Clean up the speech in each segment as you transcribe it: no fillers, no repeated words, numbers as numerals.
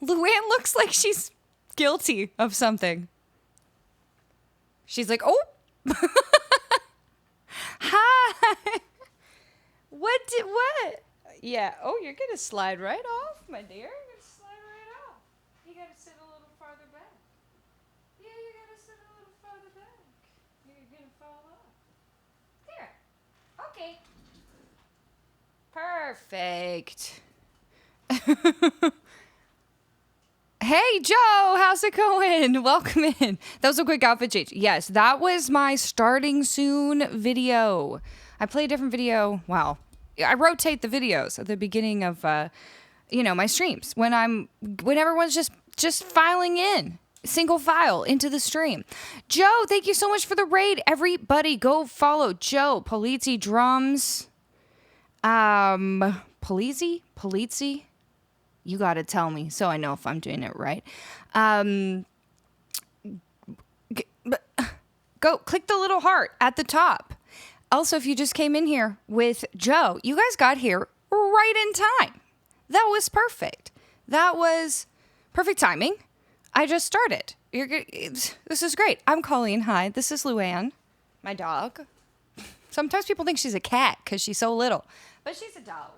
Luann looks like she's guilty of something. She's like, oh. Hi. What? Yeah. Oh, you're going to slide right off, my dear. You're going to slide right off. You got to sit a little farther back. Yeah, you got to sit a little farther back. You're going to fall off. There. Okay. Perfect. Hey, Joe, how's it going? Welcome in. That was a quick outfit change. Yes, that was my starting soon video. I play a different video. Wow. I rotate the videos at the beginning of, my streams when everyone's just filing in single file into the stream. Joe, thank you so much for the raid. Everybody go follow Joe Polizzi Drums. Polizzi? You got to tell me so I know if I'm doing it right. Go click the little heart at the top. Also, if you just came in here with Joe, you guys got here right in time. That was perfect. That was perfect timing. I just started. This is great. I'm Colleen. Hi. This is Luann, my dog. Sometimes people think she's a cat because she's so little. But she's a dog.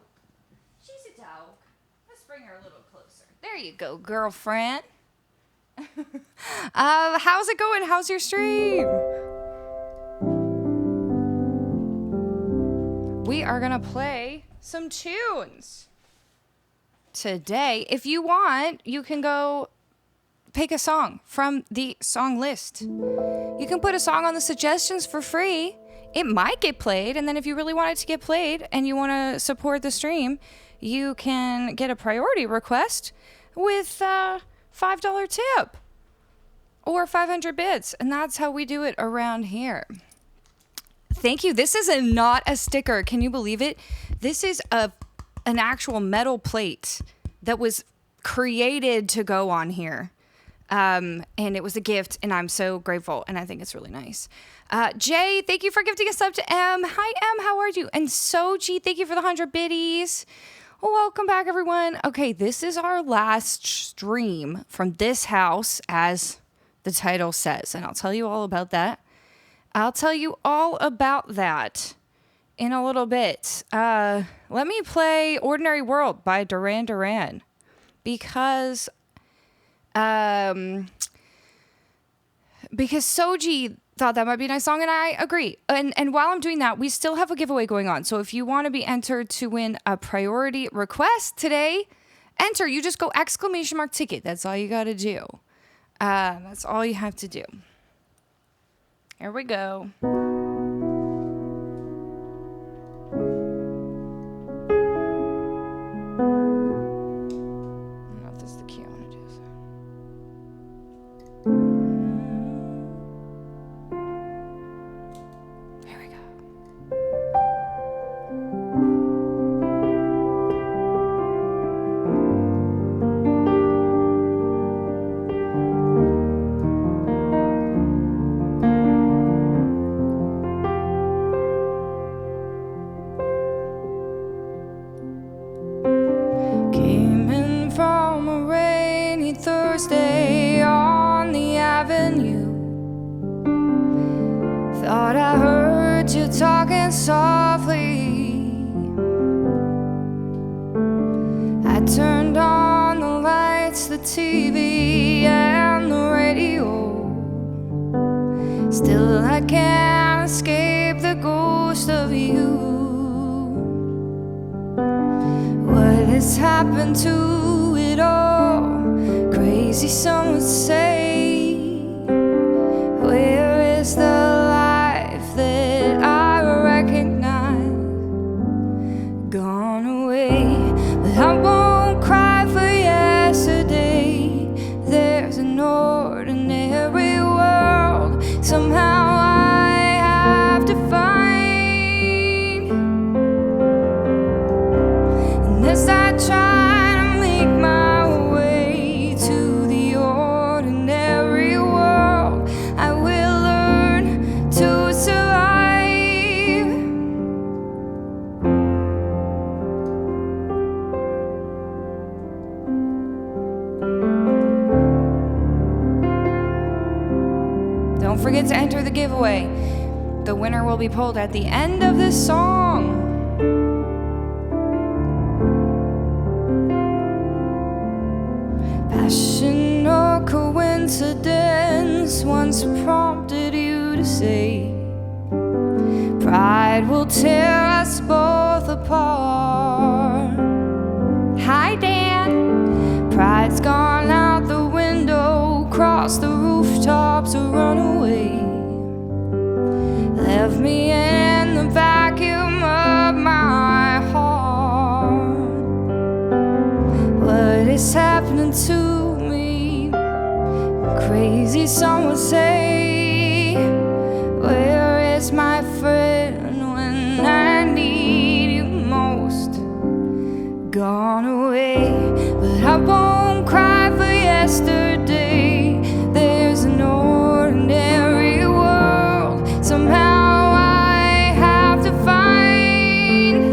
Bring her a little closer. There you go, girlfriend. How's it going? How's your stream? We are going to play some tunes today. If you want, you can go pick a song from the song list. You can put a song on the suggestions for free. It might get played, and then if you really want it to get played and you want to support the stream, you can get a priority request with a $5 tip or 500 bits. And that's how we do it around here. Thank you. This is not a sticker. Can you believe it? This is an actual metal plate that was created to go on here. And it was a gift, and I'm so grateful, and I think it's really nice. Jay, thank you for gifting a sub to M. Hi, M. How are you? And Soji, thank you for the 100 biddies. Welcome back, everyone. Okay, this is our last stream from this house, as the title says, and I'll tell you all about that. In a little bit. Let me play Ordinary World by Duran Duran because Soji thought that might be a nice song, and I agree. And while I'm doing that, we still have a giveaway going on. So if you want to be entered to win a priority request today, enter. You just go ! Ticket. That's all you got to do. That's all you have to do. Here we go. I don't know if this is the key I want to do. Here we go. Came in from a rainy Thursday on the avenue. Thought I heard you talking softly. I turned on the lights, the TV, and the radio. Still I can't escape the ghost of you. What has happened to it all? Crazy, some would say. Where is the life that I recognize? Gone away, but I won't cry for yesterday. There's an ordinary world somehow I have to find. And as I try to make my way to the ordinary Don't forget to enter the giveaway. The winner will be pulled at the end of this song. Passion or coincidence once prompted you to say, pride will tear us both apart. Hi, Dan. Pride's gone out the window, crossed the rooftops or run away. Left me in the vacuum of my heart. What is happening to me? Crazy, some would say. Where is my friend when I need you most? Gone away, but I won't cry for yesterday. There's an ordinary world somehow I have to find.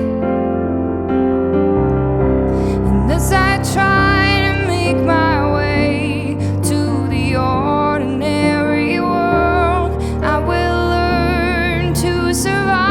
And as I try to make my way to the ordinary world, I will learn to survive.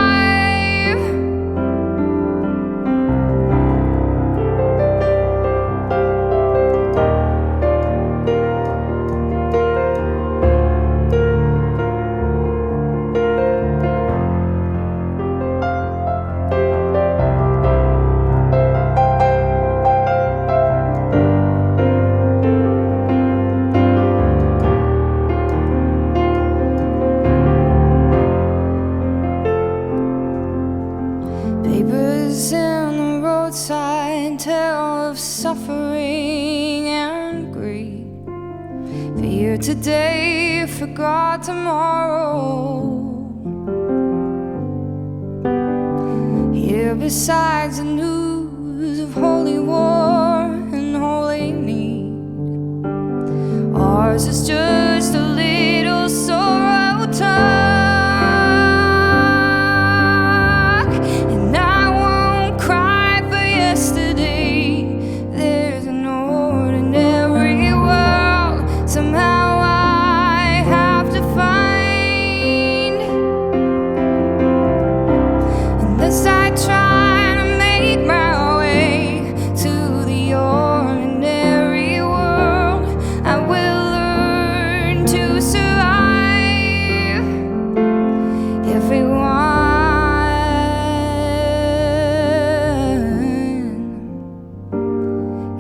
Papers in the roadside tell of suffering and grief. Fear today, forgot tomorrow. Here besides the news of holy war and holy need, ours is just a little sorrow talk. And I won't cry for yesterday. There's an ordinary world somehow I have to find. And as I try to make my way to the ordinary world, I will learn to survive. Everyone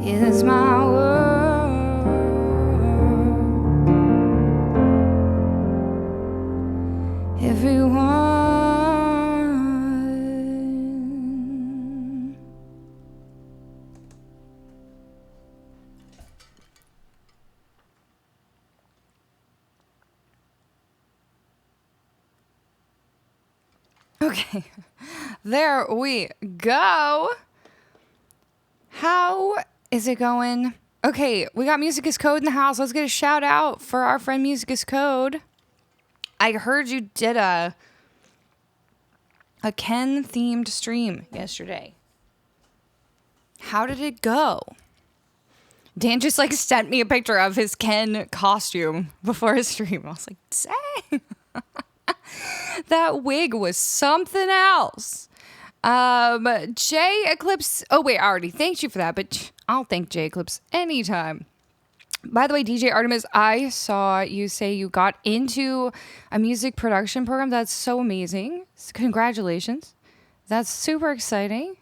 is my world. Everyone. Okay, there we go. How is it going? Okay, we got Music is Code in the house. Let's get a shout out for our friend Music is Code. I heard you did a Ken themed stream yesterday. How did it go? Dan just like sent me a picture of his Ken costume before his stream. I was like, dang. That wig was something else. J Eclipse. Oh, wait, I already thanked you for that, but I'll thank J Eclipse anytime. By the way, DJ Artemis, I saw you say you got into a music production program. That's so amazing. Congratulations. That's super exciting.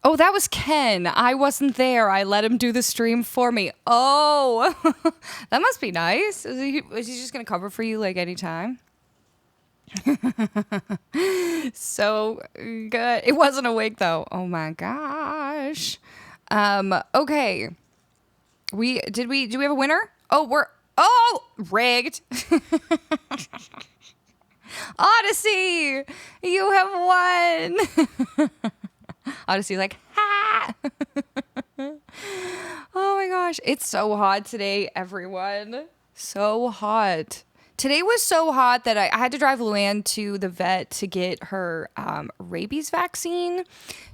Oh, that was Ken. I wasn't there. I let him do the stream for me. Oh, that must be nice. Is he just going to cover for you like anytime? So good. It wasn't a wig though. Oh my gosh. Okay. Do we have a winner? Oh, rigged. Odyssey, you have won. Odyssey's like, ha! Oh my gosh. It's so hot today, everyone. So hot. Today was so hot that I had to drive Luann to the vet to get her rabies vaccine.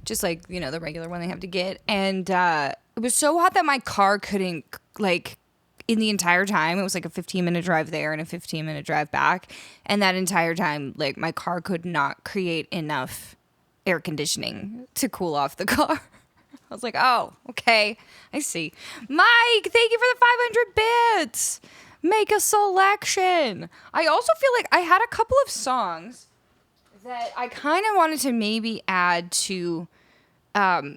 Just like, you know, the regular one they have to get. And it was so hot that my car couldn't, like, in the entire time, it was like a 15-minute drive there and a 15-minute drive back. And that entire time, like, my car could not create enough air conditioning to cool off the car. I was like, oh, okay, I see. Mike, thank you for the 500 bits. Make a selection. I also feel like I had a couple of songs that I kind of wanted to maybe add to,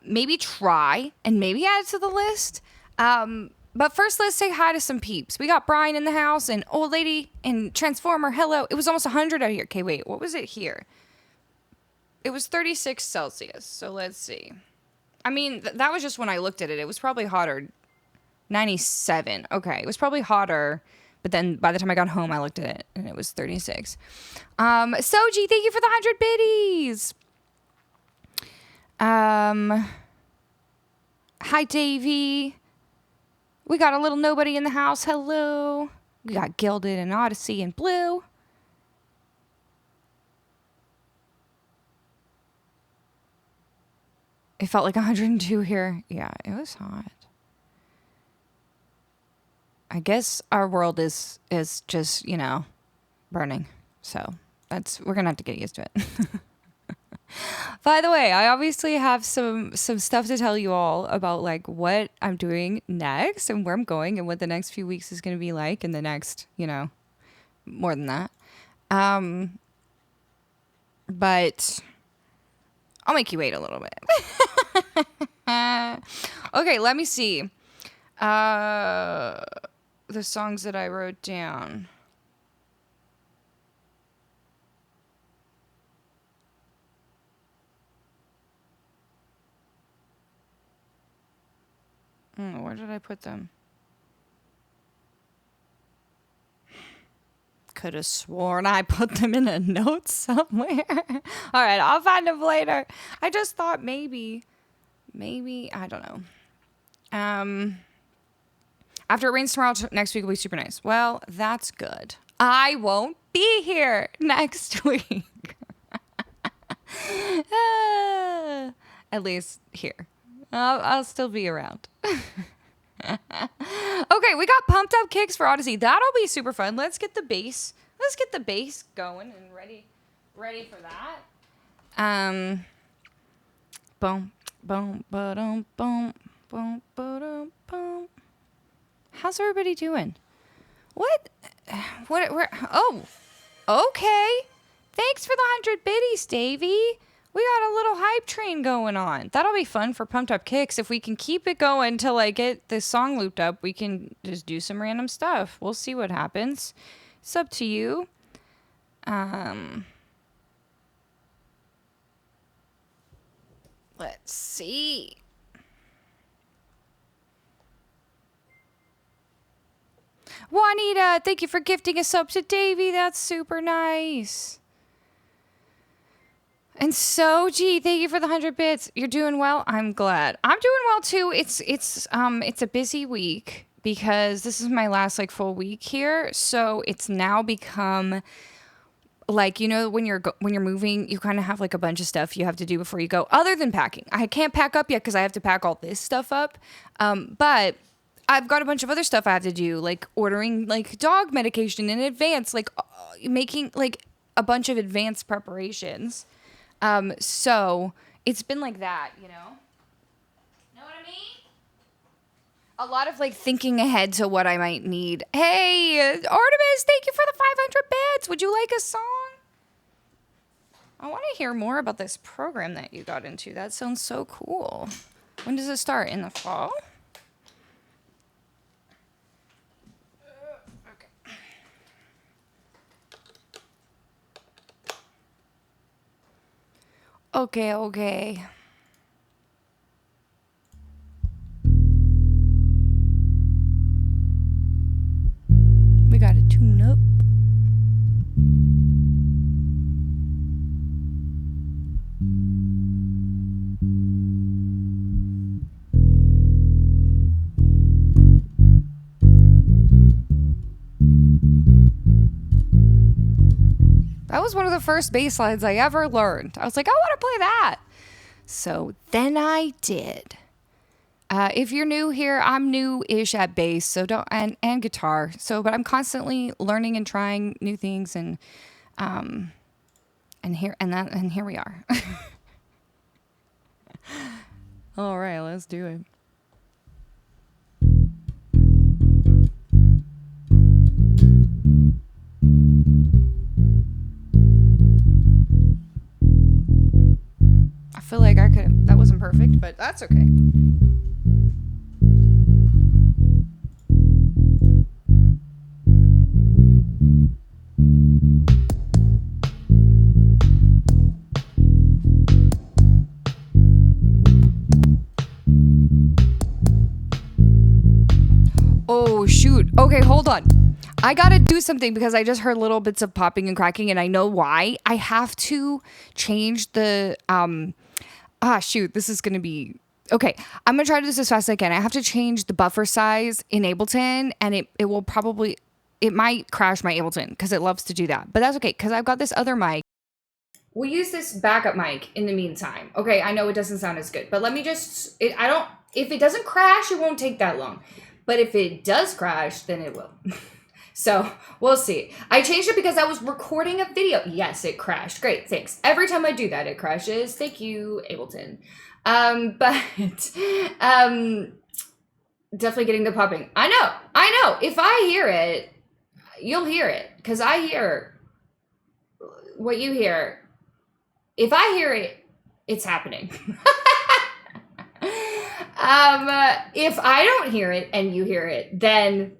maybe try and maybe add to the list. But first, let's say hi to some peeps. We got Brian in the house and Old Lady and Transformer. Hello. It was almost 100 out here. Okay, wait. What was it here? It was 36 Celsius. So let's see. I mean, that was just when I looked at it. It was probably hotter. 97. Okay. It was probably hotter. But then by the time I got home, I looked at it and it was 36. Soji, thank you for the 100 biddies. Hi, Davey. We got a little nobody in the house. Hello. We got Gilded and Odyssey and Blue. It felt like 102 here. Yeah, it was hot. I guess our world is just, you know, burning. So we're going to have to get used to it. By the way, I obviously have some stuff to tell you all about, like, what I'm doing next and where I'm going and what the next few weeks is going to be like, and the next, you know, more than that. But I'll make you wait a little bit. Okay, let me see. The songs that I wrote down. Where did I put them? Could have sworn I put them in a note somewhere. All right, I'll find them later. I just thought maybe, I don't know. After it rains tomorrow, next week will be super nice. Well, that's good. I won't be here next week. At least here. I'll still be around. Okay, we got pumped up kicks for Odyssey. That'll be super fun. Let's get the bass. Let's get the bass going and ready for that. Boom, boom, ba-dum, boom, boom, ba-dum, boom. How's everybody doing? What? Oh, okay. Thanks for the 100 biddies, Davey. We got a little hype train going on. That'll be fun for Pumped Up Kicks. If we can keep it going till I get this song looped up, we can just do some random stuff. We'll see what happens. It's up to you. Let's see. Juanita, thank you for gifting a sub to Davey. That's super nice. And Soji, thank you for the 100 bits. You're doing well. I'm glad. I'm doing well too. It's a busy week because this is my last like full week here. So it's now become like, you know, when you're moving, you kind of have like a bunch of stuff you have to do before you go. Other than packing, I can't pack up yet because I have to pack all this stuff up. But I've got a bunch of other stuff I have to do, like ordering like dog medication in advance, like making like a bunch of advanced preparations. So it's been like that, you know? Know what I mean? A lot of like thinking ahead to what I might need. Hey, Artemis, thank you for the 500 bits. Would you like a song? I want to hear more about this program that you got into. That sounds so cool. When does it start? In the fall? Okay. We gotta tune up. That was one of the first bass lines I ever learned. I was like, I want to play that. So then I did. If you're new here, I'm new-ish at bass, so don't and guitar. So, but I'm constantly learning and trying new things, and here we are. All right, let's do it. I feel like that wasn't perfect, but that's okay. Oh, shoot. Okay, hold on. I gotta do something because I just heard little bits of popping and cracking, and I know why. I have to change the, shoot, this is gonna be, okay. I'm gonna try to do this as fast as I can. I have to change the buffer size in Ableton, and it might crash my Ableton because it loves to do that. But that's okay, because I've got this other mic. We'll use this backup mic in the meantime. Okay, I know it doesn't sound as good, but let me just, if it doesn't crash, it won't take that long. But if it does crash, then it will. So we'll see. I changed it because I was recording a video. Yes, it crashed. Great, thanks. Every time I do that, it crashes. Thank you, Ableton. But definitely getting the popping. I know. If I hear it, you'll hear it. Because I hear what you hear. If I hear it, it's happening. If I don't hear it and you hear it, then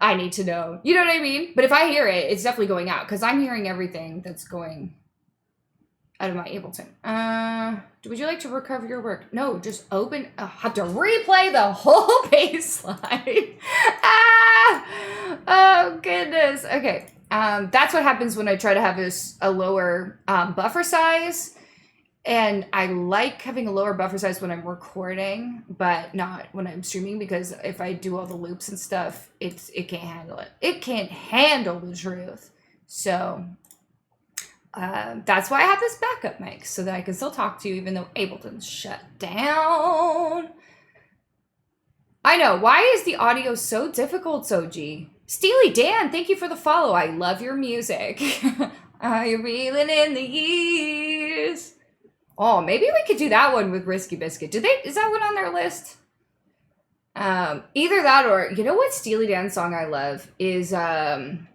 I need to know. You know what I mean? But if I hear it, it's definitely going out because I'm hearing everything that's going out of my Ableton. Would you like to recover your work? No, just open. I have to replay the whole bass line. Oh, goodness. Okay. That's what happens when I try to have a lower buffer size. And I like having a lower buffer size when I'm recording, but not when I'm streaming, because if I do all the loops and stuff, it can't handle it. It can't handle the truth. So that's why I have this backup mic, so that I can still talk to you even though Ableton's shut down. I know. Why is the audio so difficult, Soji? Steely Dan, thank you for the follow. I love your music. You're reeling in the years. Oh, maybe we could do that one with Risky Biscuit. Is that one on their list? Either that or, you know what Steely Dan song I love is, I'm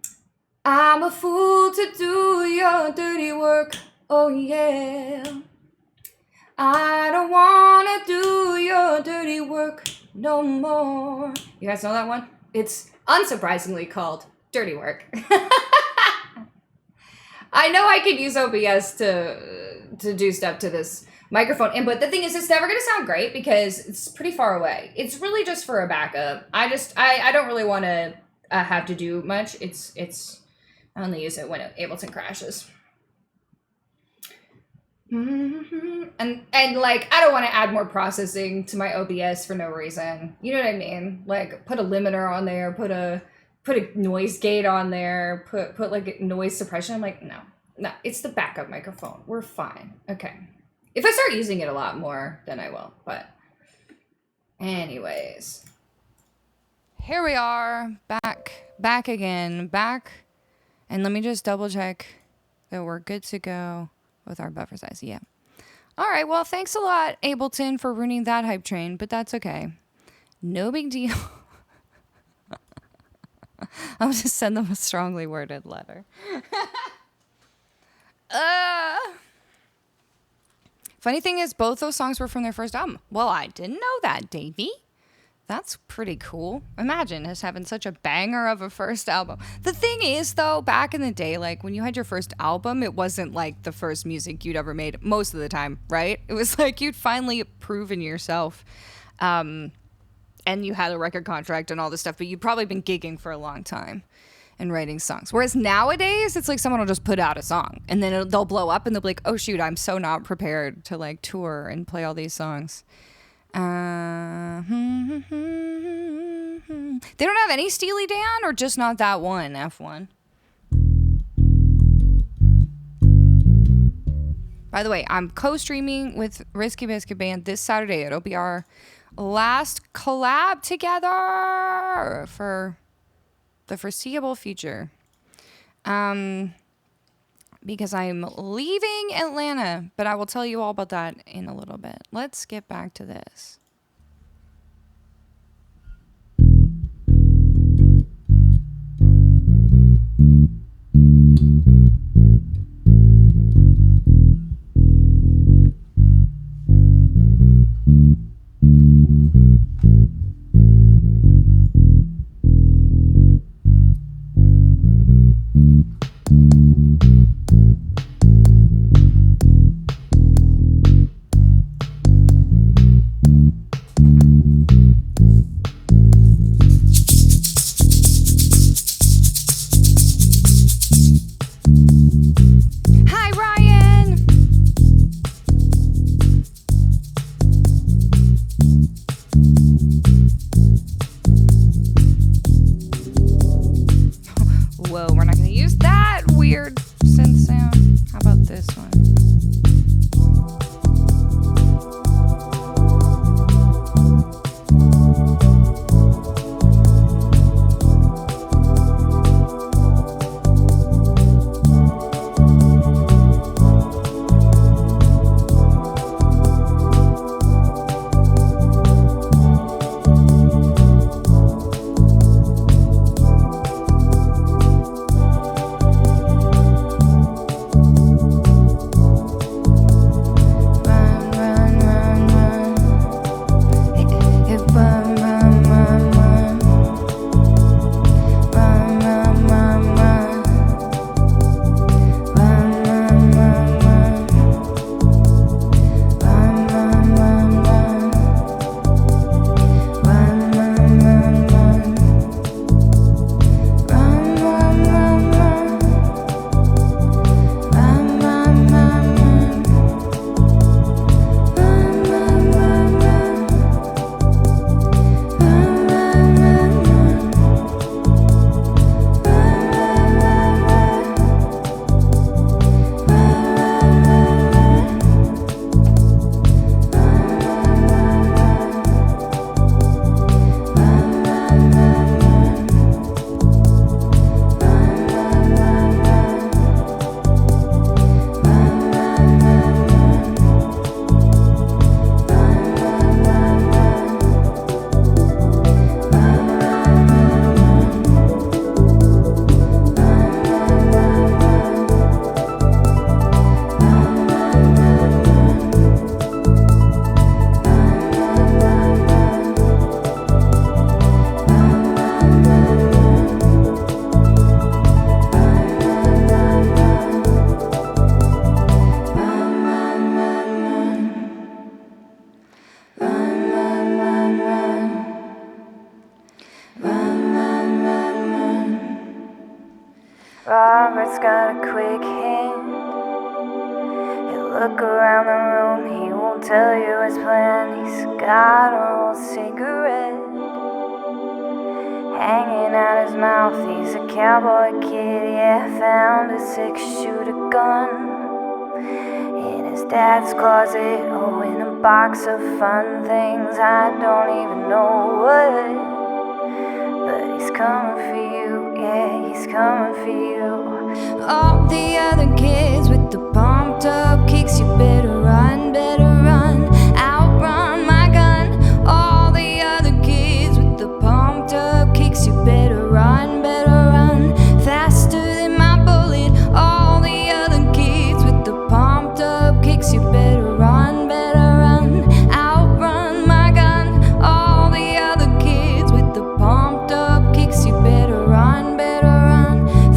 a fool to do your dirty work. Oh, yeah. I don't want to do your dirty work no more. You guys know that one? It's unsurprisingly called Dirty Work. I know I could use OBS to do stuff to this microphone input. The thing is, it's never going to sound great because it's pretty far away. It's really just for a backup. I don't really want to have to do much. I only use it when Ableton crashes. And like, I don't want to add more processing to my OBS for no reason. You know what I mean? Like, put a limiter on there, put a noise gate on there, put like noise suppression. I'm like, no, it's the backup microphone. We're fine. Okay. If I start using it a lot more, then I will. But anyways, here we are, back again. And let me just double check that we're good to go with our buffer size. Yeah. All right. Well, thanks a lot, Ableton, for ruining that hype train, but that's okay. No big deal. I'll just send them a strongly worded letter. Funny thing is, both those songs were from their first album. Well, I didn't know that, Davey. That's pretty cool. Imagine us having such a banger of a first album. The thing is, though, back in the day, like, when you had your first album, it wasn't like the first music you'd ever made most of the time, right? It was like you'd finally proven yourself. And you had a record contract and all this stuff, but you'd probably been gigging for a long time and writing songs. Whereas nowadays, it's like someone will just put out a song and then they'll blow up and they'll be like, oh, shoot, I'm so not prepared to, like, tour and play all these songs. They don't have any Steely Dan, or just not that one, F1? By the way, I'm co-streaming with Risky Biscuit Band this Saturday at OBR last collab together for the foreseeable future. Because I'm leaving Atlanta, but I will tell you all about that in a little bit. Let's get back to this. Robert's got a quick hand. He'll look around the room, he won't tell you his plan. He's got a old cigarette hanging out his mouth. He's a cowboy kid, yeah, found a 6-shooter gun in his dad's closet. Oh, in a box of fun things, I don't even know what. But he's coming for you, yeah, he's coming for you. All the other kids with the pumped up kicks, you better run, outrun my gun. All the other kids with the pumped up kicks, you better run, faster than my bullet. All the other kids with the pumped up kicks, you better run, outrun my gun. All the other kids with the pumped up kicks, you better run,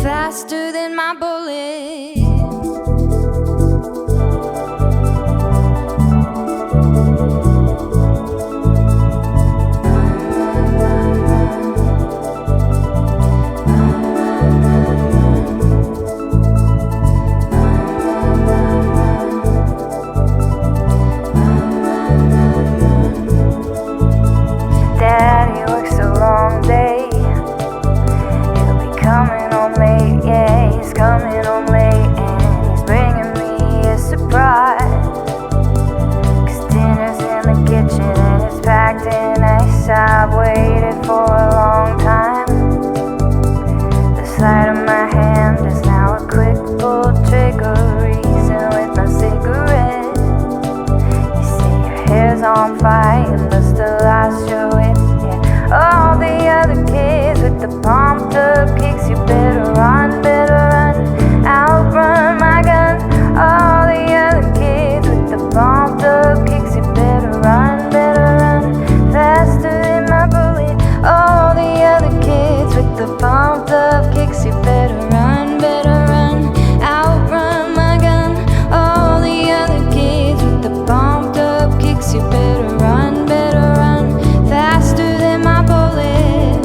faster than my bullet. Daddy works a long day. He'll be coming home late, yeah, he's coming home late. And he's bringing me a surprise, 'cause dinner's in the kitchen I've waited for a long time. The sleight of my hand is now a quick pull trigger, reason with my cigarette. You see your hair's on fire, you must have lost your wits. Yeah, all the other kids with the pumped up kicks, you better run, outrun my gun. All the other kids with the pumped up kicks, you better run, faster than my bullet. All the other kids with the pumped up kicks, you better run, outrun my gun. All the other kids with the pumped up kicks, you better run, faster than my bullet.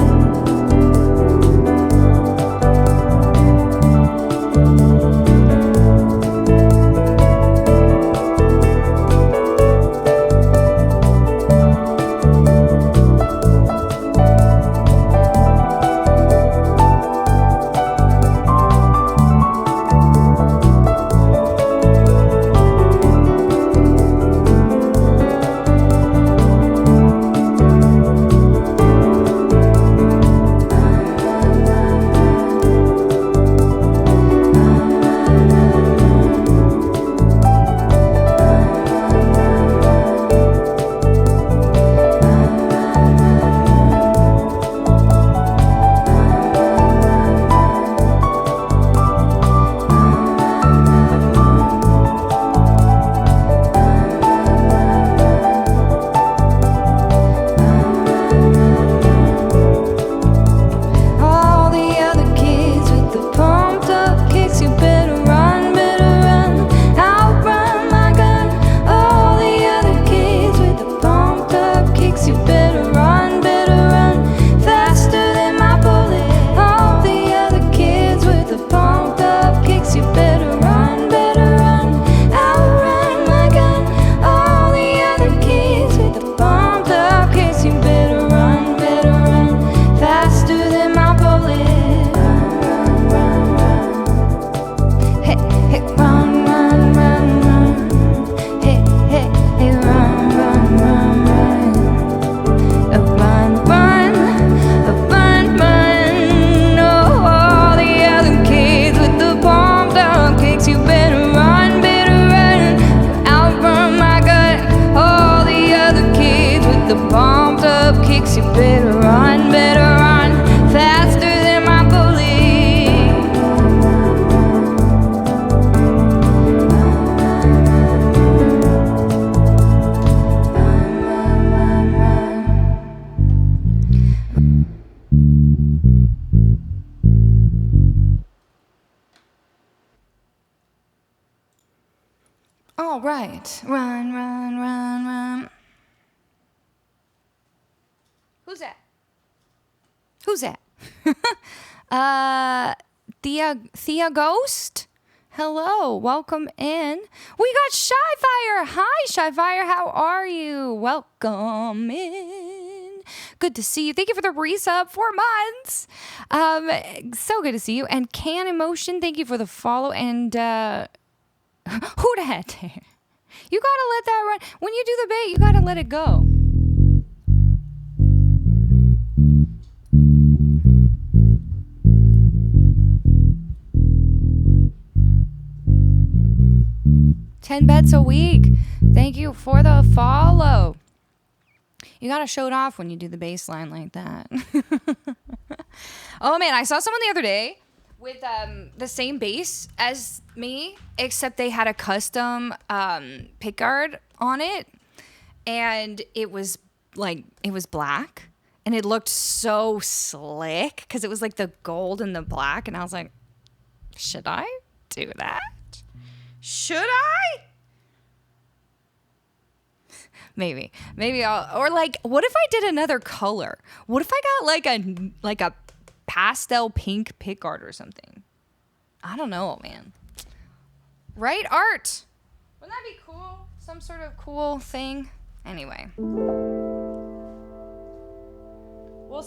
All right. Run, run, run, run. Who's that? Who's that? Thea Ghost? Hello, welcome in. We got Shy Fire. Hi, Shy Fire. How are you? Welcome in. Good to see you. Thank you for the resub. 4 months. So good to see you. And Can Emotion, thank you for the follow. And who dat? You gotta let that run. When you do the bait, you gotta let it go. $10 a week. Thank you for the follow. You gotta show it off when you do the bass line like that. Oh man, I saw someone the other day with the same bass as me, except they had a custom pickguard on it, and it was black, and it looked so slick because it was like the gold and the black, and I was like, should I do that? Should I? Maybe I'll, or like, what if I did another color? What if I got like a pastel pink pickguard or something? I don't know, man. Right, art? Wouldn't that be cool? Some sort of cool thing. Anyway, we'll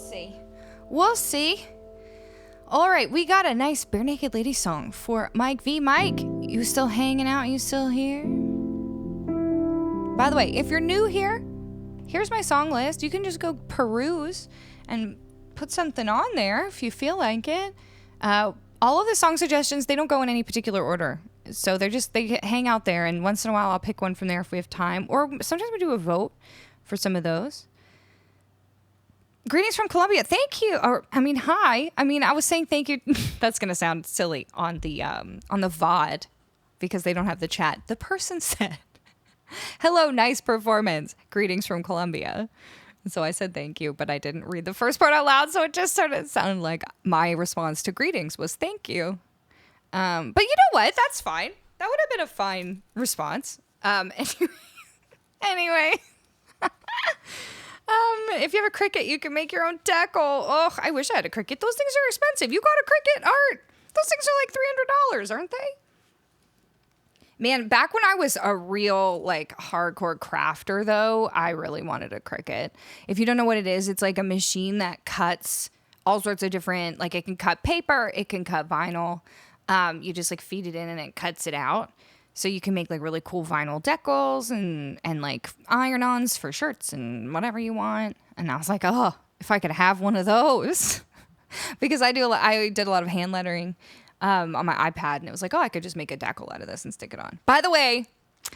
see. All right, we got a nice Bare Naked Lady song for Mike V. Mike, you still hanging out? You still here? By the way, if you're new here, here's my song list. You can just go peruse and put something on there if you feel like it. All of the song suggestions, they don't go in any particular order. So they hang out there, and once in a while I'll pick one from there if we have time. Or sometimes we do a vote for some of those. Greetings from Colombia. Thank you. Hi. I was saying thank you. That's going to sound silly on the VOD because they don't have the chat. The person said, hello, nice performance. Greetings from Colombia. So I said thank you, but I didn't read the first part out loud, so it just started sounding like my response to greetings was thank you. But you know what? That's fine. That would have been a fine response. Anyway. If you have a Cricut, you can make your own decal. Oh, I wish I had a Cricut. Those things are expensive. You got a Cricut, Art? Those things are like $300, aren't they? Man, back when I was a real, like, hardcore crafter, though, I really wanted a Cricut. If you don't know what it is, it's like a machine that cuts all sorts of different, like, it can cut paper, it can cut vinyl. You just, like, feed it in and it cuts it out. So you can make, like, really cool vinyl decals and like, iron-ons for shirts and whatever you want. And I was like, oh, if I could have one of those. Because I did a lot of hand lettering. On my iPad, and it was like, oh, I could just make a decal out of this and stick it on. By the way,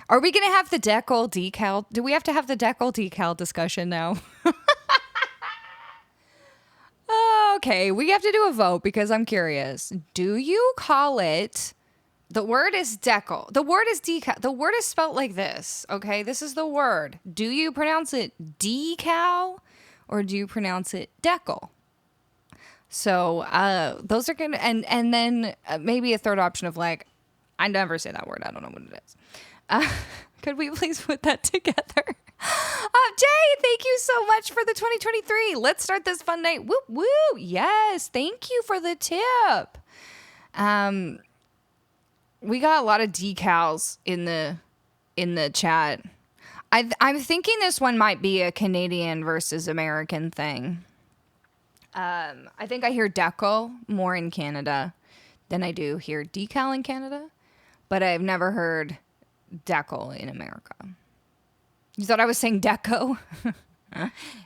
are we going to have the decal decal? Do we have to have the decal decal discussion now? Okay, we have to do a vote because I'm curious. Do you call it, the word is decal. The word is decal. The word is spelled like this, okay? This is the word. Do you pronounce it decal or do you pronounce it decal? So those are good. And then maybe a third option of like, I never say that word. I don't know what it is. Could we please put that together? Jay, thank you so much for the 2023. Let's start this fun night. Woo, woo. Yes. Thank you for the tip. We got a lot of decals in the chat. I'm thinking this one might be a Canadian versus American thing. I think I hear decal more in Canada than I do hear decal in Canada, but I've never heard decal in America. You thought I was saying deco?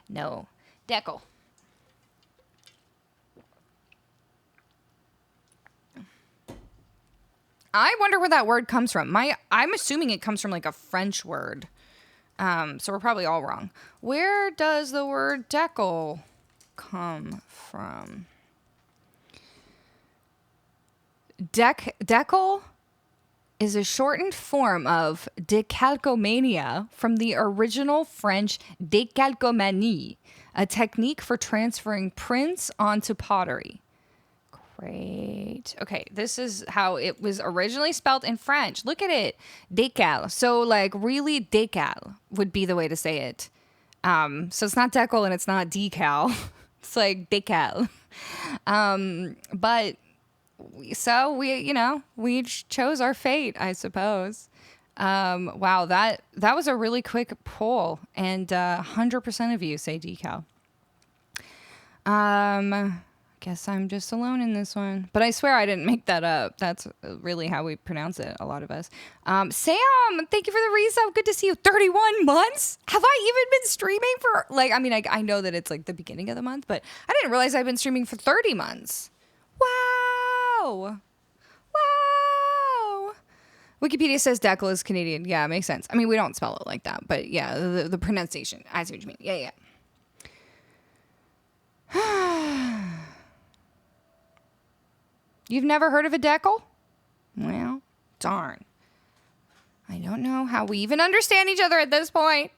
No, decal. I wonder where that word comes from. I'm assuming it comes from like a French word. So we're probably all wrong. Where does the word decal come from? Decal is a shortened form of decalcomania from the original French décalcomanie, a technique for transferring prints onto pottery. Great. Okay, this is how it was originally spelled in French. Look at it. Décal. So like really décal would be the way to say it. So it's not decal and it's not decal. It's like décal. But so we chose our fate, I suppose. Wow, that was a really quick poll, and 100% of you say decal. Guess I'm just alone in this one, but I swear I didn't make that up. That's really how we pronounce it, a lot of us. Sam, thank you for the resub. Good to see you. 31 months? Have I even been streaming for, like, I know that it's like the beginning of the month, but I didn't realize I've been streaming for 30 months. Wow. Wikipedia says decal is Canadian. Yeah, it makes sense. I mean, we don't spell it like that, but yeah, the pronunciation. I see what you mean. Yeah. You've never heard of a decal? Well, darn. I don't know how we even understand each other at this point.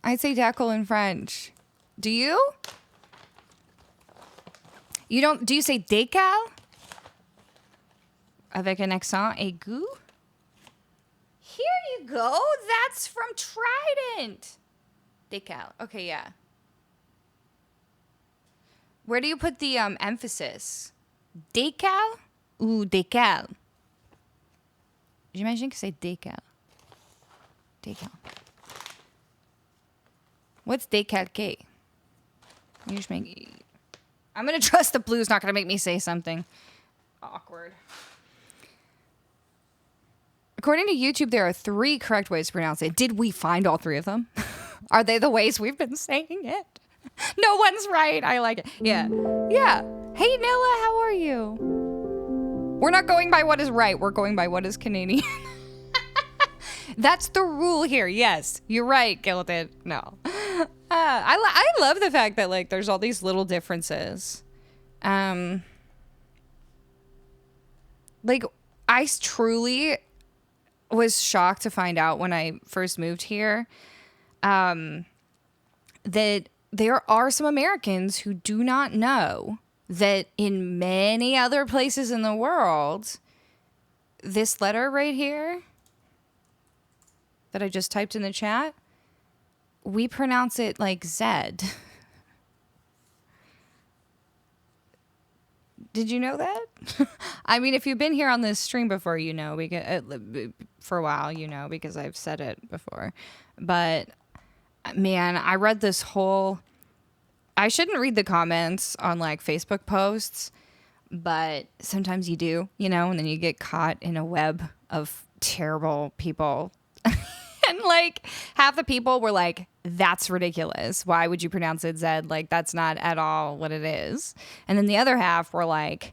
I say decal in French. Do you? You don't? Do you say décal? Avec un accent aigu? Here you go. That's from Trident. Décal. Okay, yeah. Where do you put the emphasis? Décal ou décal? J'imagine que c'est décal. Décal. What's décalqué? You just make... I'm going to trust the blue's not going to make me say something awkward. According to YouTube, there are 3 correct ways to pronounce it. Did we find all 3 of them? Are they the ways we've been saying it? No one's right. I like it. Yeah. Yeah. Hey, Nilla, how are you? We're not going by what is right. We're going by what is Canadian. That's the rule here. Yes, you're right, Gilded. No. I love the fact that, like, there's all these little differences. Like, I truly was shocked to find out when I first moved here that there are some Americans who do not know that in many other places in the world, this letter right here that I just typed in the chat, we pronounce it like Zed. Did you know that? I mean, if you've been here on this stream before, you know, for a while, you know, because I've said it before. But man, I read this whole, I shouldn't read the comments on like Facebook posts, but sometimes you do, you know, and then you get caught in a web of terrible people. And like half the people were like, that's ridiculous. Why would you pronounce it Zed? Like, that's not at all what it is. And then the other half were like,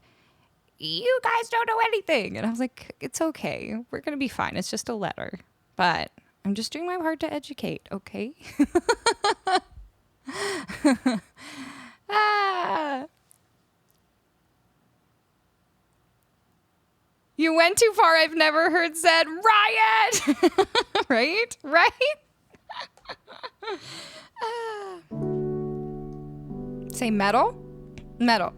you guys don't know anything. And I was like, it's okay. We're going to be fine. It's just a letter. But I'm just doing my part to educate, okay? You went too far. I've never heard Zed. Riot! Right? Right? Say metal? Metal.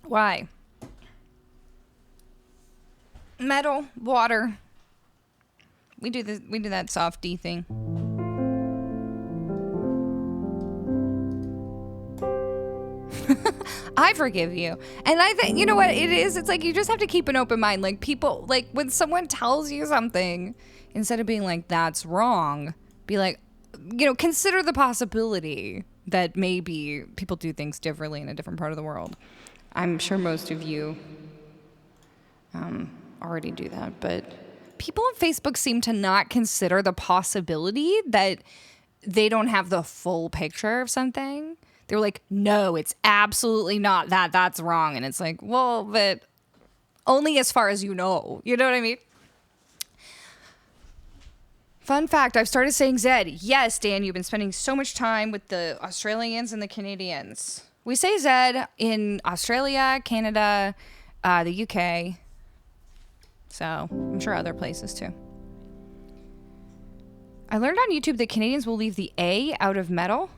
Why? Metal, water. We do that soft D thing. I forgive you. And I think, you know what it is? It's like you just have to keep an open mind. Like people, like when someone tells you something, instead of being like, that's wrong, be like, you know, consider the possibility that maybe people do things differently in a different part of the world. I'm sure most of you already do that, but people on Facebook seem to not consider the possibility that they don't have the full picture of something. They're like, no, it's absolutely not that. That's wrong. And it's like, well, but only as far as you know. You know what I mean? Fun fact, I've started saying Zed. Yes, Dan, you've been spending so much time with the Australians and the Canadians. We say Zed in Australia, Canada, the UK. So I'm sure other places too. I learned on YouTube that Canadians will leave the A out of metal.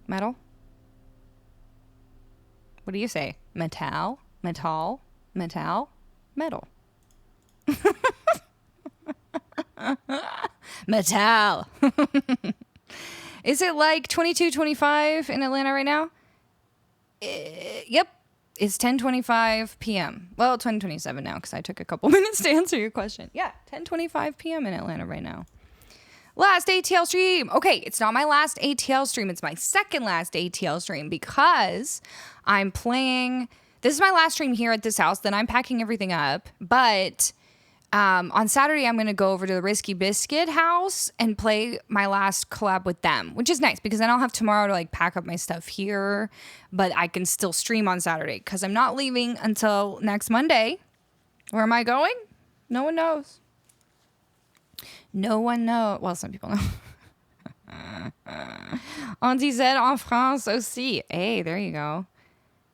Metal? What do you say? Metal? Metal? Metal? Metal. Metal. Is it like 22:25 in Atlanta right now? Yep. It's 10:25 p.m. Well, 10:27 now because I took a couple minutes to answer your question. Yeah, 10:25 p.m. in Atlanta right now. Last ATL stream. Okay, it's not my last ATL stream. It's my second last ATL stream because I'm playing. This is my last stream here at this house. Then I'm packing everything up. But on Saturday, I'm going to go over to the Risky Biscuit house and play my last collab with them, which is nice because then I'll have tomorrow to like pack up my stuff here. But I can still stream on Saturday because I'm not leaving until next Monday. Where am I going? No one knows. No one knows. Well, some people know. On disait en France aussi. Hey, there you go.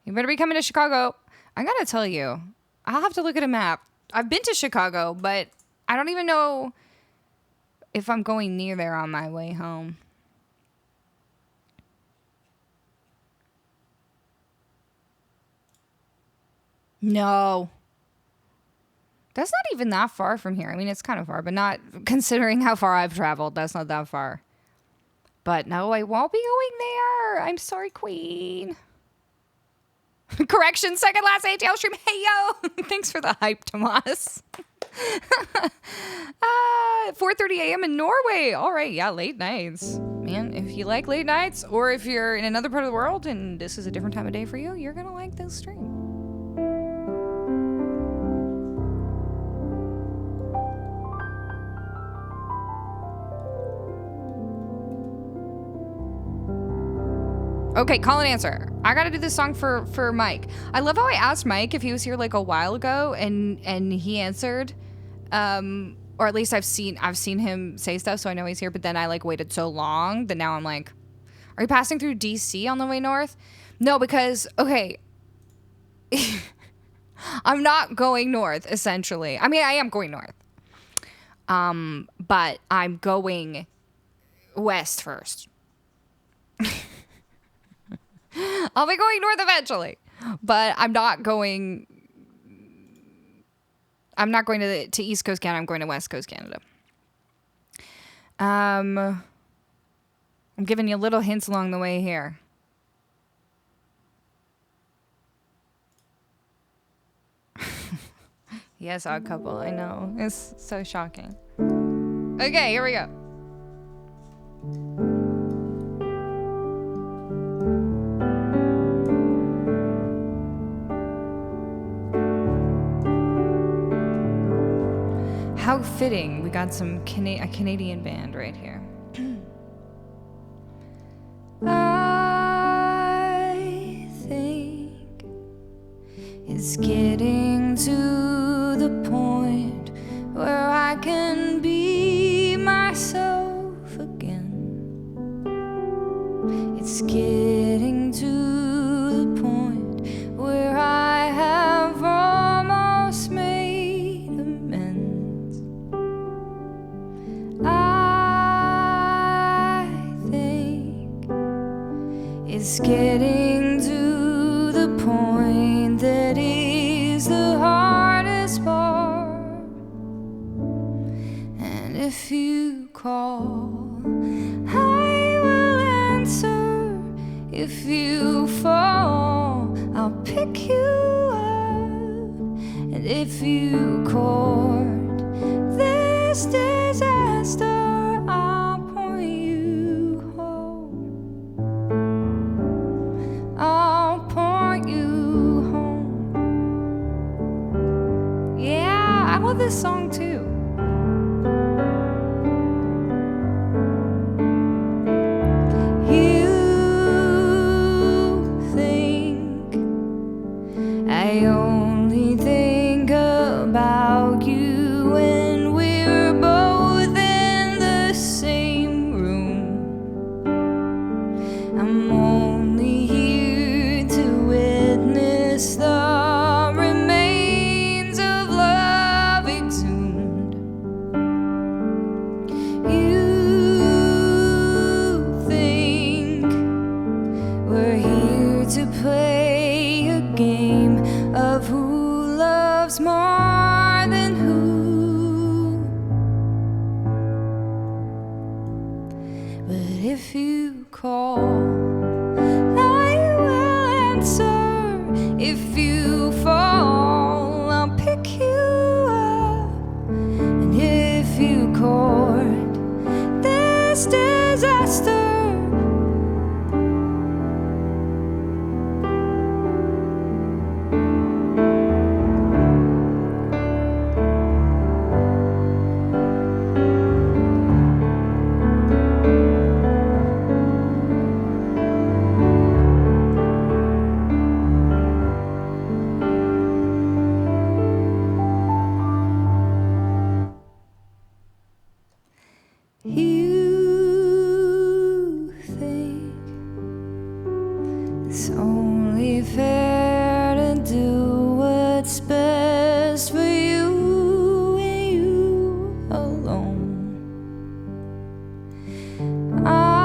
You better be coming to Chicago. I gotta tell you, I'll have to look at a map. I've been to Chicago, but I don't even know if I'm going near there on my way home. No. That's not even that far from here. I mean, it's kind of far, but not considering how far I've traveled. That's not that far. But no, I won't be going there. I'm sorry, Queen. Correction, second last ATL stream. Hey, yo. Thanks for the hype, Tomas. 4:30 a.m. in Norway. All right, yeah, late nights. Man, if you like late nights, or if you're in another part of the world and this is a different time of day for you, you're going to like this stream. Okay, call and answer. I gotta do this song for Mike. I love how I asked Mike if he was here like a while ago, and he answered. Or at least I've seen him say stuff, so I know he's here. But then I like waited so long that now I'm like, are you passing through DC on the way north? No, because okay, I'm not going north. Essentially, I mean I am going north. But I'm going west first. I'll be going north eventually, but I'm not going to East Coast Canada. I'm going to West Coast Canada. I'm giving you little hints along the way here. Yes, odd couple. I know. It's so shocking. Okay, here we go. How fitting. We got a Canadian band right here. I think it's getting to the point where I can be myself again. It's getting to the point where I have almost made amends. I think it's getting to the point that is the hardest part. And if you call, I will answer. If you fall, I'll pick you up. And if you court this disaster, I'll point you home. I'll point you home. Yeah, I love this song too. You think I only think about you when we're both in the same room. I'm only here to witness the remains of love exhumed. You think we're here to play a game of who loves more than who. But if you call, I will answer. If you fall, I'll pick you up. And if you court this disaster, you think it's only fair to do what's best for you and you alone. I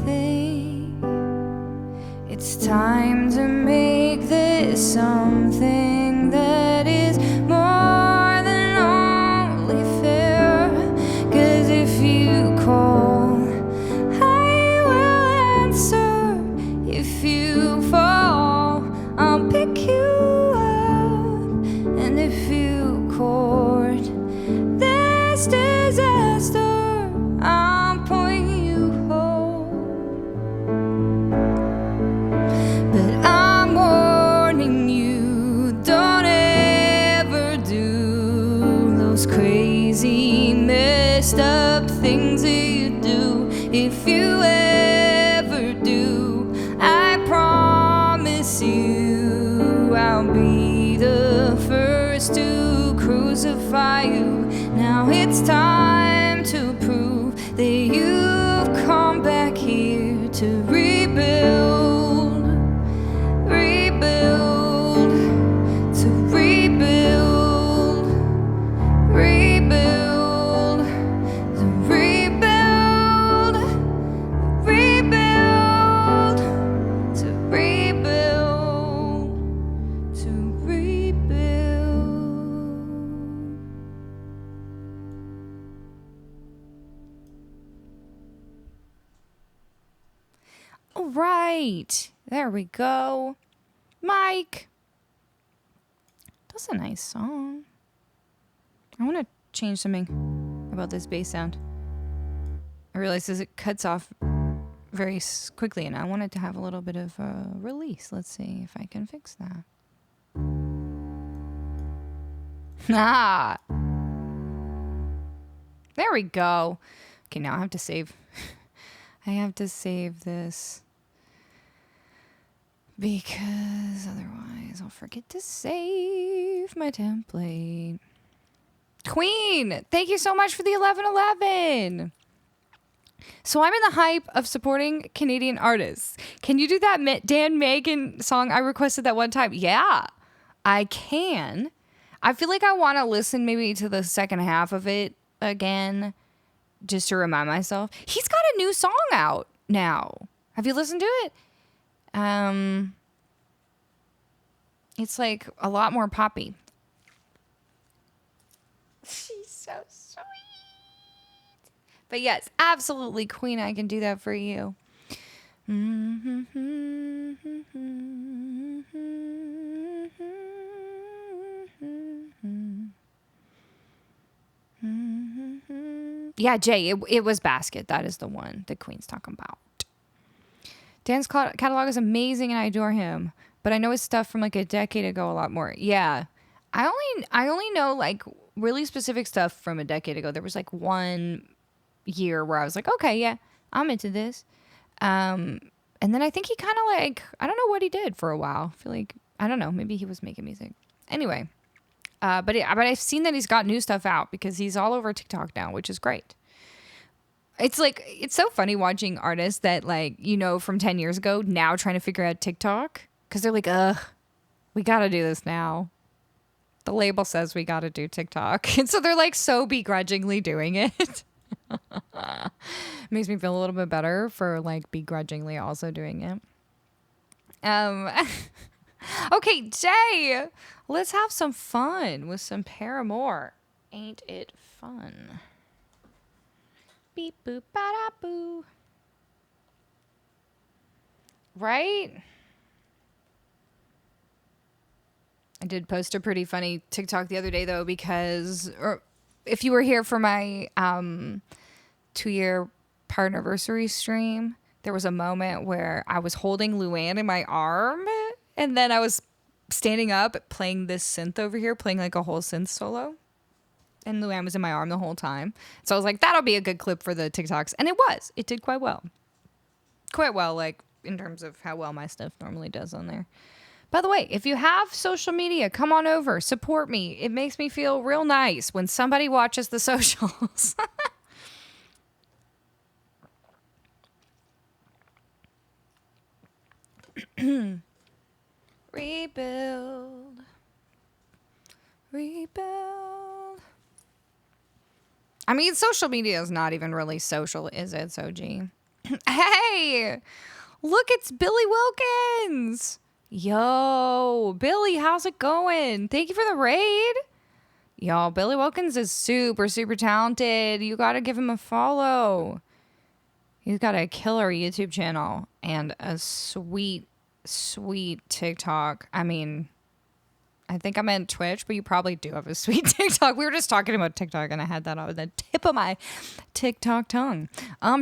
think it's time to make this something that is more than only fair. 'Cause if you call, I will answer. If you fall, I'll pick you up. And if you court this disaster, I'll point you home. But I'm warning you, don't ever do those crazy messed up things that you do. If you ever first to crucify you. Now it's time to prove that you've come back here to rebuild, rebuild, to rebuild, rebuild, to rebuild, rebuild, to rebuild, to rebuild. All right, there we go. Mike. That's a nice song. I want to change something about this bass sound. I realize as it cuts off very quickly, and I want it to have a little bit of a release. Let's see if I can fix that. Ah! There we go. Okay, now I have to save. I have to save this. Because otherwise I'll forget to save my template. Queen, thank you so much for the 1111. So I'm in the hype of supporting Canadian artists. Can you do that Dan Megan song I requested that one time? Yeah, I can. I feel like I want to listen maybe to the second half of it again, just to remind myself. He's got a new song out now. Have you listened to it? It's like a lot more poppy. She's so sweet. But yes, absolutely, Queen, I can do that for you. Yeah, Jay, it was Basket. That is the one that Queen's talking about. Dan's catalog is amazing and I adore him, but I know his stuff from like a decade ago a lot more. Yeah. I only know like really specific stuff from a decade ago. There was like one year where I was like, okay, yeah, I'm into this. And then I think he kind of like, I don't know what he did for a while. I feel like, I don't know, maybe he was making music. Anyway, but I've seen that he's got new stuff out because he's all over TikTok now, which is great. It's like, it's so funny watching artists that like, you know, from 10 years ago now trying to figure out TikTok because they're like, we got to do this now. The label says we got to do TikTok. And so they're like so begrudgingly doing it. Makes me feel a little bit better for like begrudgingly also doing it. Okay, Jay, let's have some fun with some Paramore. Ain't it fun? Beep boop ba da boo. Right? I did post a pretty funny TikTok the other day though, because if you were here for my 2-year anniversary stream, there was a moment where I was holding Luann in my arm and then I was standing up playing this synth over here, playing like a whole synth solo. And Luann was in my arm the whole time. So I was like, that'll be a good clip for the TikToks. And it was. It did quite well. Quite well, like, in terms of how well my stuff normally does on there. By the way, if you have social media, come on over. Support me. It makes me feel real nice when somebody watches the socials. Rebuild. Rebuild. I mean, social media is not even really social, is it, Soji? Hey, look, it's Billy Wilkins. Yo, Billy, how's it going? Thank you for the raid. Yo, Billy Wilkins is super, super talented. You got to give him a follow. He's got a killer YouTube channel and a sweet, sweet TikTok. I mean, I think I meant Twitch, but you probably do have a sweet TikTok. We were just talking about TikTok, and I had that on the tip of my TikTok tongue.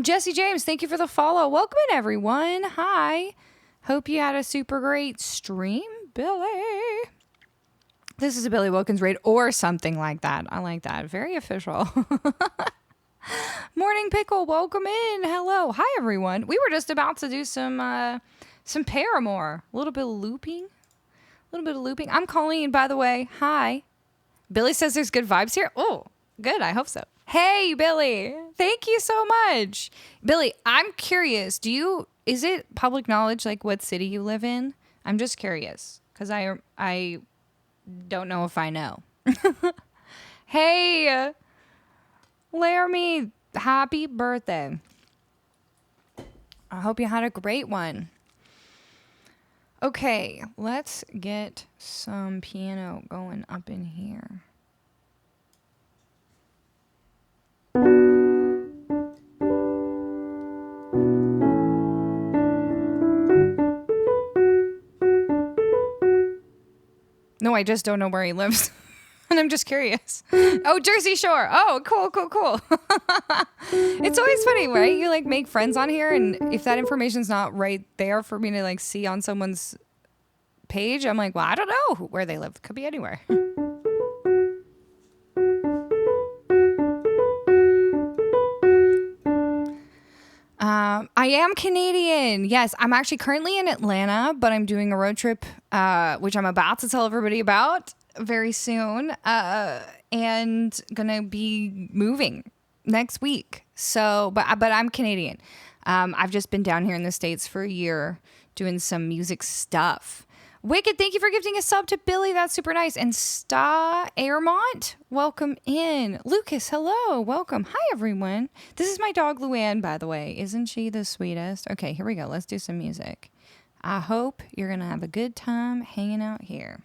Jesse James, thank you for the follow. Welcome in, everyone. Hi. Hope you had a super great stream, Billy. This is a Billy Wilkins raid or something like that. I like that. Very official. Morning Pickle, welcome in. Hello. Hi, everyone. We were just about to do some Paramore. A little bit of looping. I'm Colleen, by the way. Hi. Billy says there's good vibes here. Oh, good. I hope so. Hey, Billy. Thank you so much. Billy, I'm curious. Is it public knowledge like what city you live in? I'm just curious because I don't know if I know. Hey, Laramie, happy birthday. I hope you had a great one. Okay, let's get some piano going up in here. No, I just don't know where he lives. And I'm just curious. Oh, Jersey Shore. Oh, cool. It's always funny, right? You like make friends on here, and if that information's not right there for me to like see on someone's page, I'm like, well, I don't know where they live. Could be anywhere. I am Canadian. Yes, I'm actually currently in Atlanta, but I'm doing a road trip, which I'm about to tell everybody about very soon, and gonna be moving next week. So, but I'm Canadian. I've just been down here in the States for a year doing some music stuff. Wicked, thank you for gifting a sub to Billy. That's super nice. And Sta Airmont, welcome in. Lucas, hello, welcome. Hi, everyone. This is my dog, Luann, by the way. Isn't she the sweetest? Okay, here we go. Let's do some music. I hope you're going to have a good time hanging out here.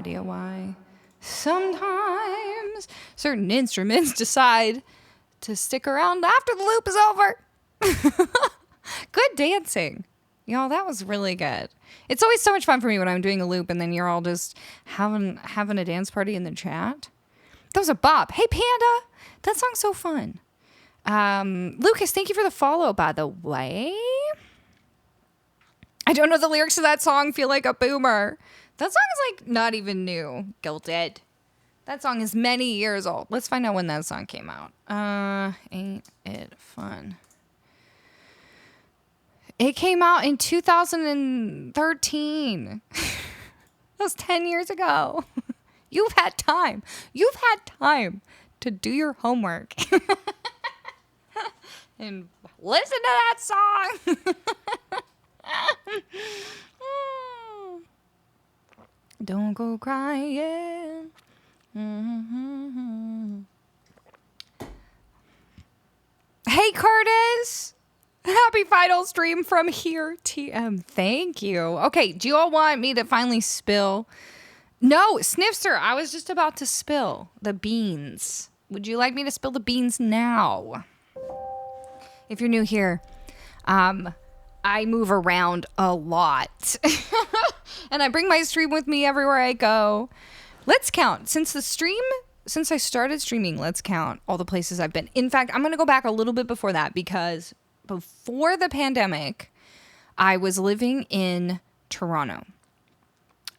idea why. Sometimes certain instruments decide to stick around after the loop is over. Good dancing. Y'all, that was really good. It's always so much fun for me when I'm doing a loop and then you're all just having a dance party in the chat. That was a bop. Hey, Panda. That song's so fun. Lucas, thank you for the follow, by the way. I don't know the lyrics to that song. Feel like a boomer. That song is like not even new. Guilted. That song is many years old. Let's find out when that song came out. Ain't it fun? It came out in 2013. That was 10 years ago. You've had time. You've had time to do your homework. And listen to that song. Don't go crying. Hey, Curtis. Happy final stream from here, TM. Thank you. Okay, do you all want me to finally spill? No, Snifster, I was just about to spill the beans. Would you like me to spill the beans now? If you're new here, I move around a lot. And I bring my stream with me everywhere I go. Let's count. Since I started streaming, let's count all the places I've been. In fact, I'm going to go back a little bit before that because before the pandemic, I was living in Toronto.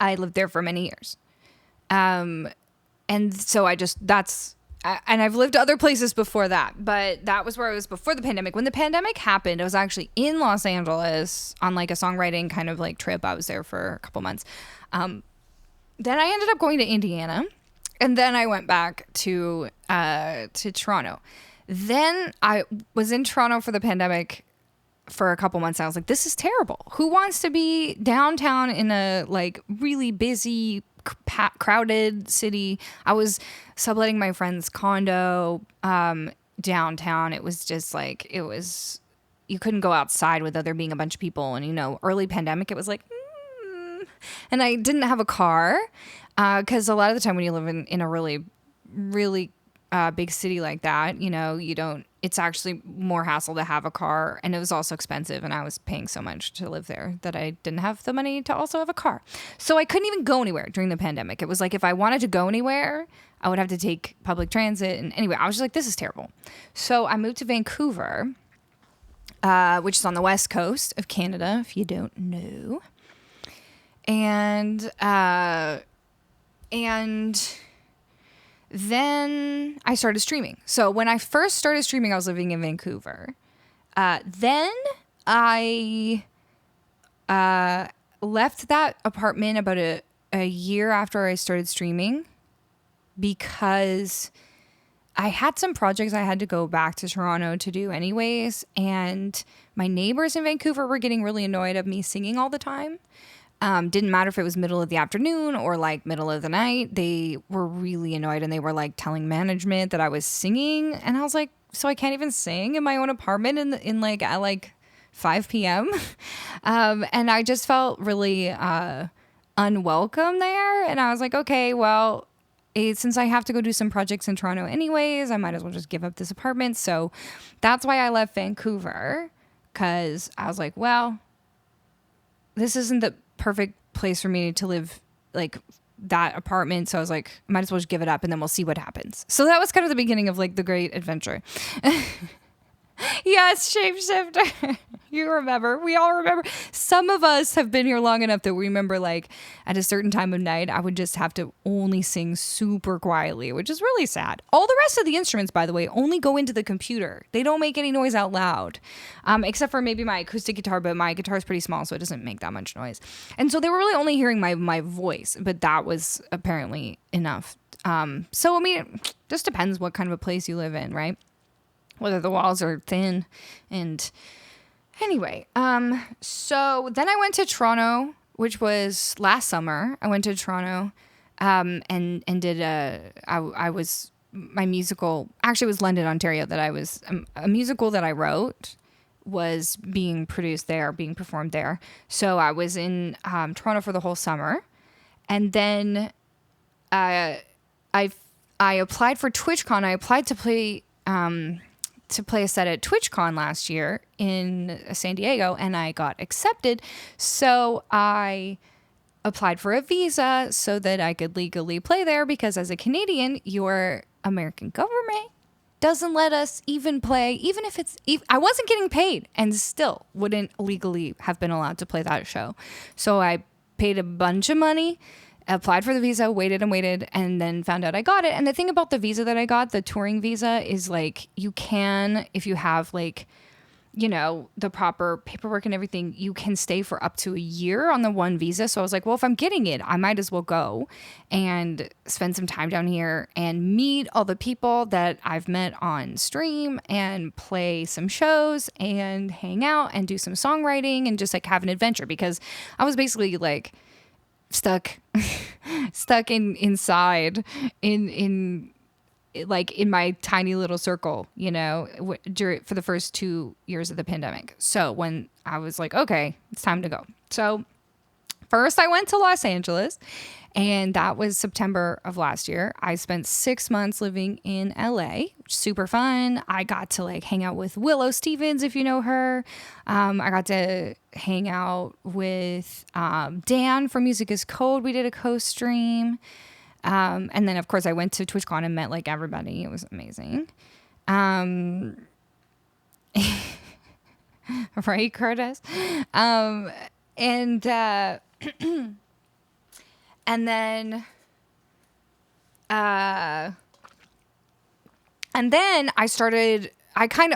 I lived there for many years. And so and I've lived other places before that, but that was where I was before the pandemic. When the pandemic happened, I was actually in Los Angeles on like a songwriting kind of like trip. I was there for a couple months. Then I ended up going to Indiana, and then I went back to Toronto. Then I was in Toronto for the pandemic for a couple months. And I was like, this is terrible. Who wants to be downtown in a like really busy, crowded city? I was subletting my friend's condo downtown. It was just like, you couldn't go outside without there being a bunch of people. And, early pandemic, it was like, and I didn't have a car because a lot of the time when you live in a really, really big city like that, it's actually more hassle to have a car, and it was also expensive, and I was paying so much to live there that I didn't have the money to also have a car. So I couldn't even go anywhere during the pandemic. It was like if I wanted to go anywhere, I would have to take public transit. And anyway, I was just like, this is terrible. So I moved to Vancouver, which is on the west coast of Canada, if you don't know. And then I started streaming. So when I first started streaming, I was living in Vancouver. Then I left that apartment about a year after I started streaming because I had some projects I had to go back to Toronto to do anyways. And my neighbors in Vancouver were getting really annoyed of me singing all the time. Didn't matter if it was middle of the afternoon or like middle of the night. They were really annoyed, and they were like telling management that I was singing. And I was like, so I can't even sing in my own apartment at 5 p.m. And I just felt really unwelcome there. And I was like, okay, well, since I have to go do some projects in Toronto anyways, I might as well just give up this apartment. So that's why I left Vancouver, because I was like, well, this isn't the perfect place for me to live, like that apartment. So I was like, I might as well just give it up, and then we'll see what happens. So that was kind of the beginning of like the great adventure. Yes, Shapeshifter. You remember. We all remember. Some of us have been here long enough that we remember, like, at a certain time of night, I would just have to only sing super quietly, which is really sad. All the rest of the instruments, by the way, only go into the computer. They don't make any noise out loud, except for maybe my acoustic guitar, but my guitar is pretty small, so it doesn't make that much noise. And so they were really only hearing my voice, but that was apparently enough. So, I mean, it just depends what kind of a place you live in, right? Whether the walls are thin. And anyway, so then I went to Toronto, which was last summer. I went to Toronto and did my musical, actually it was London, Ontario, that I was, a musical that I wrote was being produced there, being performed there. So I was in Toronto for the whole summer. And then I applied for TwitchCon. I applied to play a set at TwitchCon last year in San Diego, and I got accepted. So I applied for a visa so that I could legally play there, because as a Canadian, your American government doesn't let us even play, even if I wasn't getting paid, and still wouldn't legally have been allowed to play that show. So I paid a bunch of money, applied for the visa, waited, and then found out I got it. And the thing about the visa that I got, the touring visa, is like, you can, if you have like, you know, the proper paperwork and everything, you can stay for up to a year on the one visa. So I was like, well, if I'm getting it, I might as well go and spend some time down here and meet all the people that I've met on stream and play some shows and hang out and do some songwriting and just like have an adventure, because I was basically like stuck inside in my tiny little circle, you know, for the first 2 years of the pandemic. So when I was like, okay, it's time to go. So first I went to Los Angeles, and that was September of last year. I spent 6 months living in LA, which is super fun. I got to like hang out with Willow Stevens, if you know her. I got to hang out with Dan from Music is Code. We did a co-stream. And then of course I went to TwitchCon and met like everybody. It was amazing. Right, Curtis? And then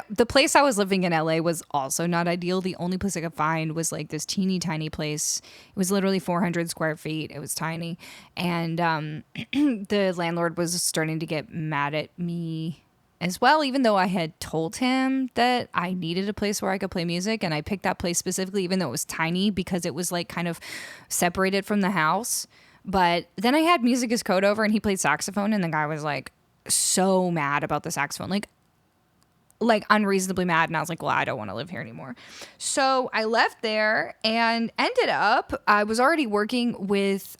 the place I was living in LA was also not ideal. The only place I could find was like this teeny tiny place. It was literally 400 square feet. It was tiny. And the landlord was starting to get mad at me as well, even though I had told him that I needed a place where I could play music. And I picked that place specifically, even though it was tiny, because it was like kind of separated from the house. But then I had Music is Code over, and he played saxophone, and the guy was like so mad about the saxophone. Like unreasonably mad, and I was like, well, I don't want to live here anymore. So I left there and ended up, I was already working with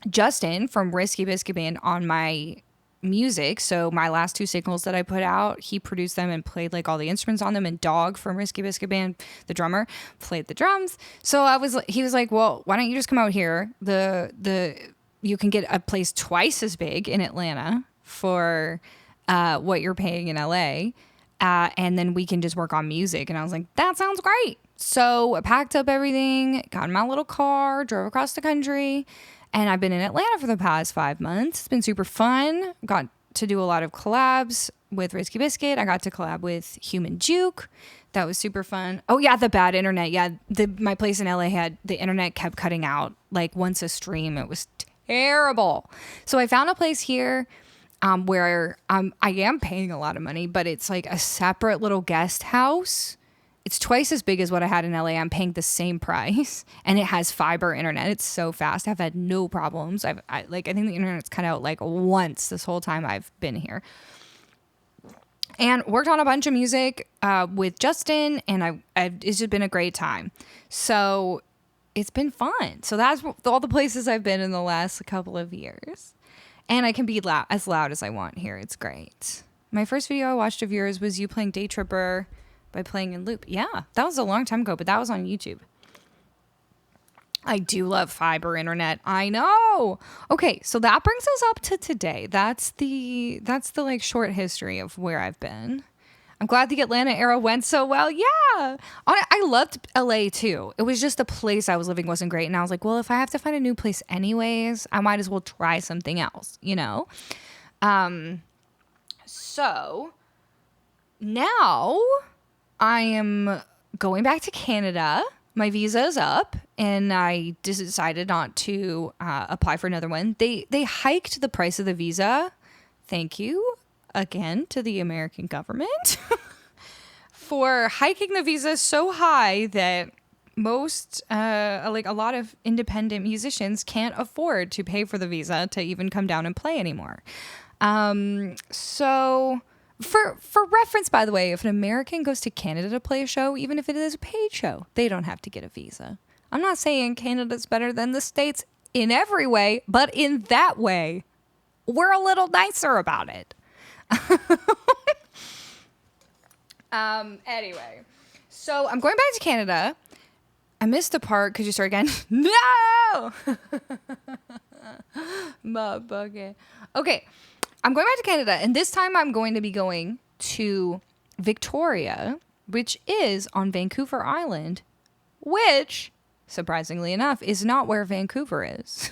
Justin from Risky Biscuit Band on my music. So my last 2 singles that I put out, he produced them and played like all the instruments on them, and Dog from Risky Biscuit Band, the drummer, played the drums. So he was like, well, why don't you just come out here? You can get a place twice as big in Atlanta for what you're paying in LA, and then we can just work on music. And I was like, that sounds great. So I packed up everything, got in my little car, drove across the country, and I've been in Atlanta for the past 5 months. It's been super fun. Got to do a lot of collabs with Risky Biscuit. I got to collab with Human Juke. That was super fun. Oh yeah, the bad internet. Yeah, my place in LA the internet kept cutting out like once a stream. It was terrible. So I found a place here where I am paying a lot of money, but it's like a separate little guest house. It's twice as big as what I had in LA. I'm paying the same price, and it has fiber internet. It's so fast. I've had no problems. I think the internet's cut out like once this whole time I've been here. And worked on a bunch of music with Justin, and it's just been a great time. So it's been fun. So that's all the places I've been in the last couple of years. And I can be as loud as I want here. It's great. My first video I watched of yours was you playing Day Tripper by playing in loop. Yeah, that was a long time ago, but that was on YouTube. I do love fiber internet. I know. Okay, so that brings us up to today. That's the like short history of where I've been. I'm glad the Atlanta era went so well. Yeah. I loved LA too. It was just the place I was living wasn't great. And I was like, well, if I have to find a new place anyways, I might as well try something else, you know? So now I am going back to Canada. My visa is up, and I decided not to apply for another one. They hiked the price of the visa. Thank you again to the American government for hiking the visa so high that most, like a lot of independent musicians can't afford to pay for the visa to even come down and play anymore. So for reference, by the way, if an American goes to Canada to play a show, even if it is a paid show, they don't have to get a visa. I'm not saying Canada's better than the States. in every way, but in that way, we're a little nicer about it. Anyway, so I'm going back to Canada. I missed the part because you start again. No! Motherfucker. Okay, I'm going back to Canada, and this time I'm going to be going to Victoria, which is on Vancouver Island, which, surprisingly enough, is not where Vancouver is.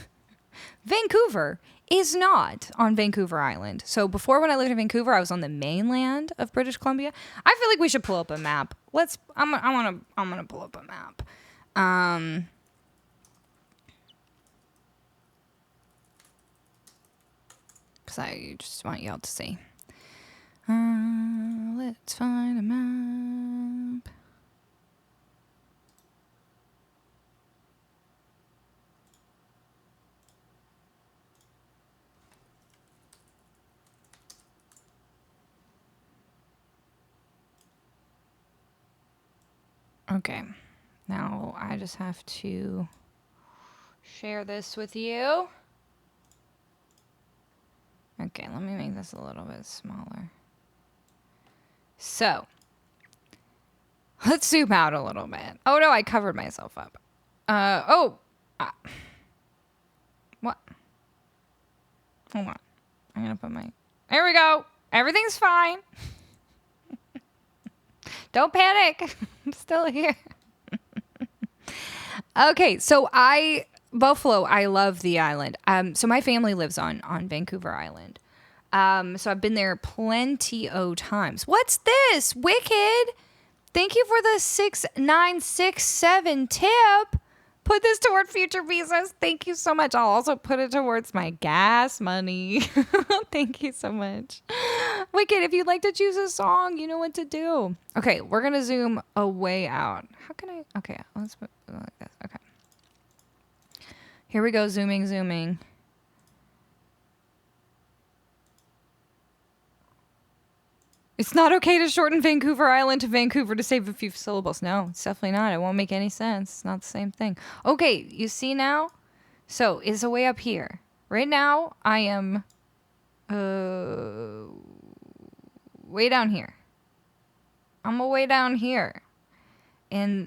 Vancouver is not on Vancouver Island. So before, when I lived in Vancouver, I was on the mainland of British Columbia. I feel like we should pull up a map. I'm gonna pull up a map. Because I just want y'all to see. Let's find a map. Okay, now I just have to share this with you. Okay, let me make this a little bit smaller. So, let's zoom out a little bit. Oh no, I covered myself up. What? Hold on. I'm gonna put my... There we go. Everything's fine. Don't panic. I'm still here. Okay, so Buffalo, I love the island. So my family lives on Vancouver Island. So I've been there plenty of times. What's this? Wicked. Thank you for the 6967 tip. Put this toward future visas. Thank you so much. I'll also put it towards my gas money. Thank you so much. Wicked, if you'd like to choose a song, you know what to do. Okay, we're going to zoom a way out. How can I? Okay, let's put it like this. Okay. Here we go, zooming. It's not okay to shorten Vancouver Island to Vancouver to save a few syllables. No, it's definitely not. It won't make any sense. It's not the same thing. Okay, you see now? So, it's a way up here. Right now, I am way down here. I'm a way down here. And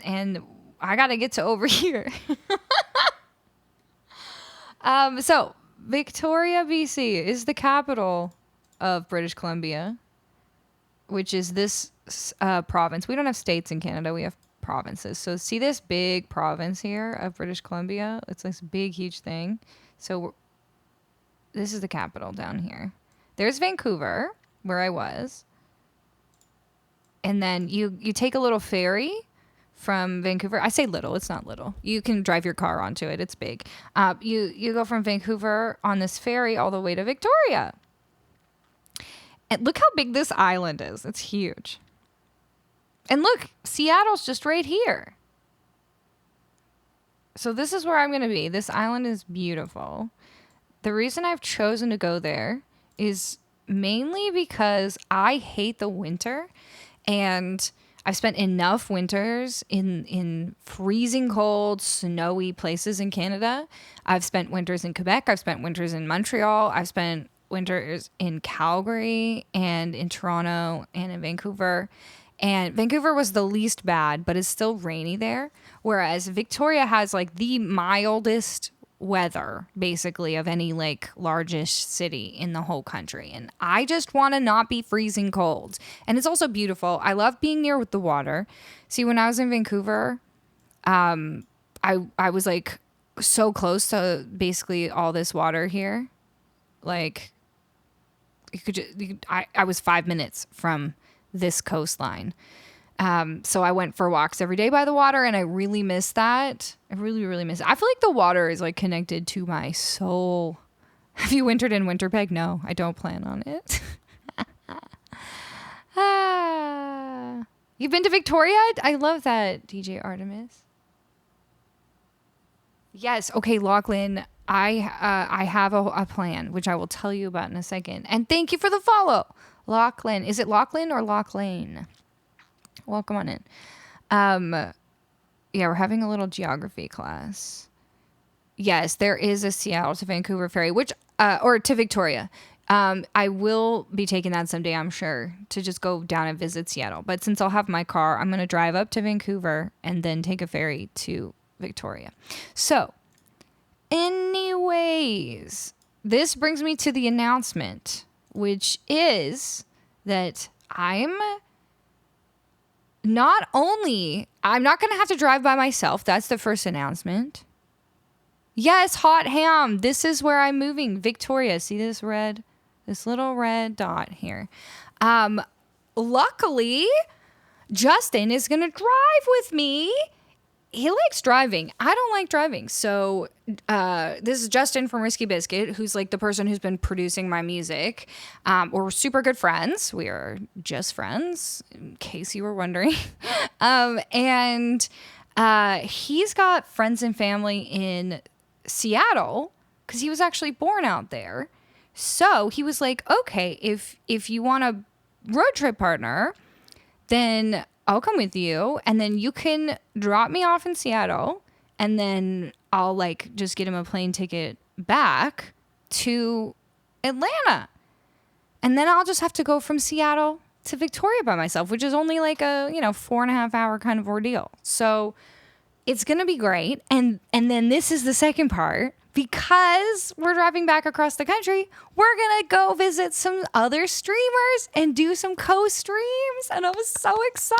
I got to get to over here. So, Victoria, BC is the capital of British Columbia, which is this province. We don't have states in Canada. We have provinces. So see this big province here of British Columbia? It's this big, huge thing. So this is the capital down here. There's Vancouver, where I was. And then you take a little ferry from Vancouver. I say little. It's not little. You can drive your car onto it. It's big. You go from Vancouver on this ferry all the way to Victoria. And look how big this island is. It's huge. And look, Seattle's just right here. So this is where I'm going to be. This island is beautiful. The reason I've chosen to go there is mainly because I hate the winter. And I've spent enough winters in freezing cold, snowy places in Canada. I've spent winters in Quebec. I've spent winters in Montreal. I've spent winters in Calgary and in Toronto and in Vancouver. And Vancouver was the least bad, but it's still rainy there. Whereas Victoria has like the mildest weather, basically, of any like largish city in the whole country. And I just want to not be freezing cold. And it's also beautiful. I love being near with the water. See, when I was in Vancouver, I was like so close to basically all this water here. Like, I was 5 minutes from this coastline. So I went for walks every day by the water, and I really miss that. I really, really miss it. I feel like the water is like connected to my soul. Have you wintered in Winterpeg? No, I don't plan on it. You've been to Victoria? I love that, DJ Artemis. Yes. Okay, Lachlan. I have a plan, which I will tell you about in a second. And thank you for the follow, Lachlan. Is it Lachlan or Lachlan? Welcome on in. Yeah, we're having a little geography class. yes, there is a Seattle to Vancouver ferry, which or to Victoria. I will be taking that someday, I'm sure, to just go down and visit Seattle. But since I'll have my car, I'm going to drive up to Vancouver and then take a ferry to Victoria. So, anyways, this brings me to the announcement, which is that I'm not going to have to drive by myself. That's the first announcement. Yes, hot ham. This is where I'm moving. Victoria. See this little red dot here. Luckily, Justin is going to drive with me. He likes driving. I don't like driving. So this is Justin from Risky Biscuit, who's like the person who's been producing my music. We're super good friends. We are just friends, in case you were wondering. And he's got friends and family in Seattle because he was actually born out there. So he was like, okay, if you want a road trip partner, then I'll come with you, and then you can drop me off in Seattle, and then I'll like just get him a plane ticket back to Atlanta. And then I'll just have to go from Seattle to Victoria by myself, which is only like a, 4.5 hour kind of ordeal. So it's going to be great. And then this is the second part. Because we're driving back across the country, we're going to go visit some other streamers and do some co-streams. And I'm so excited.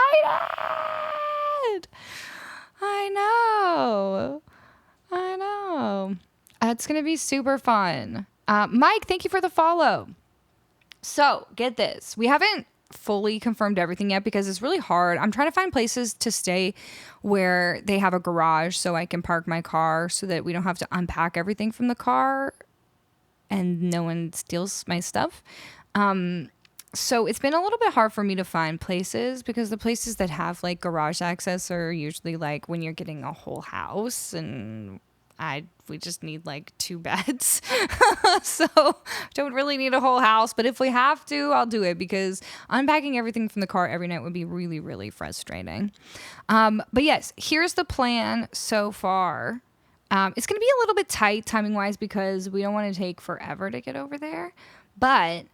I know. It's going to be super fun. Mike, thank you for the follow. So get this. We haven't fully confirmed everything yet because it's really hard. I'm trying to find places to stay where they have a garage so I can park my car so that we don't have to unpack everything from the car and no one steals my stuff. So it's been a little bit hard for me to find places because the places that have like garage access are usually like when you're getting a whole house, and we just need like 2 beds. So don't really need a whole house, but if we have to, I'll do it because unpacking everything from the car every night would be really, really frustrating. But yes, here's the plan so far. It's going to be a little bit tight timing wise because we don't want to take forever to get over there, but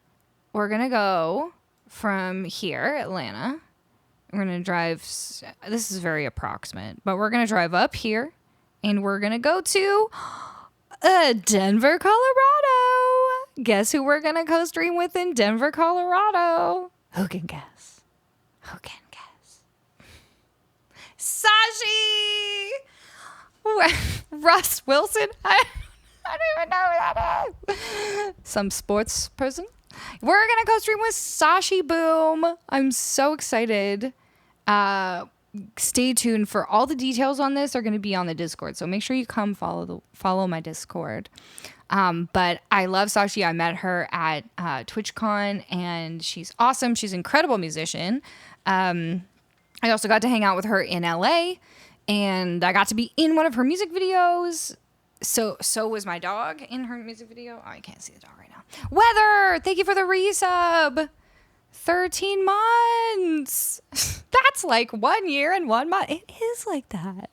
we're going to go from here, Atlanta. We're going to drive. This is very approximate, but we're going to drive up here. And we're going to go to Denver, Colorado. Guess who we're going to co-stream with in Denver, Colorado? Who can guess? Sashi! Russ Wilson? I don't even know who that is. Some sports person. We're going to co-stream with Sashi Boom. I'm so excited. Stay tuned for all the details on this are going to be on the Discord. So make sure you come follow my Discord. But I love Sashi. I met her at TwitchCon and she's awesome. She's an incredible musician. I also got to hang out with her in LA and I got to be in one of her music videos. So was my dog in her music video. Oh, I can't see the dog right now. Weather, thank you for the resub. 13 months. That's like 1 year and 1 month. It is like that.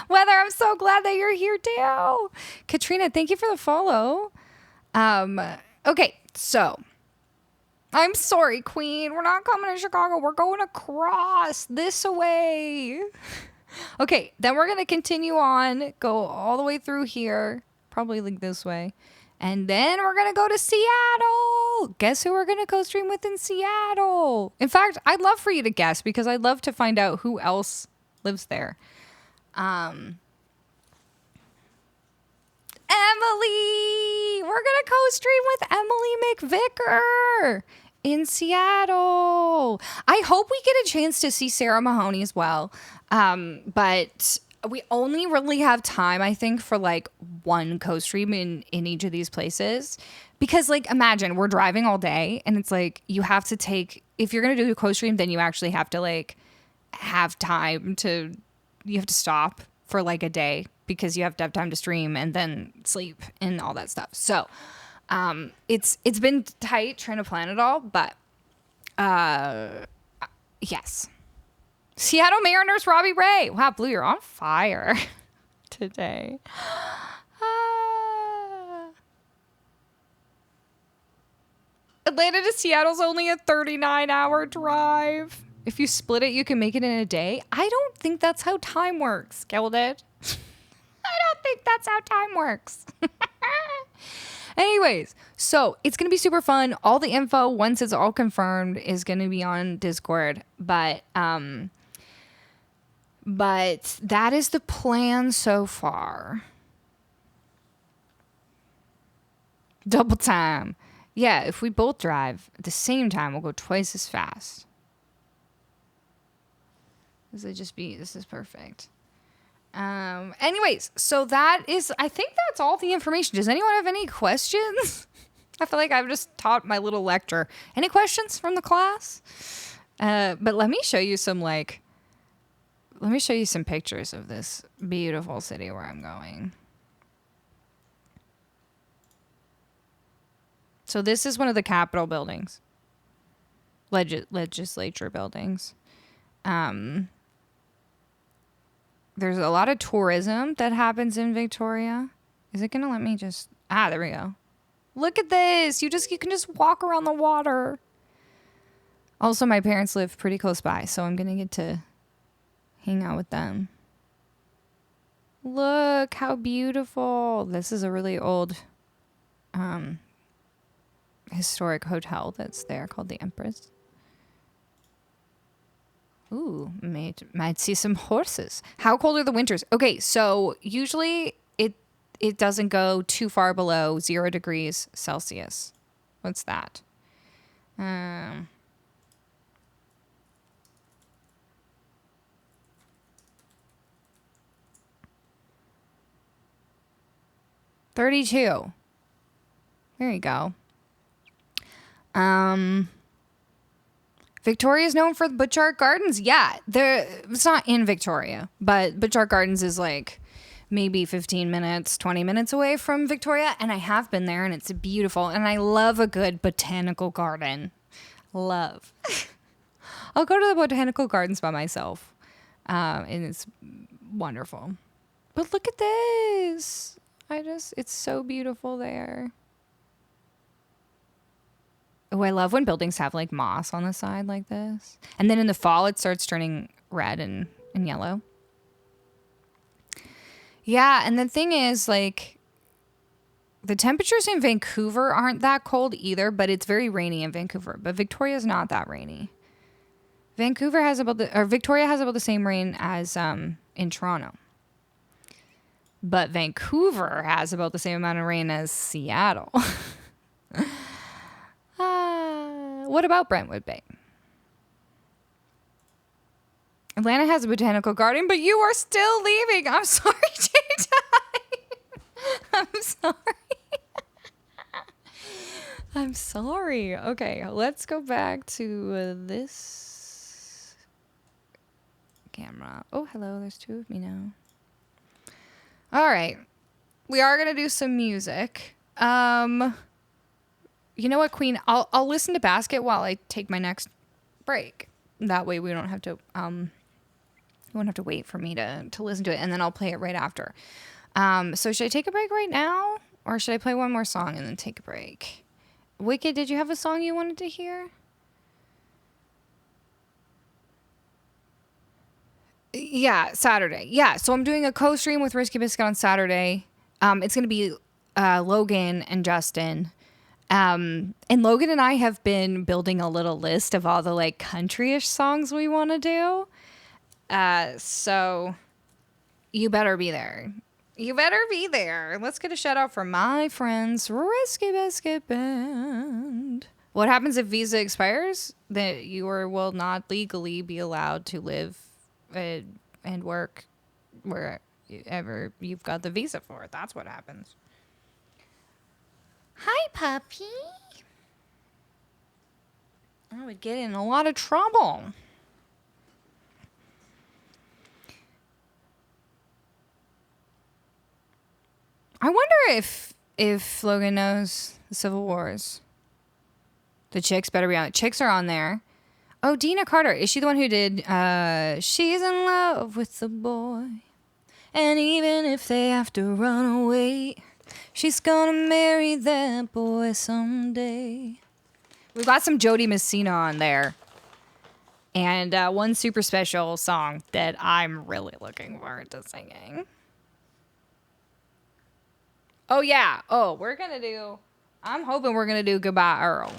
Weather, I'm so glad that you're here too. Katrina, thank you for the follow. Okay, so I'm sorry, Queen. We're not coming to Chicago. We're going across this way. Okay, then we're going to continue on, go all the way through here, probably like this way. And then we're going to go to Seattle. Guess who we're going to co-stream with in Seattle? In fact, I'd love for you to guess because I'd love to find out who else lives there. Emily! We're going to co-stream with Emily McVicker in Seattle. I hope we get a chance to see Sarah Mahoney as well. But we only really have time, I think, for like one co-stream in each of these places. Because like, imagine we're driving all day and it's like, you have to take, if you're going to do a co-stream, then you actually have to like have time to, you have to stop for like a day because you have to have time to stream and then sleep and all that stuff. So, it's been tight trying to plan it all, but, yes. Seattle Mariners, Robbie Ray. Wow, Blue, you're on fire. today. Atlanta to Seattle's only a 39-hour drive. If you split it, you can make it in a day. I don't think that's how time works, Gilded. I don't think that's how time works. Anyways, so it's going to be super fun. All the info, once it's all confirmed, is going to be on Discord. But that is the plan so far. Double time. Yeah, if we both drive at the same time, we'll go twice as fast. This is perfect. Anyways, so that is, I think that's all the information. Does anyone have any questions? I feel like I've just taught my little lecture. Any questions from the class? But let me show you some pictures of this beautiful city where I'm going. So this is one of the Capitol buildings. Legislature buildings. There's a lot of tourism that happens in Victoria. Is it going to let me just... there we go. Look at this. You can just walk around the water. Also, my parents live pretty close by, so I'm going to get to hang out with them. Look how beautiful. This is a really old historic hotel that's there called the Empress. Ooh, might see some horses. How cold are the winters? Okay, so usually it doesn't go too far below 0 degrees Celsius. What's that? 32. There you go. Victoria is known for the Butchart Gardens. Yeah, it's not in Victoria, but Butchart Gardens is like maybe 15 minutes, 20 minutes away from Victoria. And I have been there and it's beautiful. And I love a good botanical garden. Love. I'll go to the botanical gardens by myself. And it's wonderful. But look at this. It's so beautiful there. Oh, I love when buildings have like moss on the side like this. And then in the fall, it starts turning red and yellow. Yeah, and the thing is, like, the temperatures in Vancouver aren't that cold either, but it's very rainy in Vancouver. But Victoria's not that rainy. Victoria has about the same rain as in Toronto. But Vancouver has about the same amount of rain as Seattle. What about Brentwood Bay? Atlanta has a botanical garden, but you are still leaving. I'm sorry, J-Time. I'm sorry. I'm sorry. Okay, let's go back to this camera. Oh, hello. There's two of me now. All right. We are going to do some music. You know what, Queen? I'll listen to Basket while I take my next break. That way we don't have to you won't have to wait for me to listen to it, and then I'll play it right after. So should I take a break right now, or should I play one more song and then take a break? Wicked, did you have a song you wanted to hear? Yeah, Saturday. Yeah, so I'm doing a co-stream with Risky Biscuit on Saturday. It's going to be Logan and Justin. And Logan and I have been building a little list of all the like country-ish songs we want to do. So you better be there. You better be there. Let's get a shout out for my friends, Risky Biscuit Band. What happens if visa expires? That you will not legally be allowed to live and work wherever you've got the visa for. That's what happens. Hi, puppy. I would get in a lot of trouble. I wonder if Logan knows the Civil Wars. The chicks better be on it. Chicks are on there. Oh, Dina Carter. Is she the one who did She's in Love with the Boy? And even if they have to run away, she's gonna marry that boy someday. We've got some Jody Messina on there. And one super special song that I'm really looking forward to singing. Oh, yeah. Oh, I'm hoping we're going to do Goodbye Earl.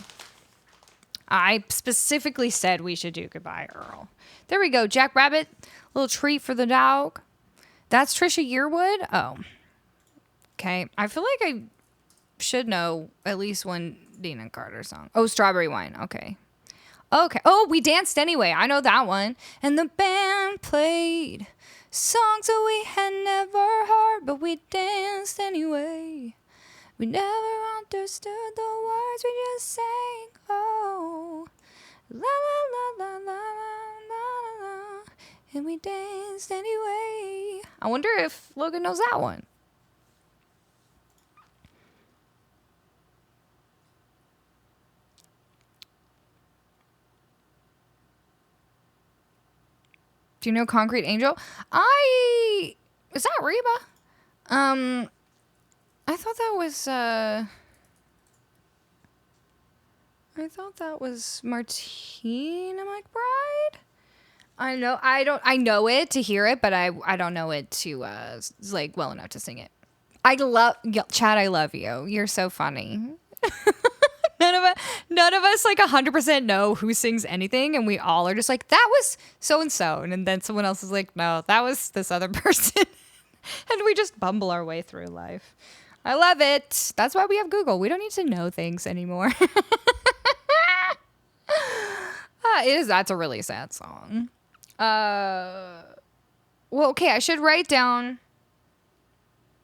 I specifically said we should do Goodbye Earl. There we go. Jack Rabbit, little treat for the dog. That's Trisha Yearwood? Oh. Okay. I feel like I should know at least one Dina Carter song. Oh, Strawberry Wine. Okay. Okay. Oh, We Danced Anyway. I know that one. And the band played songs that we had never heard, but we danced anyway. We never understood the words, we just sang. Oh, la la la la la la la, and we danced anyway. I wonder if Logan knows that one. Do you know Concrete Angel? Is that Reba? I thought that was Martina McBride. I know it to hear it, but I don't know it to like well enough to sing it. Chad, I love you. You're so funny. None of us like 100% know who sings anything, and we all are just like, that was so and so, and then someone else is like, no, that was this other person, and we just bumble our way through life. I love it. That's why we have Google. We don't need to know things anymore. That's a really sad song. Well, okay, I should write down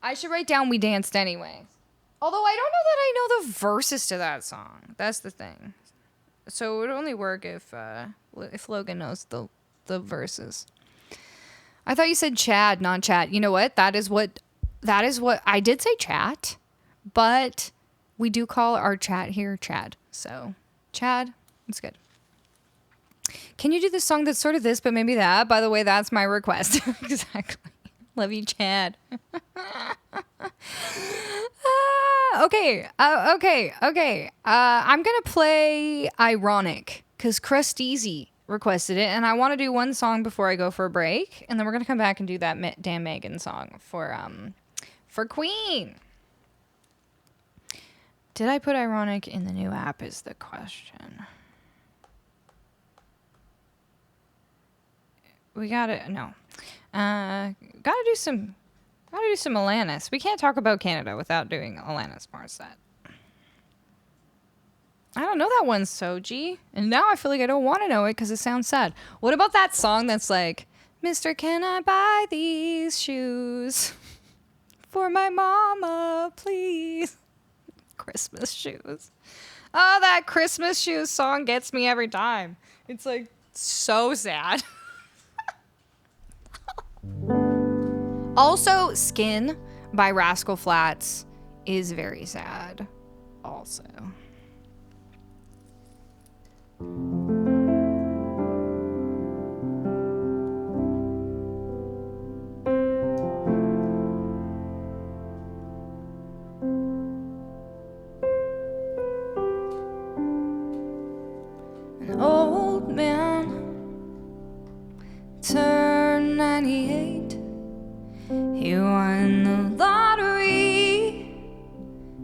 We Danced Anyway. Although I don't know that I know the verses to that song. That's the thing. So it would only work if Logan knows the verses. I thought you said Chad, not chat. You know what? That is what I did say chat, but we do call our chat here Chad. So Chad, it's good. Can you do this song that's sort of this, but maybe that? By the way, that's my request. Exactly. Love you, Chad. Okay. I'm going to play Ironic because Crusteasy requested it, and I want to do one song before I go for a break, and then we're going to come back and do that Dan Megan song for Queen. Did I put Ironic in the new app is the question. We got it. No. Gotta do some Alanis. We can't talk about Canada without doing Alanis Morissette. I don't know that one, Soji. And now I feel like I don't want to know it because it sounds sad. What about that song that's like, Mr. Can I buy these shoes for my mama, please? Christmas shoes. Oh, that Christmas shoes song gets me every time. It's like so sad. Also, Skin by Rascal Flatts is very sad. Also. An old man turned 98. He won the lottery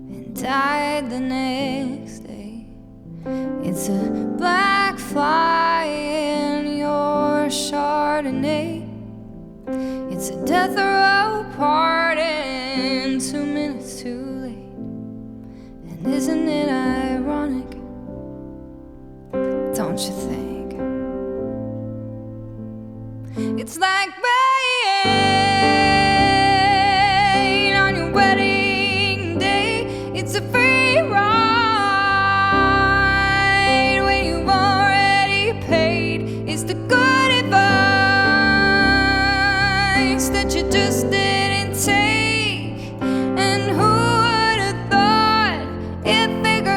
and died the next day. It's a black fly in your Chardonnay. It's a death row pardon 2 minutes too late. And isn't it ironic? Don't you think? It's like rain on your wedding day. It's a free ride when you've already paid. It's the good advice that you just didn't take. And who would have thought it figures?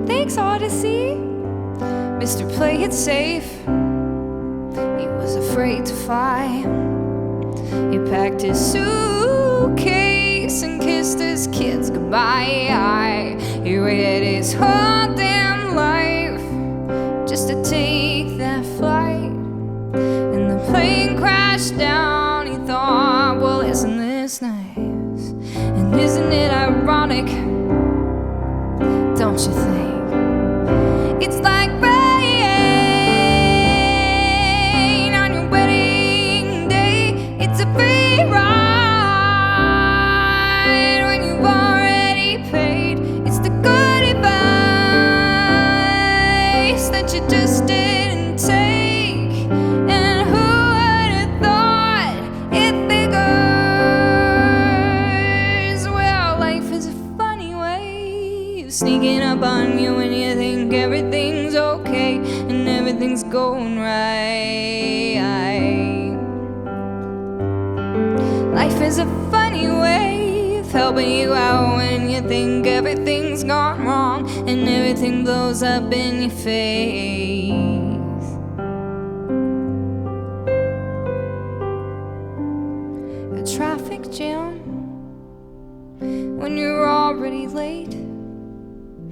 Thanks, Odyssey. Mr. Play It Safe. He was was afraid to fly. He packed his suitcase and kissed his kids goodbye. He waited his whole damn life just to take that flight. And the plane crashed down. He thought, well, isn't this nice? And isn't it ironic? Don't you think? It's like rain on your wedding day. It's a free ride when you've already paid. It's the good advice that you just didn't take. And who would have thought it figures? Well, life is a funny way of sneaking up on you when you think everything's okay and everything's going right. Life is a funny way of helping you out when you think everything's gone wrong and everything blows up in your face. A traffic jam when you're already late.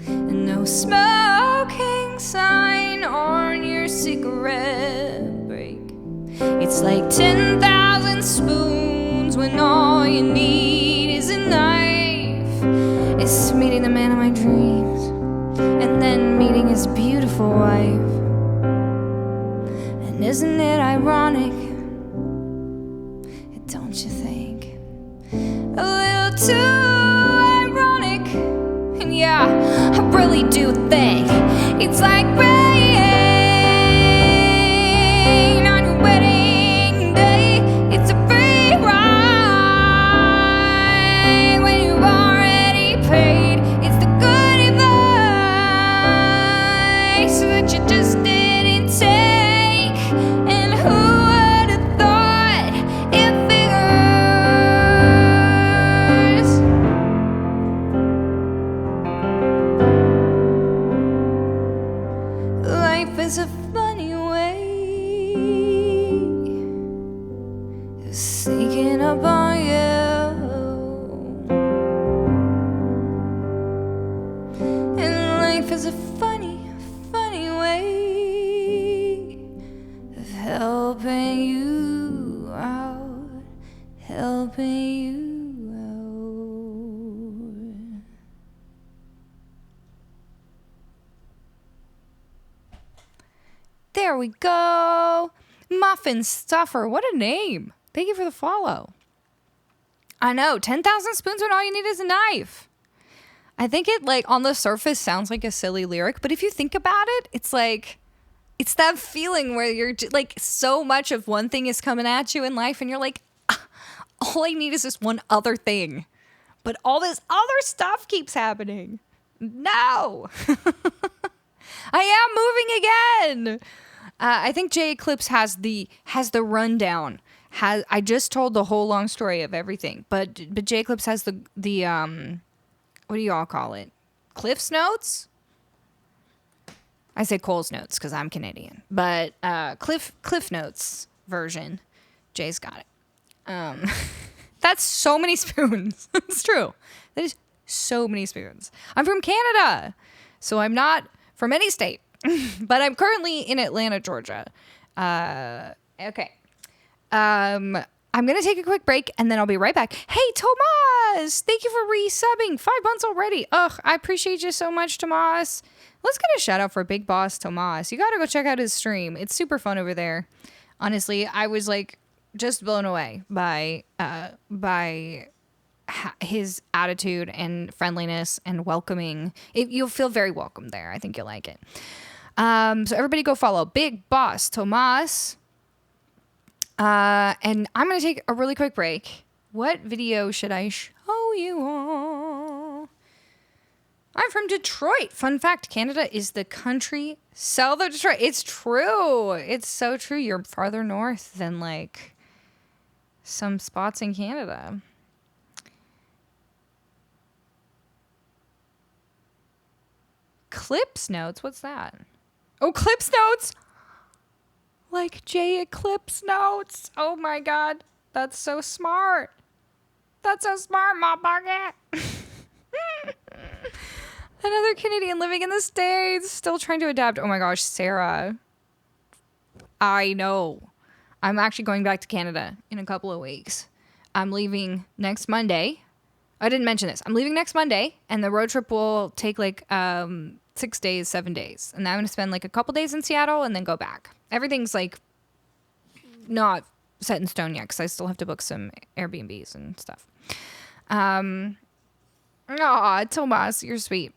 And no smoking sign on your cigarette break. It's like 10,000 spoons when all you need is a knife. It's meeting the man of my dreams and then meeting his beautiful wife. And isn't it ironic? Don't you think? A little too ironic. And yeah, I really do think it's like rain on your wedding day. It's a free ride when you've already paid. It's the good advice that you just didn't take. And who would have thought it figures? Life is a funny way of sneaking up on you. And life is a funny, funny way of helping you out, helping you out. There we go. Muffin Stuffer. What a name. Thank you for the follow. I know. 10,000 spoons when all you need is a knife. I think it, like, on the surface sounds like a silly lyric, but if you think about it, it's like, it's that feeling where you're like, so much of one thing is coming at you in life and you're like, all I need is this one other thing. But all this other stuff keeps happening. No. I am moving again. I think J Eclipse has the rundown. I just told the whole long story of everything, but J Eclipse has the what do you all call it? Cliff's Notes? I say Cole's Notes because I'm Canadian, but Cliff Notes version. Jay's got it. That's so many spoons. It's true. That is so many spoons. I'm from Canada, so I'm not from any state, but I'm currently in Atlanta, Georgia. Okay. I'm going to take a quick break and then I'll be right back. Hey, Tomas, thank you for resubbing. 5 months already. Ugh, I appreciate you so much, Tomas. Let's get a shout out for Big Boss Tomas. You got to go check out his stream. It's super fun over there. Honestly, I was like just blown away by his attitude and friendliness and welcoming. You'll feel very welcome there. I think you'll like it. So everybody go follow Big Boss Tomas. And I'm going to take a really quick break. What video should I show you all? I'm from Detroit. Fun fact, Canada is the country south of Detroit. It's true. It's so true. You're farther north than like some spots in Canada. Clips Notes? What's that? Oh, Clips Notes! like J Eclipse notes. Oh my God. That's so smart. That's so smart, my bucket. Another Canadian living in the States, still trying to adapt. Oh my gosh, Sarah. I know. I'm actually going back to Canada in a couple of weeks. I'm leaving next Monday. I didn't mention this. I'm leaving next Monday, and the road trip will take like 6 days, 7 days. And I'm going to spend like a couple days in Seattle and then go back. Everything's like not set in stone yet because I still have to book some Airbnbs and stuff. Aw, Tomas, you're sweet.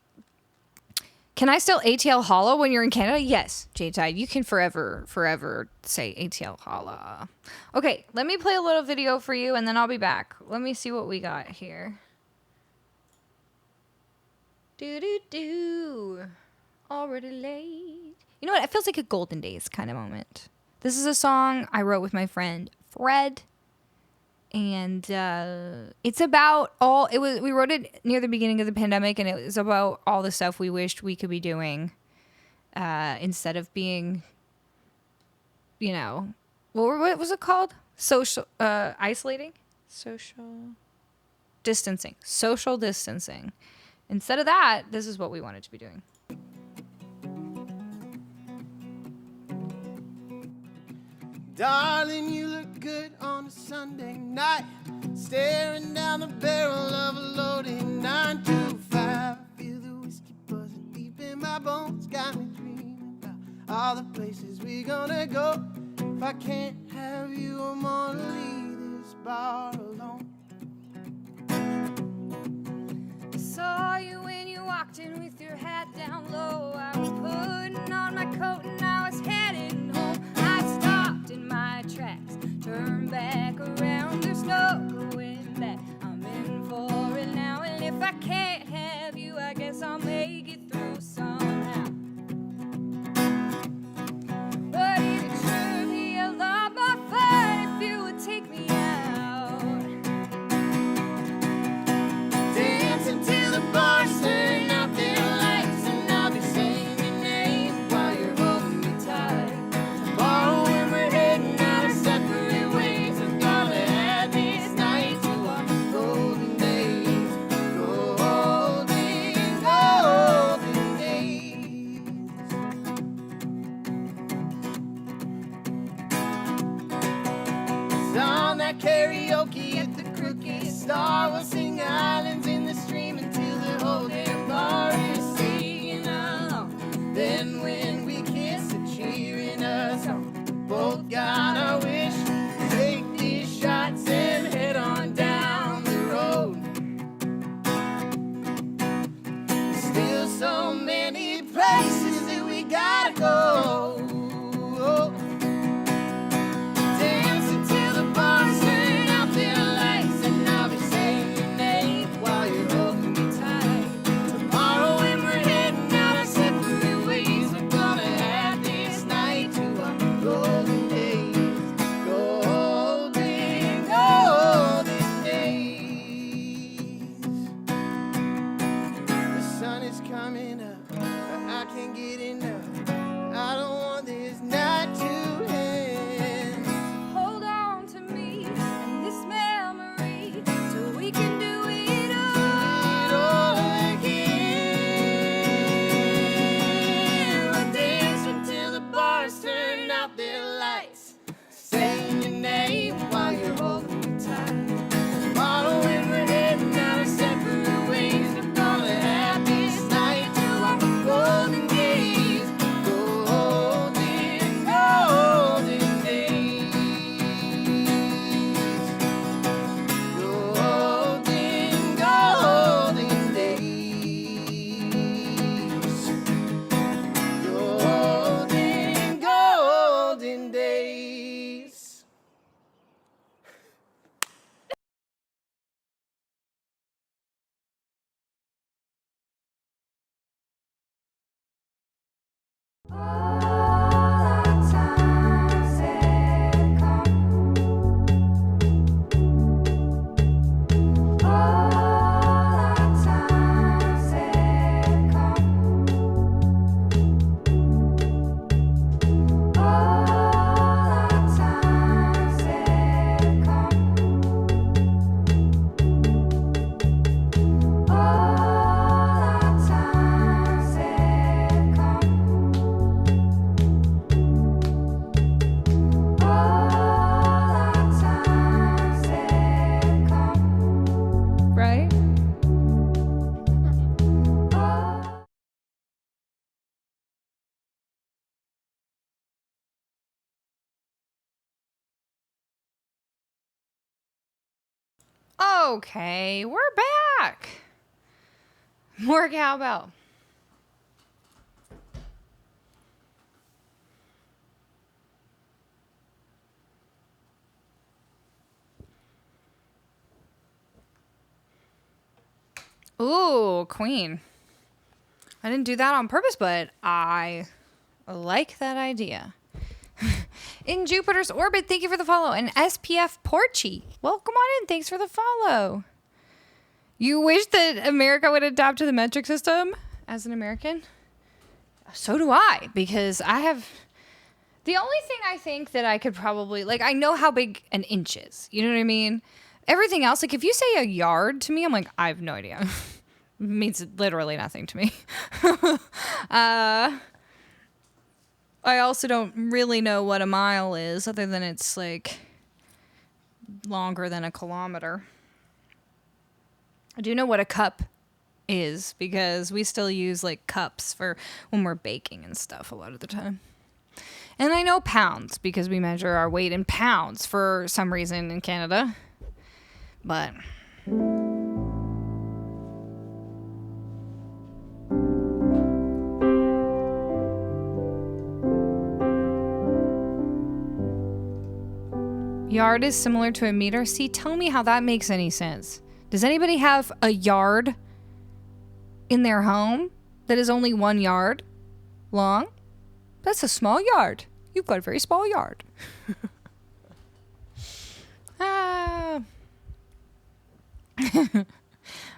Can I still ATL holla when you're in Canada? Yes, J-Tide. You can forever say ATL holla. Okay, let me play a little video for you, and then I'll be back. Let me see what we got here. Do-do-do. Already late. You know what? It feels like a Golden Days kind of moment. This is a song I wrote with my friend Fred. And it's about we wrote it near the beginning of the pandemic, and it was about all the stuff we wished we could be doing instead of being, you know, what was it called? Isolating? Social distancing. Instead of that, this is what we wanted to be doing. Darling, you look good on a Sunday night, staring down the barrel of a loading 925. Feel the whiskey buzzing deep in my bones, got me dreaming about all the places we gonna go. If I can't have you, I'm gonna leave this bar alone. I saw you when you walked in with your hat down low. I was putting on my coat and I was heading home. I stopped in my tracks, turned back around. There's no going back. I'm in for it now, and if I can't have you, I guess I'll make it through somehow. But it'd sure be a lot more fun if you would take me out. Dancing till the bars turn out their lights, and I'll be saying your name while you're holding me tight. Tomorrow when we're heading our separate ways, I'm gonna add this night to our golden days. Golden days. It's on that karaoke at the Crooked Star. We'll sing islands in the stream until the whole damn bar is singing along. Then when we kiss, they're cheering us on. Both got our wish. Take these shots and head on down the road. There's still so many places that we gotta go. Dancing till the bars turn out their lights, and I'll be saying your name while you're holding me tight. Tomorrow when we're heading out our separate ways, we're gonna add this night to our golden days. Golden days. The sun is coming up, but I can't get enough. I don't want this night to end. Hold on to me and this memory till we can do it all. All again. We're dancing till the bars turn out their lights, saying your name while you're holding me tight. Tomorrow when we're heading out our separate ways, we're gonna have this night to our golden days. Golden days. Golden days. Golden Okay, we're back. More cowbell. Ooh, Queen. I didn't do that on purpose, but I like that idea. In Jupiter's orbit, thank you for the follow. And SPF Porchy, welcome on in. Thanks for the follow. You wish that America would adapt to the metric system as an American? So do I, because I have... The only thing I think that I could probably... Like, I know how big an inch is. You know what I mean? Everything else, like, if you say a yard to me, I'm like, I have no idea. It means literally nothing to me. I also don't really know what a mile is, other than it's, like, longer than a kilometer. I do know what a cup is, because we still use, like, cups for when we're baking and stuff a lot of the time. And I know pounds, because we measure our weight in pounds for some reason in Canada. But... Yard is similar to a meter. See, tell me how that makes any sense. Does anybody have a yard in their home that is only 1 yard long? That's a small yard. You've got a very small yard.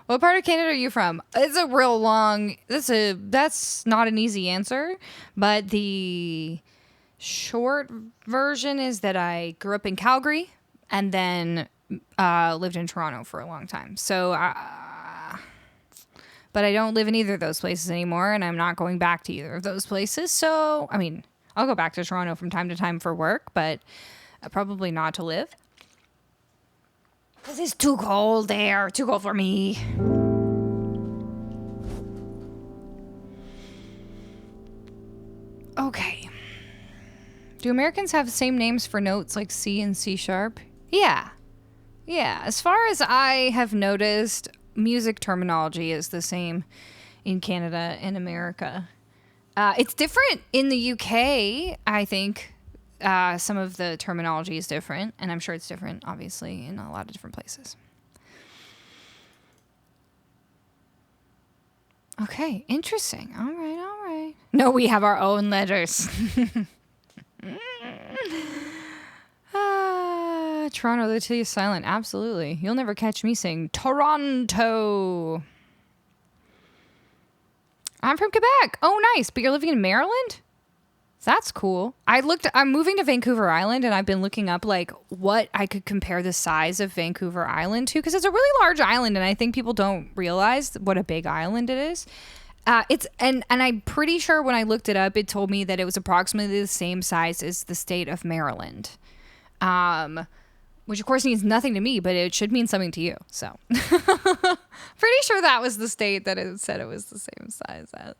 What part of Canada are you from? It's a real long... That's not an easy answer, but the... short version is that I grew up in Calgary and then lived in Toronto for a long time. So, but I don't live in either of those places anymore, and I'm not going back to either of those places. So, I mean, I'll go back to Toronto from time to time for work, but probably not to live. Because it's too cold there. Too cold for me. Okay. Do Americans have the same names for notes like C and C sharp? Yeah. Yeah. As far as I have noticed, music terminology is the same in Canada and America. It's different in the UK, I think. Some of the terminology is different, and I'm sure it's different, obviously, in a lot of different places. Okay, interesting. All right. No, we have our own letters. Toronto, the T is silent. Absolutely. You'll never catch me saying Toronto. I'm from Quebec. Oh, nice. But you're living in Maryland? That's cool. I'm moving to Vancouver Island, and I've been looking up like what I could compare the size of Vancouver Island to, because it's a really large island, and I think people don't realize what a big island it is. And I'm pretty sure when I looked it up, it told me that it was approximately the same size as the state of Maryland. Which of course means nothing to me, but it should mean something to you. So pretty sure that was the state that it said it was the same size as.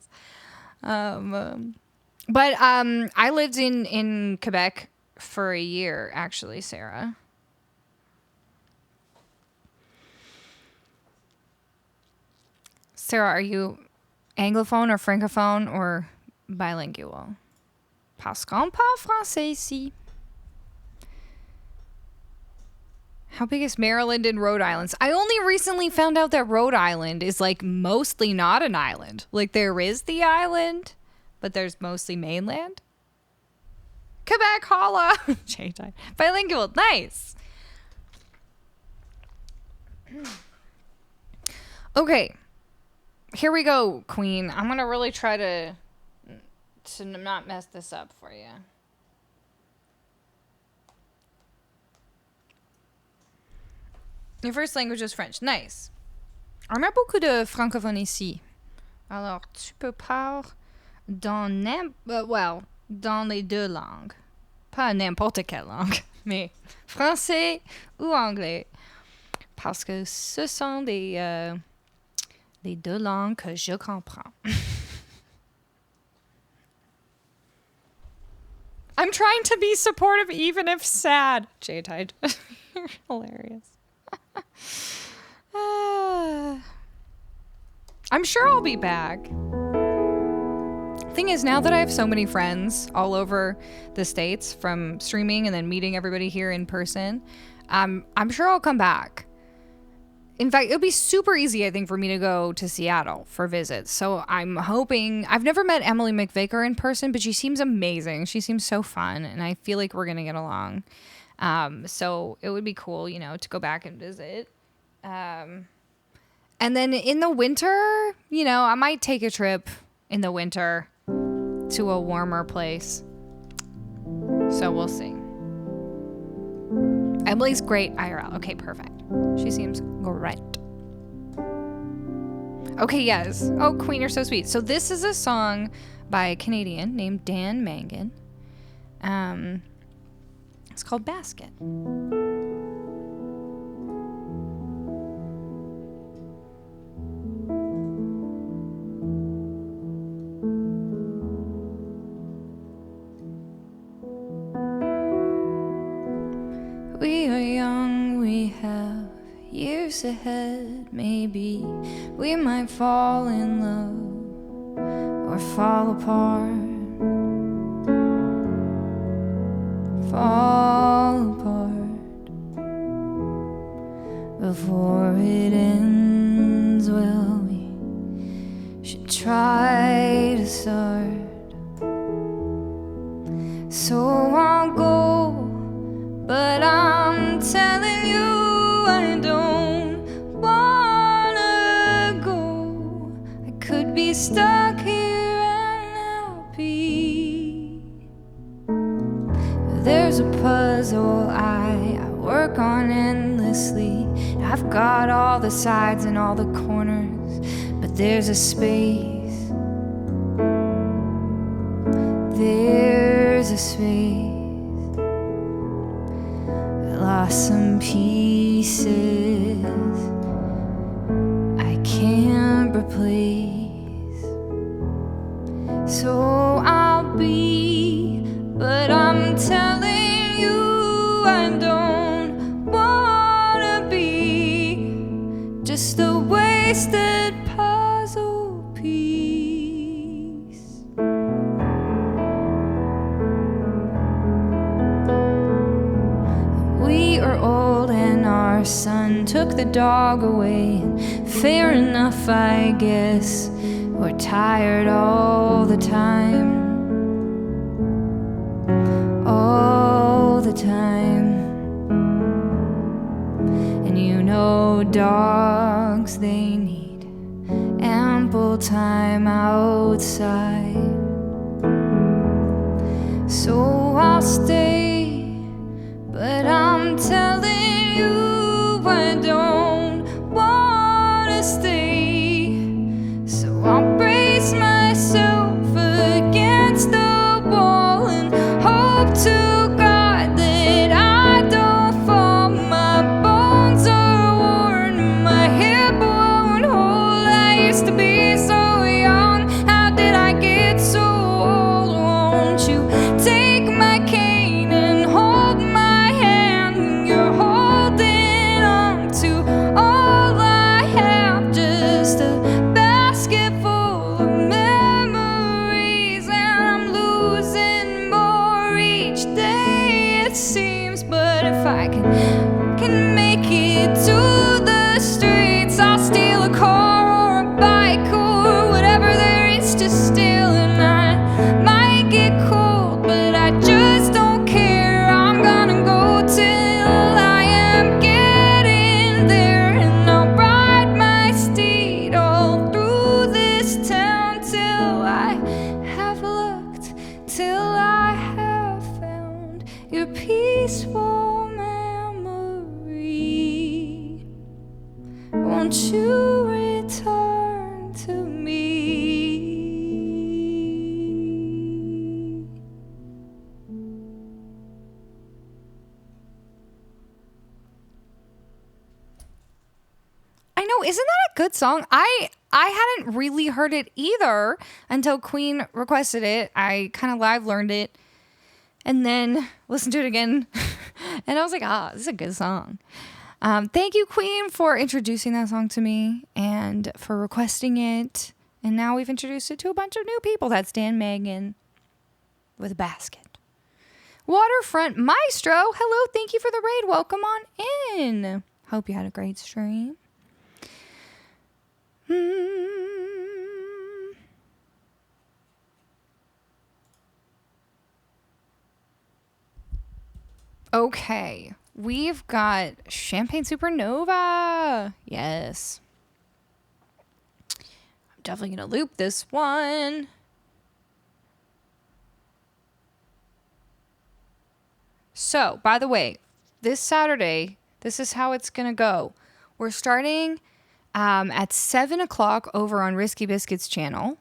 But I lived in Quebec for a year, actually, Sarah. Sarah, are you anglophone or francophone or bilingual? Parce qu'on parle français ici. How big is Maryland and Rhode Island? I only recently found out that Rhode Island is like mostly not an island. Like there is the island, but there's mostly mainland. Quebec, holla. Bilingual, nice. Okay, here we go, Queen. I'm gonna really try to not mess this up for you. Your first language is French. Nice. On a beaucoup de francophones ici. Alors, tu peux parler dans les deux langues. Pas n'importe quelle langue, mais français ou anglais. Parce que ce sont les deux langues que je comprends. I'm trying to be supportive even if sad. J-Tide. You're hilarious. I'm sure I'll be back. Thing is, now that I have so many friends all over the States from streaming and then meeting everybody here in person, I'm sure I'll come back. In fact, it'll be super easy, I think, for me to go to Seattle for visits. So I'm hoping... I've never met Emily McVicker in person, but she seems amazing. She seems so fun, and I feel like we're going to get along. So it would be cool, you know, to go back and visit. And then in the winter, you know, I might take a trip in the winter to a warmer place. So we'll see. Emily's great IRL. Okay, perfect. She seems great. Okay, yes. Oh, Queen, you're so sweet. So this is a song by a Canadian named Dan Mangan. It's called Basket. We are young, we have years ahead. Maybe we might fall in love or fall apart. Fall apart before it ends. Well, we should try to start. So I'll go, but I'm telling you I don't wanna go. I could be stuck here and happy. There's a puzzle I work on endlessly. I've got all the sides and all the corners, but there's a space. There's a space. Lost some pieces I can't replace. So I'll be, but I'm telling you I don't wanna be just a wasted puzzle piece. We are old and our son took the dog away. Fair enough, I guess. We're tired all the time. All the time. And you know dogs, they need ample time outside. So I'll stay, but I'm telling you I don't wanna stay. So I'll brace myself against the wall and hope to God that I don't fall. My bones are worn, my hip won't hold. I used to be so young, how did I get so old? Won't you take my cane and hold my hand? You're holding on to all I have, just a basket full of memories, and I'm losing more each day it seems. But if I can make it to the streets, I'll steal a car or a bike or whatever there is to steal. And I might get cold, but I just don't care. I'm gonna go till I am getting there, and I'll ride my steed all through this town till I have looked, till I have found your peaceful memory. Won't you return to me? I know, isn't that a good song? I hadn't really heard it either until Queen requested it. I kind of live learned it and then listened to it again. And I was like, this is a good song. Thank you, Queen, for introducing that song to me and for requesting it. And now we've introduced it to a bunch of new people. That's Dan Megan with a basket. Waterfront Maestro, hello, thank you for the raid. Welcome on in. Hope you had a great stream. Okay, we've got Champagne Supernova. Yes. I'm definitely going to loop this one. So, by the way, this Saturday, this is how it's going to go. We're starting at 7 o'clock over on Risky Biscuits channel.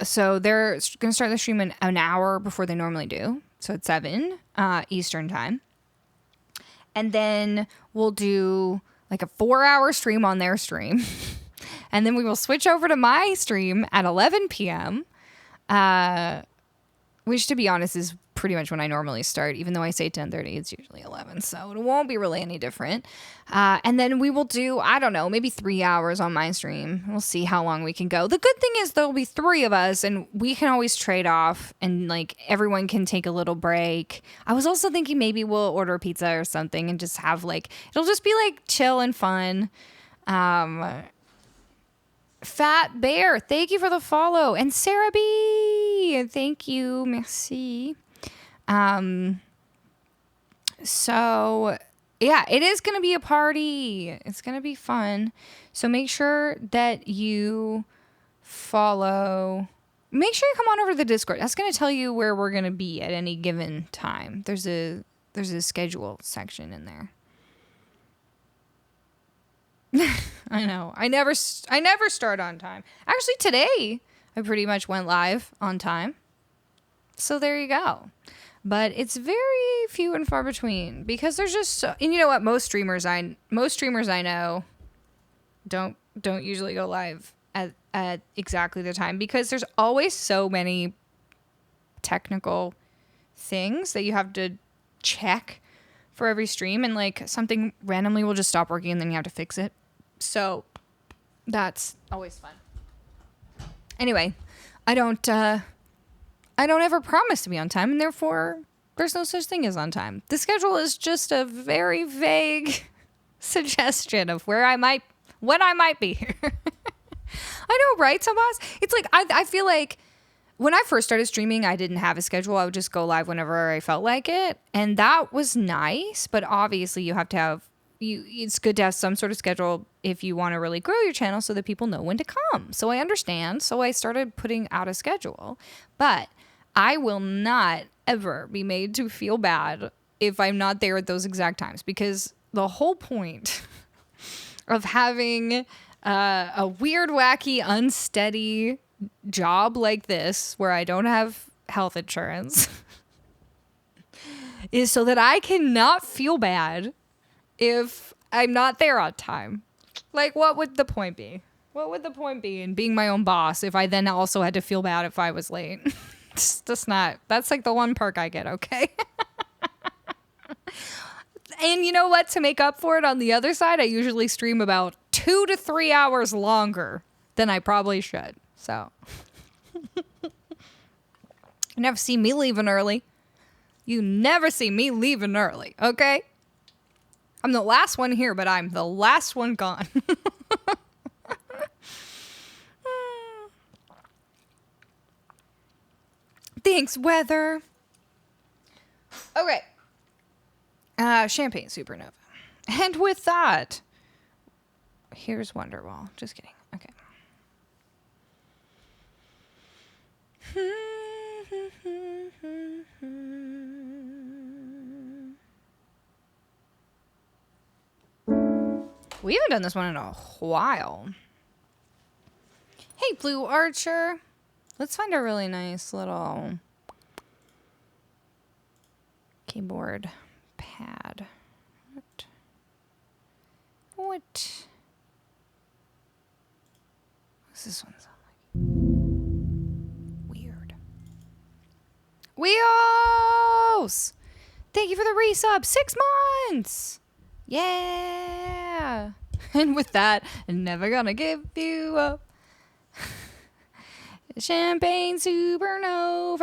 So they're going to start the stream an hour before they normally do. So it's 7 Eastern time. And then we'll do like a 4-hour stream on their stream. And then we will switch over to my stream at 11 p.m. Which, to be honest, is pretty much when I normally start. Even though I say 10:30, it's usually 11. So it won't be really any different. And then we will do, I don't know, maybe 3 hours on my stream. We'll see how long we can go. The good thing is there'll be 3 of us and we can always trade off and like everyone can take a little break. I was also thinking maybe we'll order pizza or something and just have like, it'll just be like chill and fun. Fat Bear, thank you for the follow. And Sarah B, thank you. Merci. So yeah, it is going to be a party. It's going to be fun. So make sure that you follow. Make sure you come on over to the Discord. That's going to tell you where we're going to be at any given time. There's a schedule section in there. I know. I never start on time. Actually, today I pretty much went live on time. So there you go. But it's very few and far between because there's just so, and you know what, most streamers I know don't usually go live at exactly the time because there's always so many technical things that you have to check for every stream and like something randomly will just stop working and then you have to fix it. So that's always fun. Anyway, I don't ever promise to be on time, and therefore there's no such thing as on time. The schedule is just a very vague suggestion of when I might be here. I know, right, Tomas? It's like I feel like when I first started streaming, I didn't have a schedule. I would just go live whenever I felt like it, and that was nice. But obviously, you have to have it's good to have some sort of schedule if you want to really grow your channel so that people know when to come. So I understand. So I started putting out a schedule, but I will not ever be made to feel bad if I'm not there at those exact times, because the whole point of having a weird, wacky, unsteady job like this where I don't have health insurance is so that I cannot feel bad if I'm not there on time. Like, what would the point be? What would the point be in being my own boss if I then also had to feel bad if I was late? It's just not. That's like the one perk I get, okay? And you know what? To make up for it on the other side, I usually stream about 2 to 3 hours longer than I probably should. So you never see me leaving early. You never see me leaving early, okay? I'm the last one here, but I'm the last one gone. Thanks, weather. Okay. Champagne Supernova. And with that, here's Wonderwall. Just kidding. Okay. We haven't done this one in a while. Hey, Blue Archer. Let's find a really nice little keyboard pad. What? What's this one sound like? Weird. Weos! Thank you for the resub. 6 months! Yeah. And with that, never gonna give you up. Champagne supernova.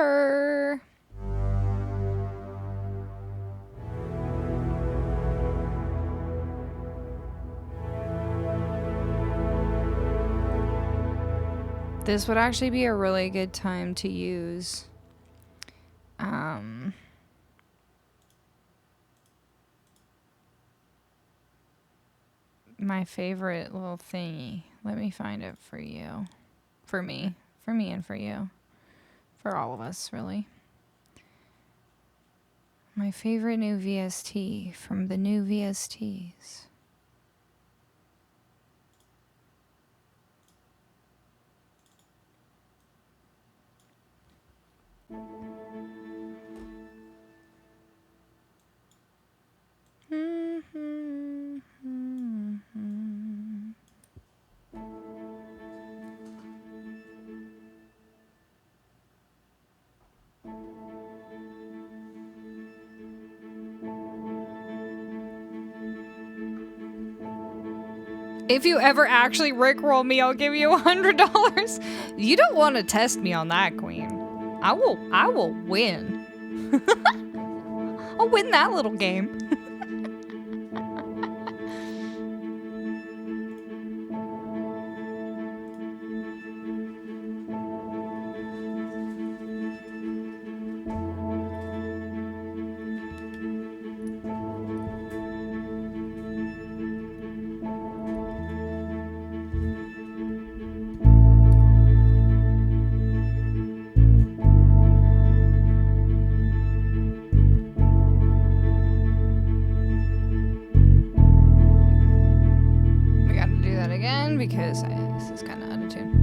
This would actually be a really good time to use my favorite little thingy. Let me find it for you. For me and for you. For all of us, really. My favorite new VST from the new VSTs. If you ever actually rickroll me, I'll give you $100. You don't want to test me on that, Queen. I will win. I'll win that little game. Because this is kind of out of tune.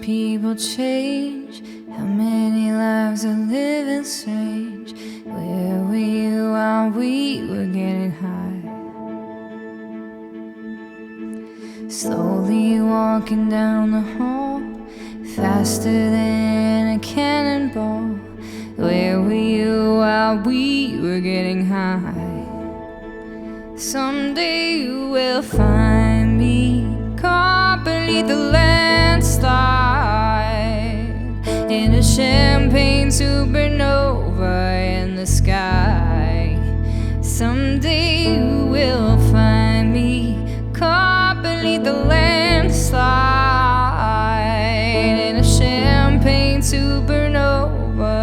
people change? How many lives are living strange? Where were you while we were getting high? Slowly walking down the hall, faster than a cannonball. Where were you while we were getting high? Someday you will find me caught beneath the landslide in a champagne supernova in the sky. Someday you will find me caught beneath the landslide in a champagne supernova,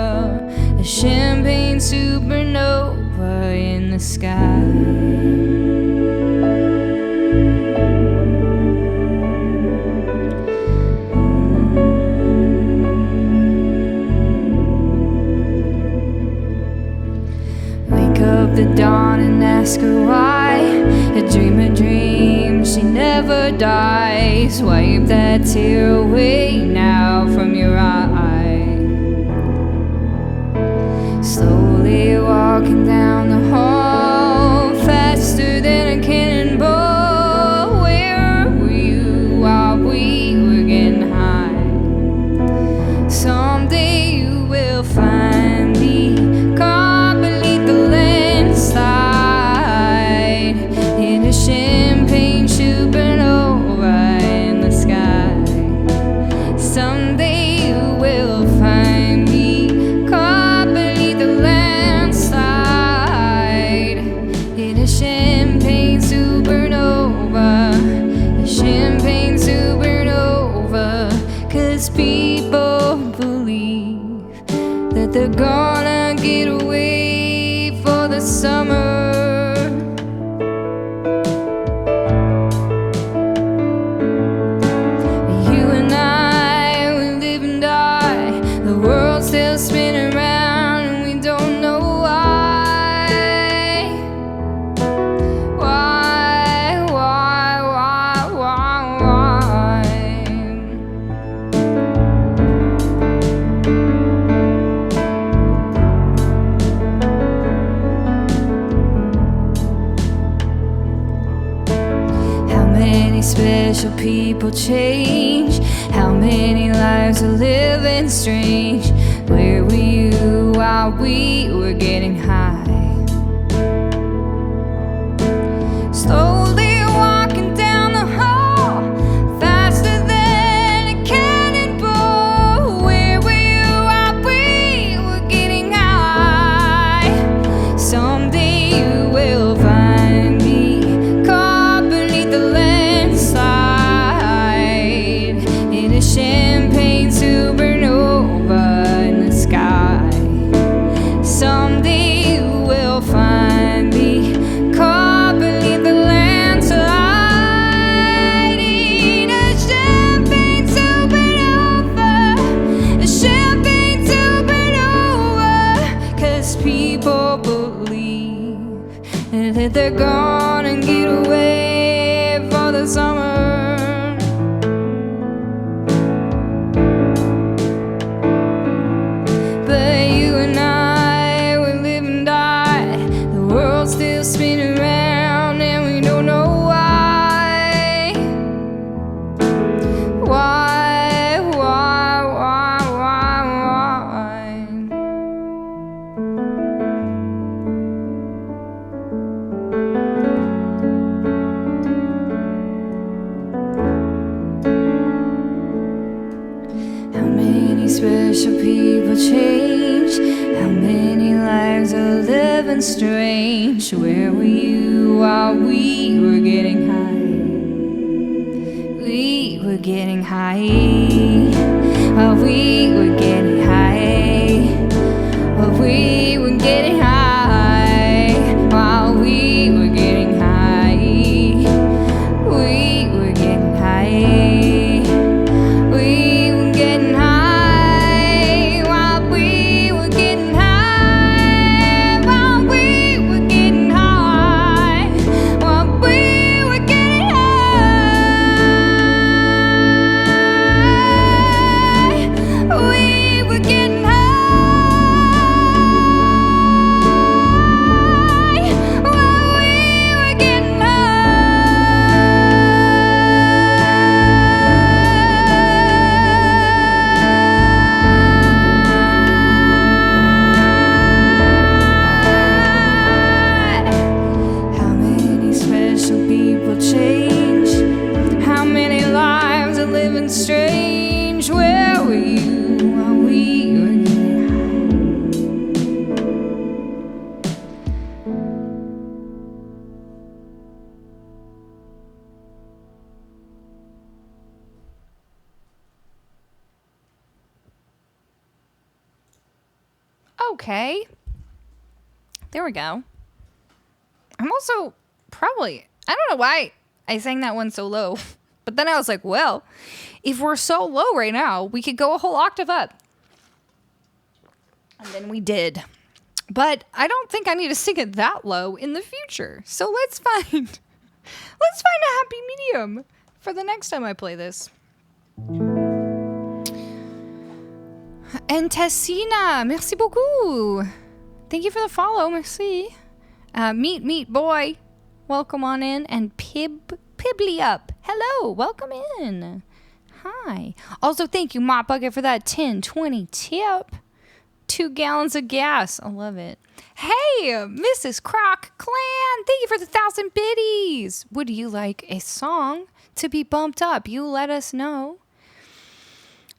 a champagne supernova in the sky. The dawn and ask her why. A dream, she never dies. Wipe that tear away now from your eye. Slowly walking down the hall, faster than a cannonball. Where were you while we were getting high? Someday you will find me caught beneath the landslide in a champagne supernova in the sky. Someday you will find me caught beneath the landslide in a champagne supernova, a champagne supernova. 'Cause people believe that they're gonna get away for the summer. You and I, we live and die. The world's still spinning around and we don't know why. Why? How many special people change? How many lives are living strange? Where were you while we were getting high? Slowly walking down the hall, faster than a cannonball. Where were you while we were getting high? Someday you will find me caught beneath the landslide in a champagne supernova in the sky. Someday you will find me caught beneath the landslide in a champagne supernova, a champagne supernova. 'Cause people believe that they're gonna get away for the summer. But you and I, we live and die. The world's still spinning around and we don't know why. Why? How many special people change? How many lives are living strange? Where were you while we were getting high? We were getting high. While we were getting high. While we were getting high. While we were getting high. We were getting high. We were getting high while we were getting high. While we were getting high. While we were getting high. okay. There we go. I'm also probably, I don't know why I sang that one so low, but then I was like, well, if we're so low right now, we could go a whole octave up. And then we did. But I don't think I need to sing it that low in the future. So let's find a happy medium for the next time I play this. And Tessina, merci beaucoup. Thank you for the follow, merci. Meet boy, welcome on in. And Pibbly up, hello, welcome in. Hi. Also, thank you, Mop Bucket, for that 1020 tip. 2 gallons of gas. I love it. Hey, Mrs. Croc Clan, thank you for the 1,000 biddies. Would you like a song to be bumped up? You let us know.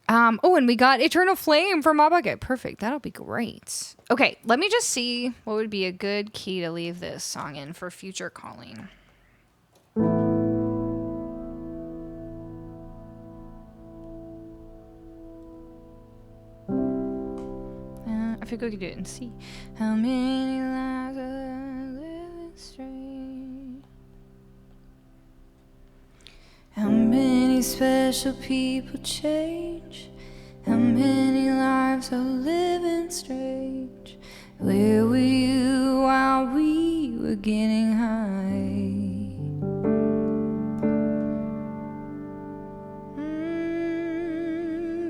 Oh, and we got Eternal Flame from my bucket. Perfect. That'll be great. Okay, let me just see what would be a good key to leave this song in for future Colleen. I think we could do it and see. How many lives are living straight? How many special people change? How many lives are living strange? Where were you while we were getting high?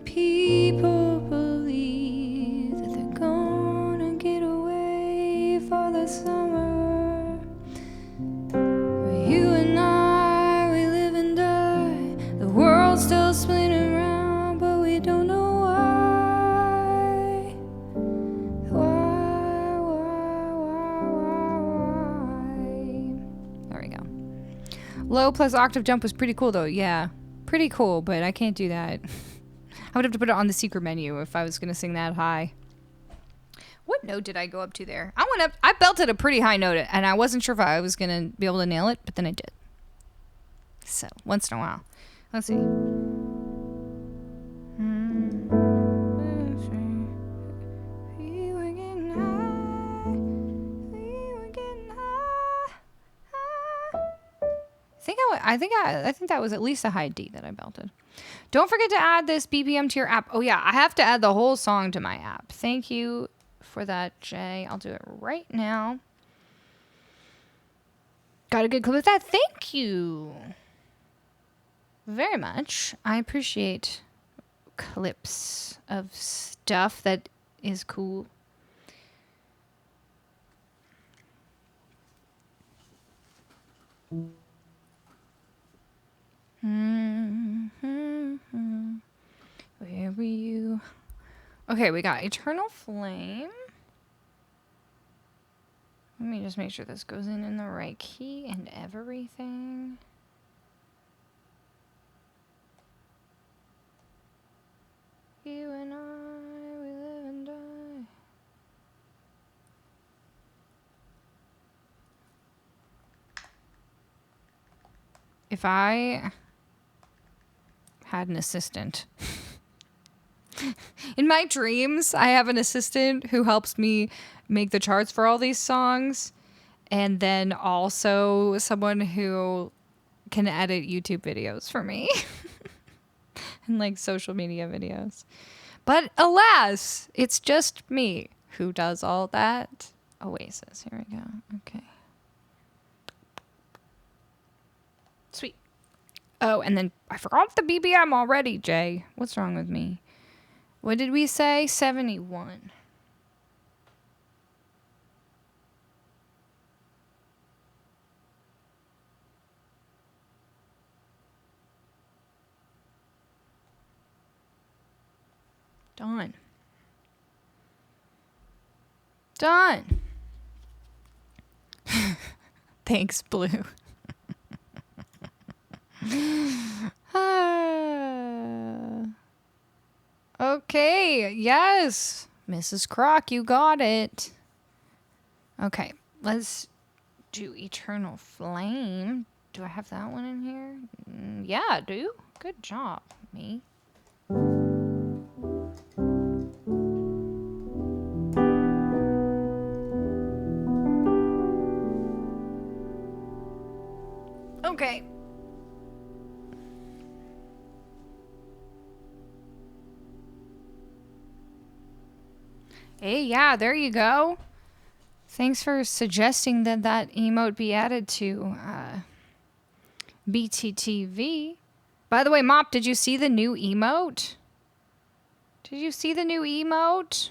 People believe that they're gonna get away for the summer. But you and I, we live and die. The world's still spinning around, but we don't know why. There we go. Low plus octave jump was pretty cool though. Yeah, pretty cool, but I can't do that. I would have to put it on the secret menu if I was going to sing that high. What note did I go up to there? I belted a pretty high note, and I wasn't sure if I was going to be able to nail it, but then I did. So, once in a while. Let's see. We were getting high. I think that was at least a high D that I belted. Don't forget to add this BPM to your app. Oh yeah, I have to add the whole song to my app. Thank you for that, Jay. I'll do it right now. Got a good clip with that. Thank you very much. I appreciate clips of stuff that is cool. Where were you? Okay, we got Eternal Flame. Let me just make sure this goes in the right key and everything. You and I, we live and die. If I had an assistant. In my dreams, I have an assistant who helps me make the charts for all these songs, and then also someone who can edit YouTube videos for me and like social media videos. But alas, it's just me who does all that. Oasis, here we go. Okay. Sweet. Oh, and then I forgot the BPM already, Jay. What's wrong with me? What did we say? 71. Done. Done. Thanks, Blue. Okay, yes. Mrs. Croc, you got it. Okay, let's do Eternal Flame. Do I have that one in here? Yeah, I do. Good job, me. Okay. Hey, yeah, there you go. Thanks for suggesting that that emote be added to BTTV. By the way, Mop, did you see the new emote? Did you see the new emote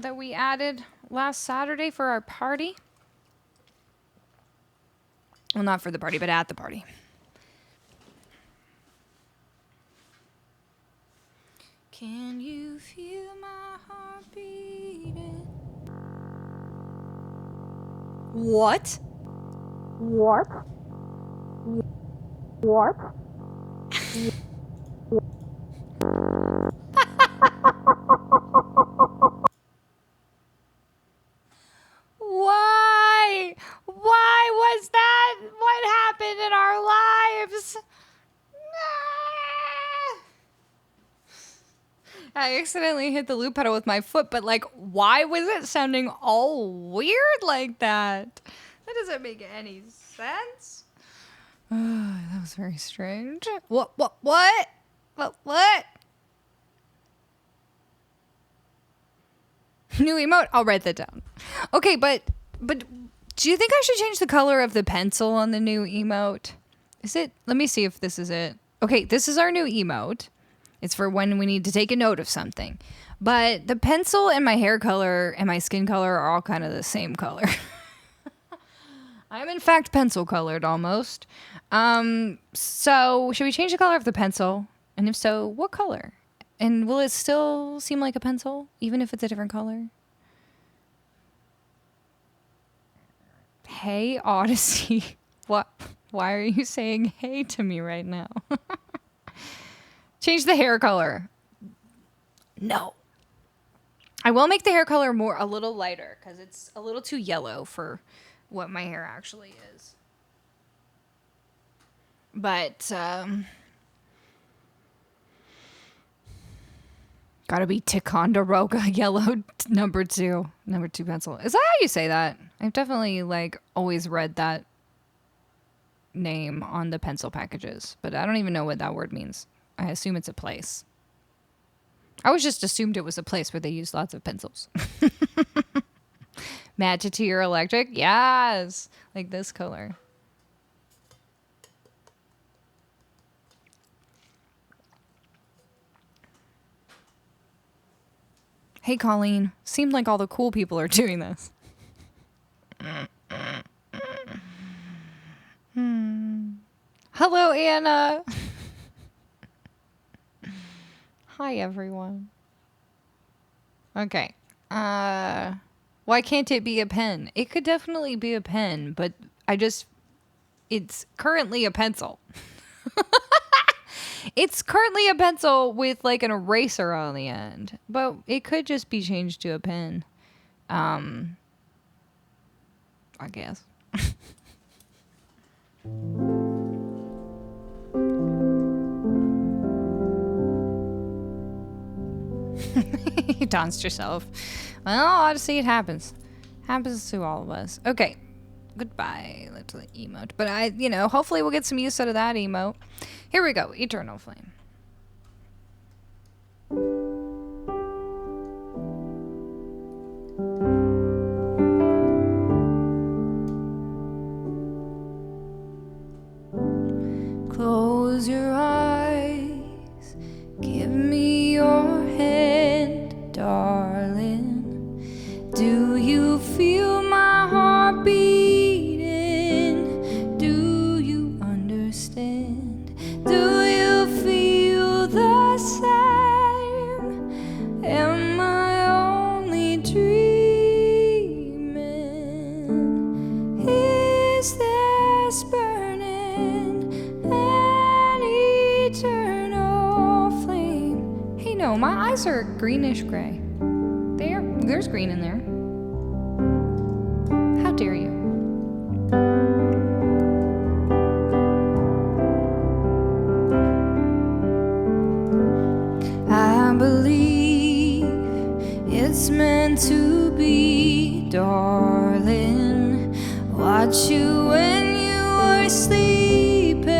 that we added last Saturday for our party? Well, not for the party, but at the party. Can you feel my heart beating? What? What? What? Why? Why was that? What happened in our lives? I accidentally hit the loop pedal with my foot, but like, why was it sounding all weird like that? That doesn't make any sense. That was very strange. What? New emote. I'll write that down. Okay, but do you think I should change the color of the pencil on the new emote? Is it? Let me see if this is it. Okay, this is our new emote. It's for when we need to take a note of something. But the pencil and my hair color and my skin color are all kind of the same color. I'm in fact pencil colored almost. So should we change the color of the pencil? And if so, what color? And will it still seem like a pencil, even if it's a different color? Hey, Odyssey. What? Why are you saying hey to me right now? Change the hair color. No. I will make the hair color a little lighter because it's a little too yellow for what my hair actually is. But, gotta be Ticonderoga yellow number two pencil. Is that how you say that? I've definitely always read that name on the pencil packages, but I don't even know what that word means. I assume it's a place. I always just assumed it was a place where they use lots of pencils. Match it to your electric? Yes. Like this color. Hey, Colleen. Seemed like all the cool people are doing this. Hello, Anna. Hi, everyone. Okay. Why can't it be a pen? It could definitely be a pen, but it's currently a pencil. It's currently a pencil with an eraser on the end, but it could just be changed to a pen. I guess. You danced yourself. Well, Odyssey, it happens. Happens to all of us. Okay. Goodbye. Let's emote. But hopefully we'll get some use out of that emote. Here we go. Eternal Flame. Close your eyes. Give me your hand, darling. Do you feel my heart beating? Do you understand? Do you feel the same? Am I only dreaming? Is this burning an eternal flame? Hey, no, my eyes are greenish gray. There's green in there. How dare you? I believe it's meant to be, darling. Watch you when you are sleeping.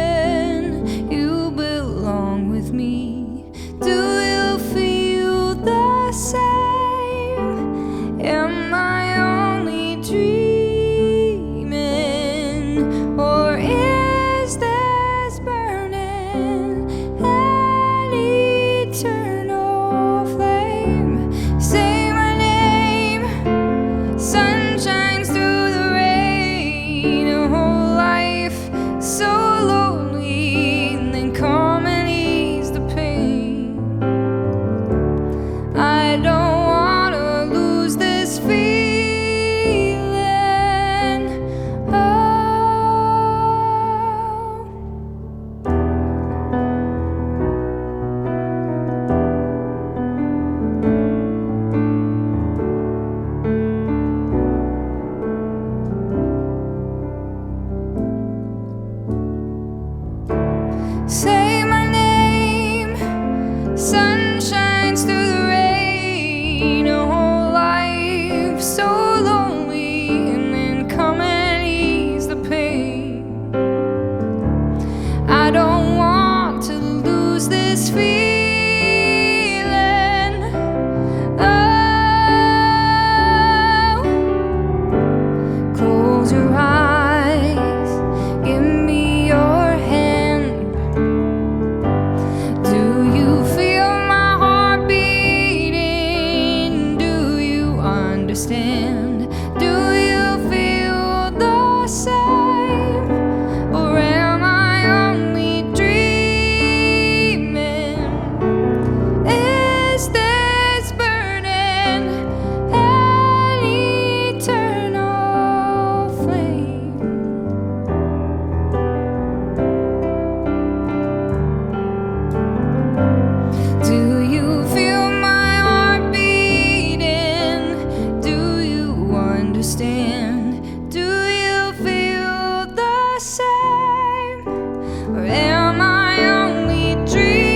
Do you feel the same? Or am I only dreaming? Is this burning an eternal flame? Do you feel my heart beating? Do you understand? Do you feel the same? Or am I only dreaming?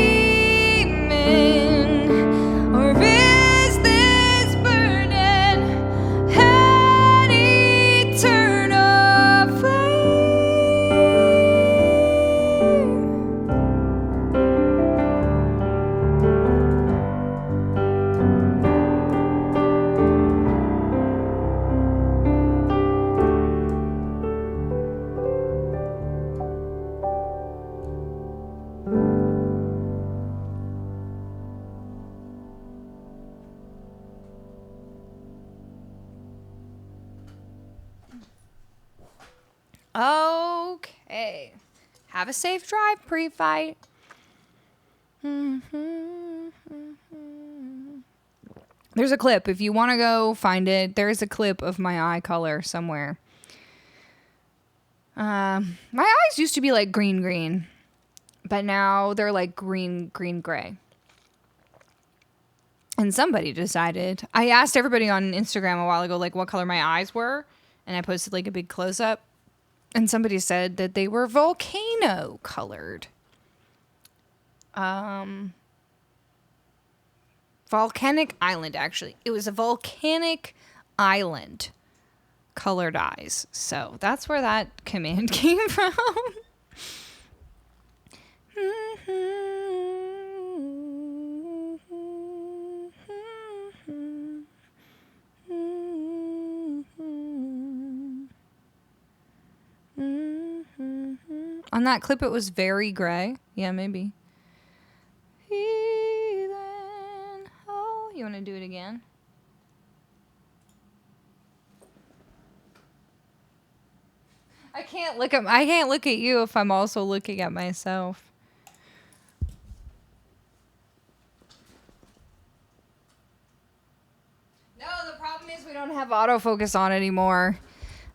Or is this burning an eternal flame? Okay. Have a safe drive pre-fight. There's a clip. If you want to go find it, there's a clip of my eye color somewhere. My eyes used to be like green, but now they're like green, gray. And somebody decided, I asked everybody on Instagram a while ago, like what color my eyes were. And I posted like a big close up. And somebody said that they were volcano colored. Volcanic island, actually. It was a volcanic island colored eyes. So that's where that command came from. On that clip, it was very gray. Yeah, maybe. Heathen. Oh, you want to do it again? I can't look at you if I'm also looking at myself. No, the problem is we don't have autofocus on anymore.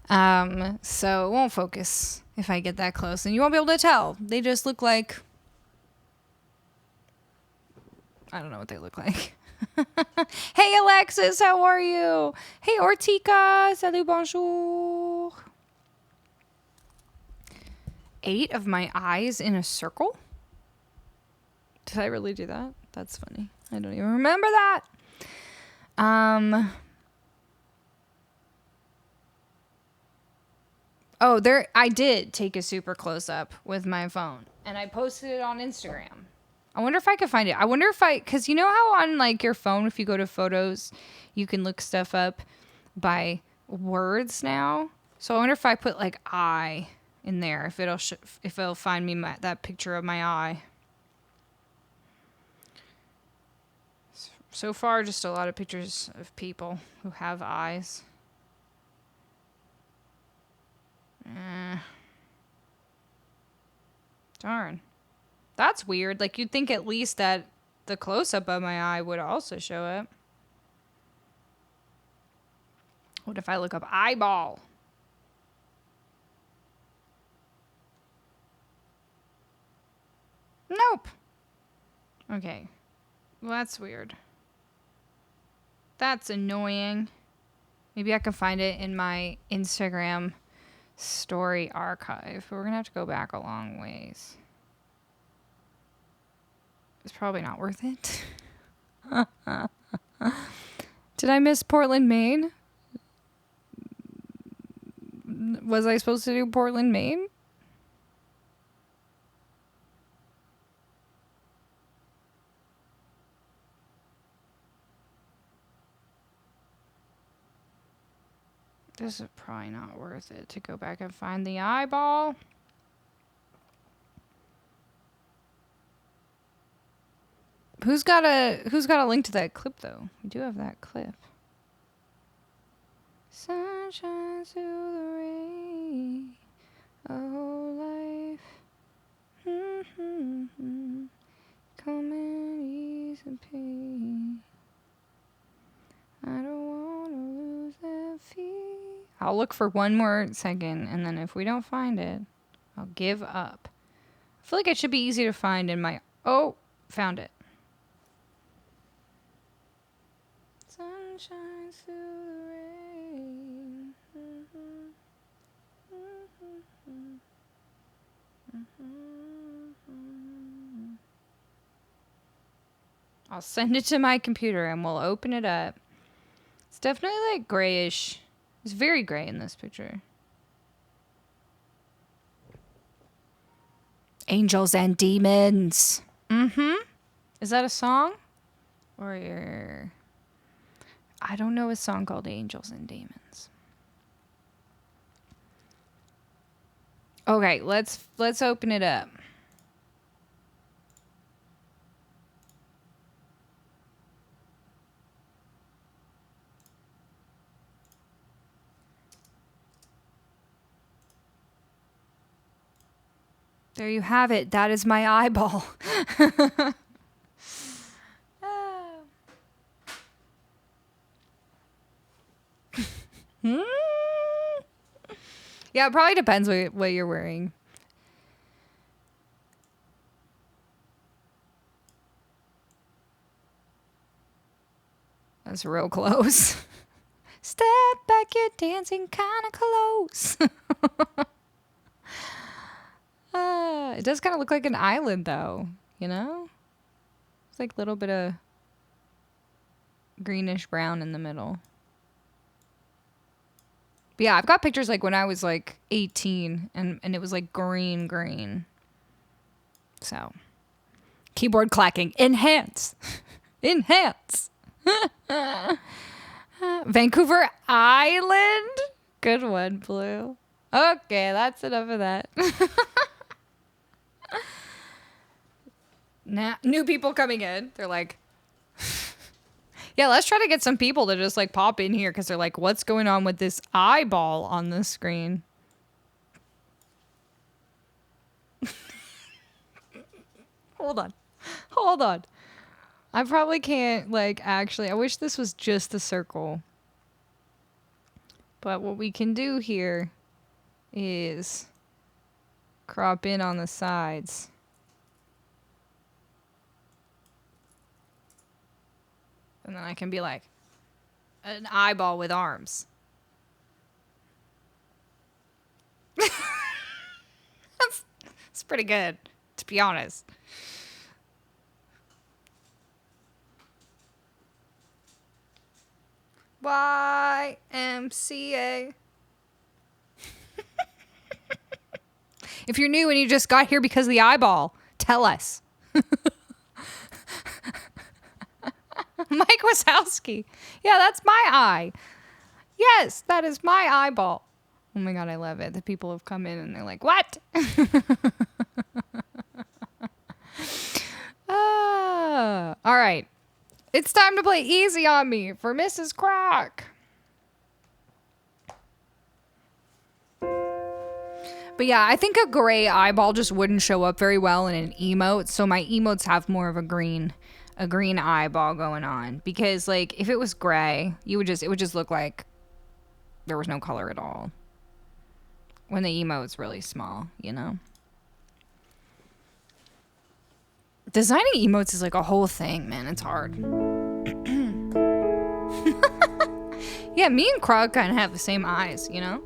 So it won't focus if I get that close, and you won't be able to tell. They just look like, I don't know what they look like. Hey Alexis, how are you? Hey Ortica, salut, bonjour. 8 of my eyes in a circle? Did I really do that? That's funny. I don't even remember that. Oh, there, I did take a super close up with my phone, and I posted it on Instagram. I wonder if I could find it. I wonder if because you know how on like your phone, if you go to photos, you can look stuff up by words now. So I wonder if I put like eye in there, if it'll find me that picture of my eye. So far, just a lot of pictures of people who have eyes. Darn. That's weird. Like, you'd think at least that the close-up of my eye would also show up. What if I look up eyeball? Nope. Okay. Well, that's weird. That's annoying. Maybe I can find it in my Instagram story archive. But we're going to have to go back a long ways. It's probably not worth it. Did I miss Portland, Maine? Was I supposed to do Portland, Maine? This is probably not worth it to go back and find the eyeball. Who's got a link to that clip though? We do have that clip. Sunshine through the rain. Oh, life. Come and ease the pain. I don't want to lose that feel. I'll look for one more second, and then if we don't find it, I'll give up. I feel like it should be easy to find in my... Oh, found it. Sunshine through the rain. I'll send it to my computer and we'll open it up. It's definitely like grayish. It's very gray in this picture. Angels and Demons. Is that a song? Or I don't know a song called Angels and Demons. Okay, let's open it up. There you have it. That is my eyeball. Yeah, it probably depends what you're wearing. That's real close. Step back, you're dancing kind of close. It does kind of look like an island, though, you know? It's like a little bit of greenish brown in the middle. But yeah, I've got pictures like when I was like 18 and it was like green. So, keyboard clacking. Enhance. Enhance. Vancouver Island. Good one, Blue. Okay, that's enough of that. Now, new people coming in. They're like, yeah, let's try to get some people to just like pop in here because they're like, what's going on with this eyeball on the screen? Hold on. I probably can't like actually. I wish this was just a circle. But what we can do here is crop in on the sides. And then I can be like an eyeball with arms. That's pretty good, to be honest. YMCA. If you're new and you just got here because of the eyeball, tell us. Mike Wazowski. Yeah, that's my eye. Yes, that is my eyeball. Oh my God, I love it. The people have come in and they're like, what? All right. It's time to play Easy on Me for Mrs. Croc. But yeah, I think a gray eyeball just wouldn't show up very well in an emote. So my emotes have more of a green eyeball going on. Because like if it was gray, it would just look like there was no color at all. When the emote's really small, you know? Designing emotes is like a whole thing, man. It's hard. Yeah, me and Krog kind of have the same eyes, you know?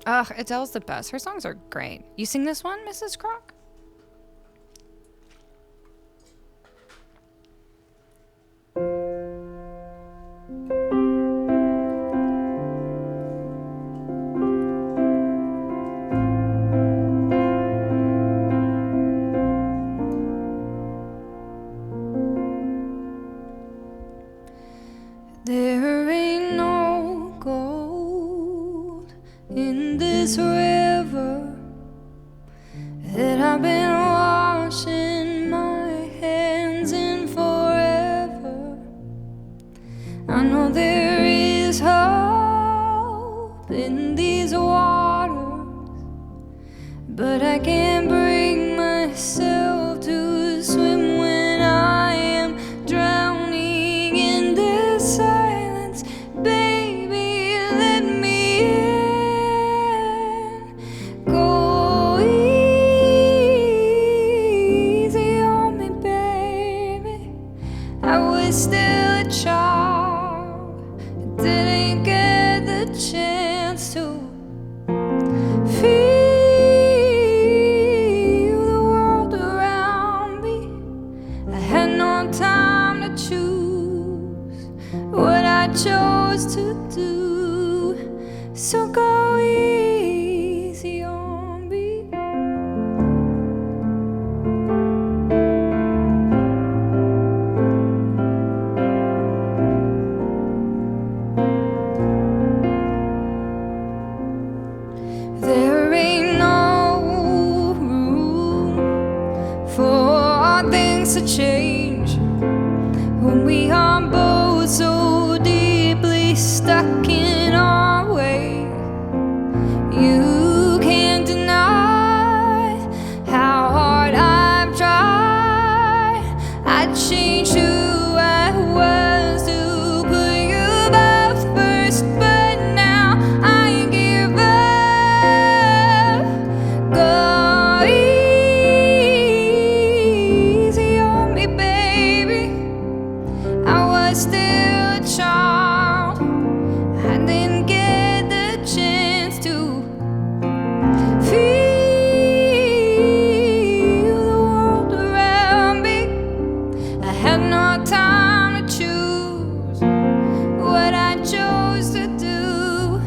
Ugh, Adele's the best. Her songs are great. You sing this one, Mrs. Krog? There ain't no gold in this river that I've been washing my hands in forever. I know there is I can't bring myself to swim when I am drowning in this silence. Baby, let me in. Go easy on me, baby. I was still a child, didn't get the chance to feel the world around me. I had no time to choose what I chose to do. So go easy on me. There ain't no room for things to change when we are both so deeply stuck in our way. You can't deny how hard I've tried. I'd change who I was to put you both first, but now I give up. Go easy on me, baby. I was still a child. I didn't get the chance to feel the world around me. I had no time to choose what I chose to do.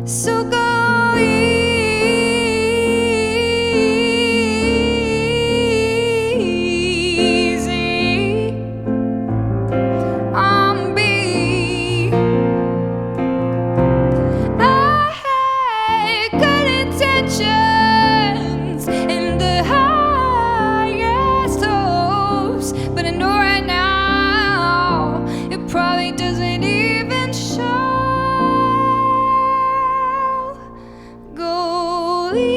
So go easy on me. I had good intentions and the highest hopes, but I know right now it probably doesn't even show. Go easy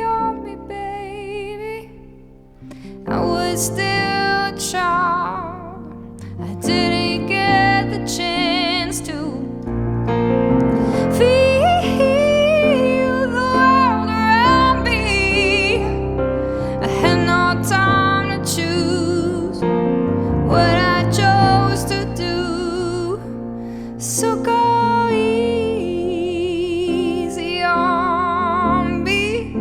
on me, baby. I was still a child. I didn't get the chance to feel the world around me. I had no time to choose what I chose to do. So go easy on me.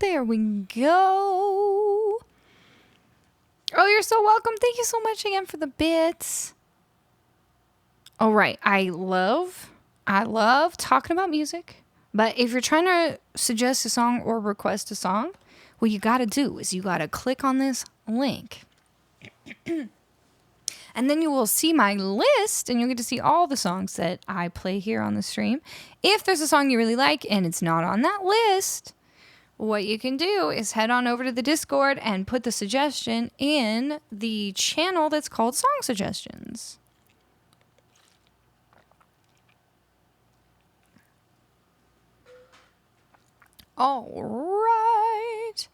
There we go. Oh, you're so welcome. Thank you so much again for the bits. All right. I love talking about music. But if you're trying to suggest a song or request a song, what you got to do is you got to click on this link. And then you will see my list and you'll get to see all the songs that I play here on the stream. If there's a song you really like and it's not on that list, what you can do is head on over to the Discord and put the suggestion in the channel that's called Song Suggestions. All right.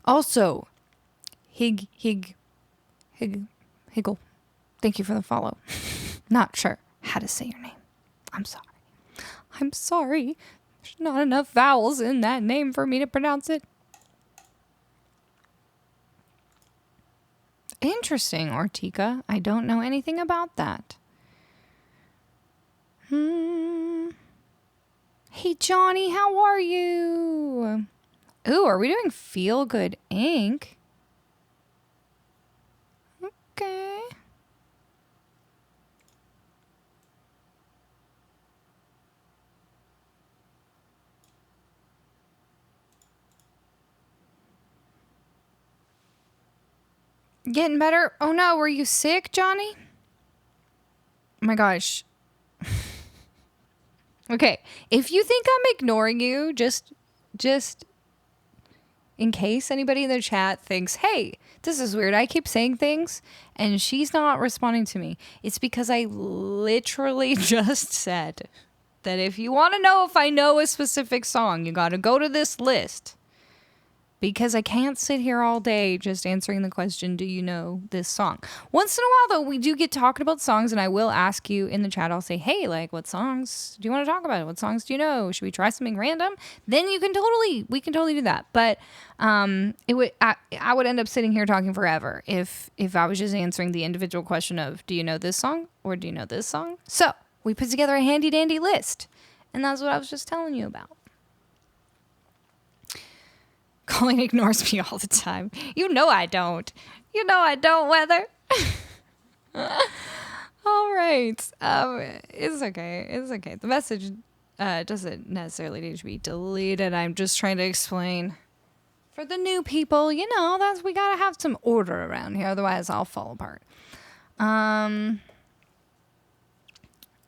Also, Higgle. Thank you for the follow. Not sure how to say your name. I'm sorry. There's not enough vowels in that name for me to pronounce it. Interesting, Ortica. I don't know anything about that. Hey, Johnny, how are you? Ooh, are we doing Feel Good Inc? Okay. Getting better? Oh no, were you sick, Johnny? my gosh. Okay, if you think I'm ignoring you, just in case anybody in the chat thinks, hey, this is weird, I keep saying things and she's not responding to me. It's because I literally just said that if you want to know if I know a specific song, you got to go to this list. Because I can't sit here all day just answering the question, do you know this song? Once in a while, though, we do get talking about songs, and I will ask you in the chat. I'll say, hey, like, what songs do you want to talk about? What songs do you know? Should we try something random? Then we can totally do that. But I would end up sitting here talking forever if I was just answering the individual question of, do you know this song or do you know this song? So we put together a handy dandy list, and that's what I was just telling you about. Colleen ignores me all the time. You know I don't. You know I don't, Weather. All right. It's okay. It's okay. The message doesn't necessarily need to be deleted. I'm just trying to explain for the new people, you know, we gotta have some order around here. Otherwise, I'll fall apart.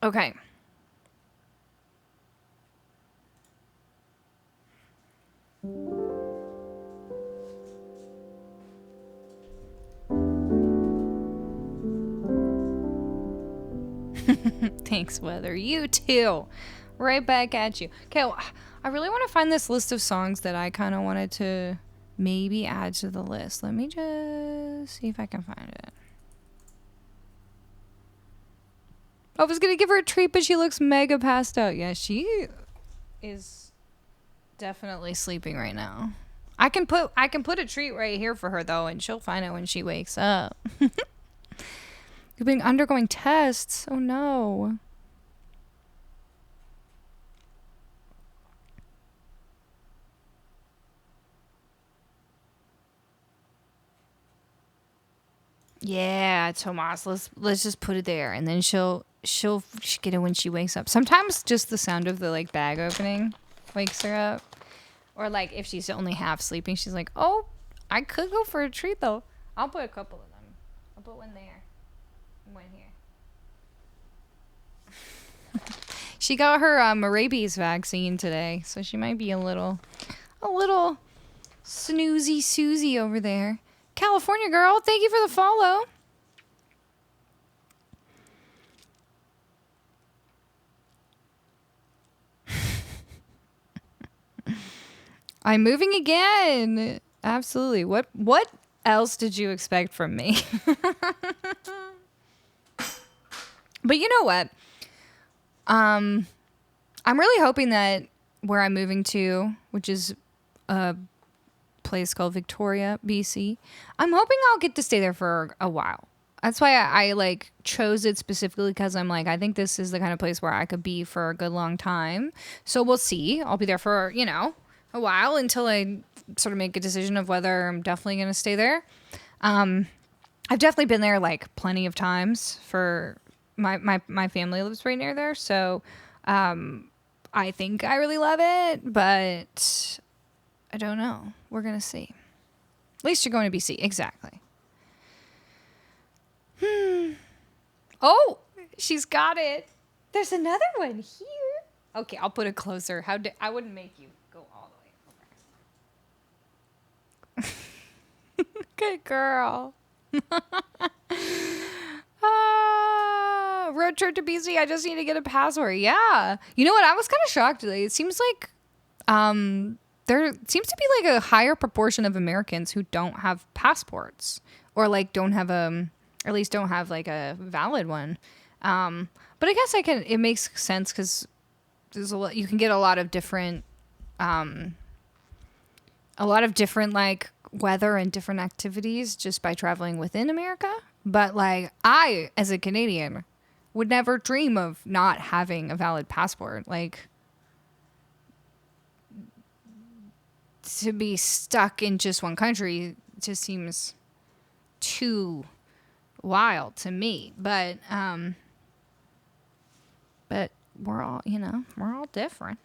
Okay. Thanks, Weather. You too. Right back at you. Okay, well, I really want to find this list of songs that I kind of wanted to maybe add to the list. Let me just see if I can find it. I was going to give her a treat, but she looks mega passed out. Yeah, she is definitely sleeping right now. I can put a treat right here for her, though, and she'll find it when she wakes up. You've been undergoing tests. Oh, no. Yeah, Tomas. Let's just put it there, and then she'll get it when she wakes up. Sometimes just the sound of the like bag opening wakes her up, or like if she's only half sleeping, she's like, "Oh, I could go for a treat though. I'll put a couple of them. I'll put one there, and one here." She got her rabies vaccine today, so she might be a little snoozy Susie over there. California girl, thank you for the follow. I'm moving again. Absolutely. What else did you expect from me? But you know what? I'm really hoping that where I'm moving to, which is a place called Victoria, BC, I'm hoping I'll get to stay there for a while. That's why I like chose it specifically, because I'm like, I think this is the kind of place where I could be for a good long time. So we'll see. I'll be there for, you know, a while until I sort of make a decision of whether I'm definitely going to stay there. I've definitely been there like plenty of times for my family lives right near there. So I think I really love it, but I don't know. We're going to see. At least you're going to BC. Exactly. Oh, she's got it. There's another one here. Okay, I'll put it closer. I wouldn't make you go all the way over. Good girl. Road trip to BC. I just need to get a passport. Yeah. You know what? I was kind of shocked today. It seems like there seems to be like a higher proportion of Americans who don't have passports, or like don't have or at least don't have like a valid one. But I guess it makes sense, because there's you can get a lot of different like weather and different activities just by traveling within America. But like I, as a Canadian, would never dream of not having a valid passport. Like, to be stuck in just one country just seems too wild to me. But we're all, you know, we're all different.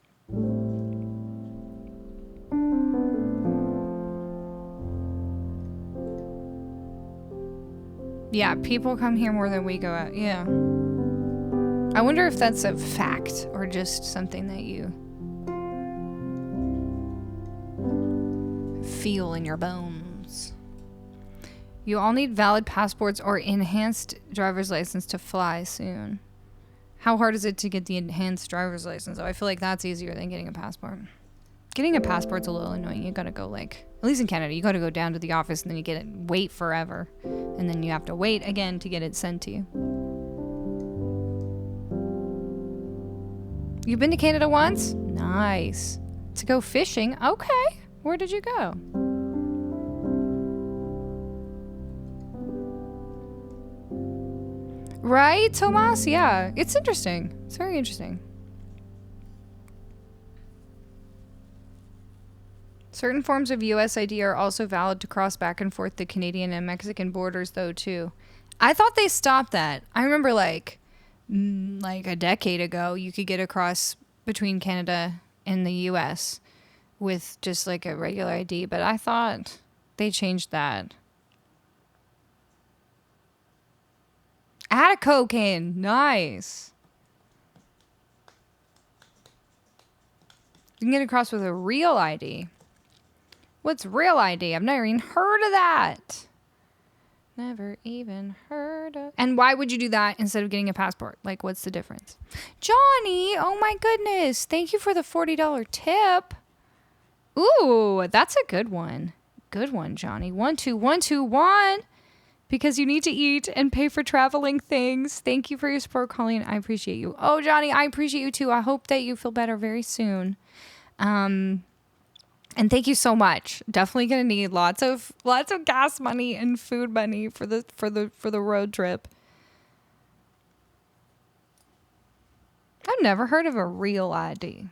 Yeah, people come here more than we go out. Yeah. I wonder if that's a fact or just something that you feel in your bones. You all need valid passports or enhanced driver's license to fly soon. How hard is it to get the enhanced driver's license? Oh, I feel like that's easier than getting a passport. Getting a passport's a little annoying. You gotta go like, at least in Canada, you gotta go down to the office and then you get it, wait forever. And then you have to wait again to get it sent to you. You've been to Canada once? Nice. To go fishing? Okay. Where did you go? Right, Tomas? Yeah. It's interesting. It's very interesting. Certain forms of US ID are also valid to cross back and forth the Canadian and Mexican borders, though, too. I thought they stopped that. I remember, like a decade ago, you could get across between Canada and the US with just, like, a regular ID, but I thought they changed that. Add a cocaine. Nice. You can get across with a real ID. What's real ID? I've never even heard of that. Never even heard of. And why would you do that instead of getting a passport? Like, what's the difference? Johnny, oh my goodness. Thank you for the $40 tip. Ooh, that's a good one. Good one, Johnny. 12121. Because you need to eat and pay for traveling things. Thank you for your support, Colleen. I appreciate you. Oh, Johnny, I appreciate you too. I hope that you feel better very soon. And thank you so much. Definitely gonna need lots of gas money and food money for the road trip. I've never heard of a real ID.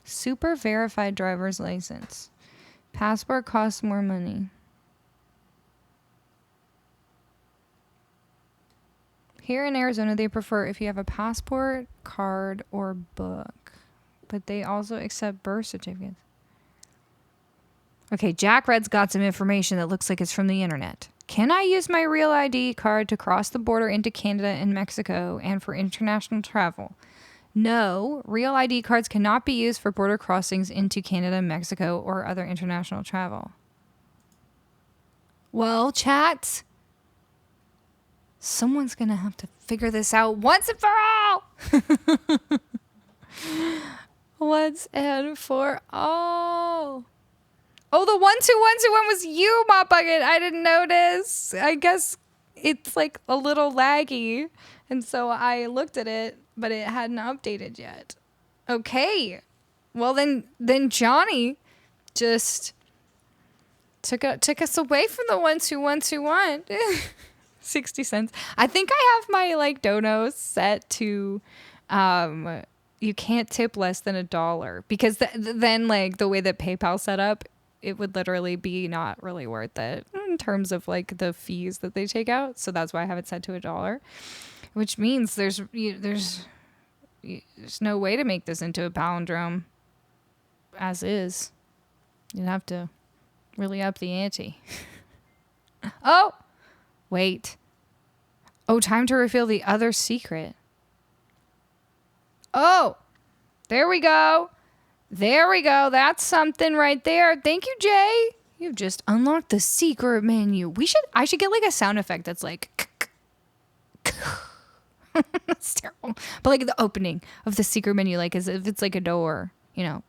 Super verified driver's license. Passport costs more money. Here in Arizona, they prefer if you have a passport, card, or book. But they also accept birth certificates. Okay, Jack Red's got some information that looks like it's from the internet. Can I use my real ID card to cross the border into Canada and Mexico and for international travel? No, real ID cards cannot be used for border crossings into Canada, Mexico, or other international travel. Well, chat, someone's going to have to figure this out once and for all. Once and for all. Oh, the 12121 was you, Mop Bucket. I didn't notice. I guess it's like a little laggy. And so I looked at it, but it hadn't updated yet. Okay. Well, then Johnny just took us away from the 12121. 60 cents. I think I have my like donos set to you can't tip less than $1 because then like the way that PayPal set up, it would literally be not really worth it in terms of like the fees that they take out. So that's why I have it set to $1, which means there's no way to make this into a palindrome as is. You'd have to really up the ante. Oh, wait. Oh, time to reveal the other secret. Oh, there we go. There we go. That's something right there. Thank you, Jay. You've just unlocked the secret menu. I should get like a sound effect that's like that's terrible. But like the opening of the secret menu, like as if it's like a door, you know.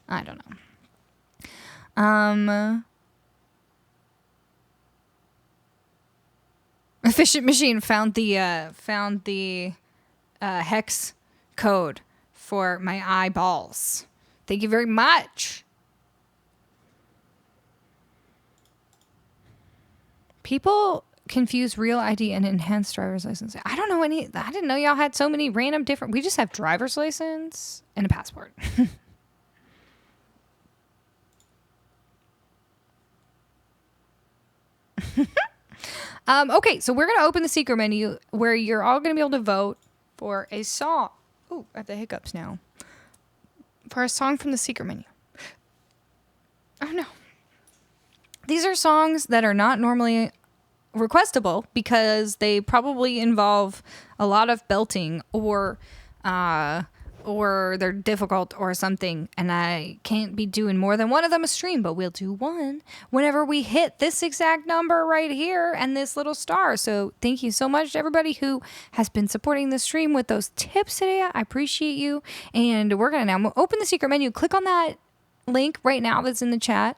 I don't know. Efficient Machine found the hex code for my eyeballs. Thank you very much. People confuse real ID and enhanced driver's license. I don't know I didn't know y'all had so many random different. We just have driver's license and a passport. Okay, so we're going to open the secret menu where you're all going to be able to vote for a song. Ooh, I have the hiccups now. For a song from the secret menu. Oh, no. These are songs that are not normally requestable because they probably involve a lot of belting or they're difficult or something, and I can't be doing more than one of them a stream, but we'll do one whenever we hit this exact number right here and this little star. So thank you so much to everybody who has been supporting the stream with those tips today. I appreciate you. And we're gonna now open the secret menu, click on that link right now that's in the chat,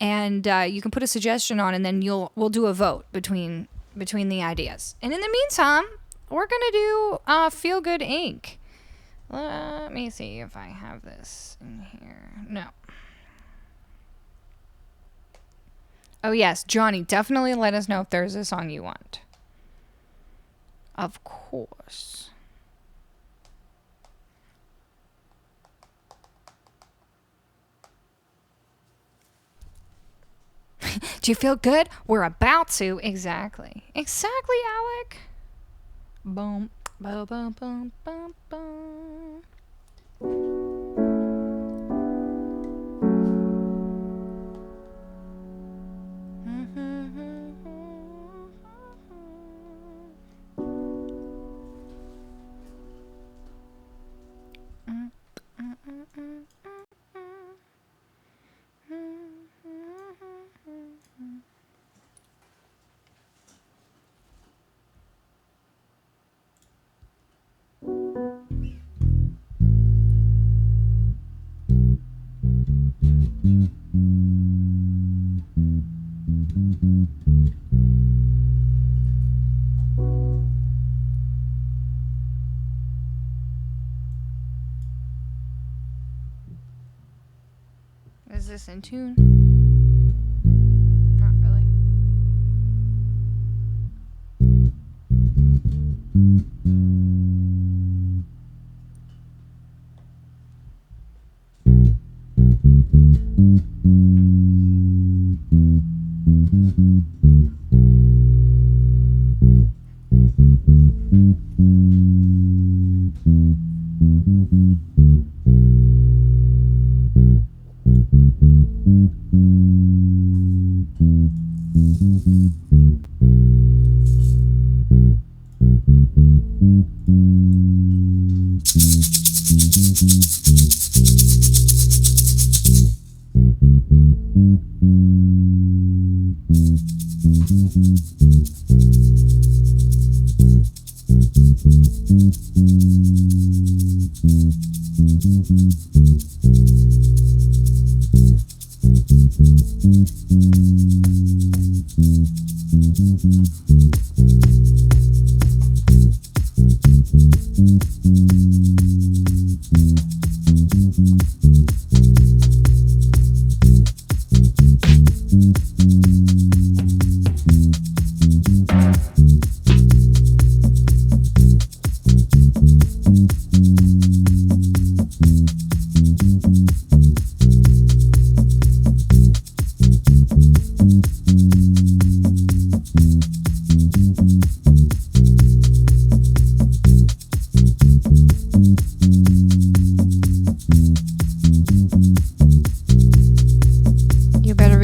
and you can put a suggestion on, and then we'll do a vote between the ideas. And in the meantime, we're gonna do Feel Good Inc. Let me see if I have this in here. No. Oh, yes. Johnny, definitely let us know if there's a song you want. Of course. Do you feel good? We're about to. Exactly. Exactly, Alec. Boom. Boom, boom, boom, boom, boom. Is this in tune? Not really.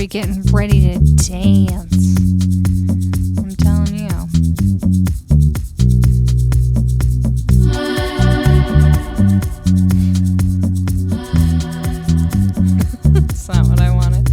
Getting ready to dance. I'm telling you. That's not what I wanted.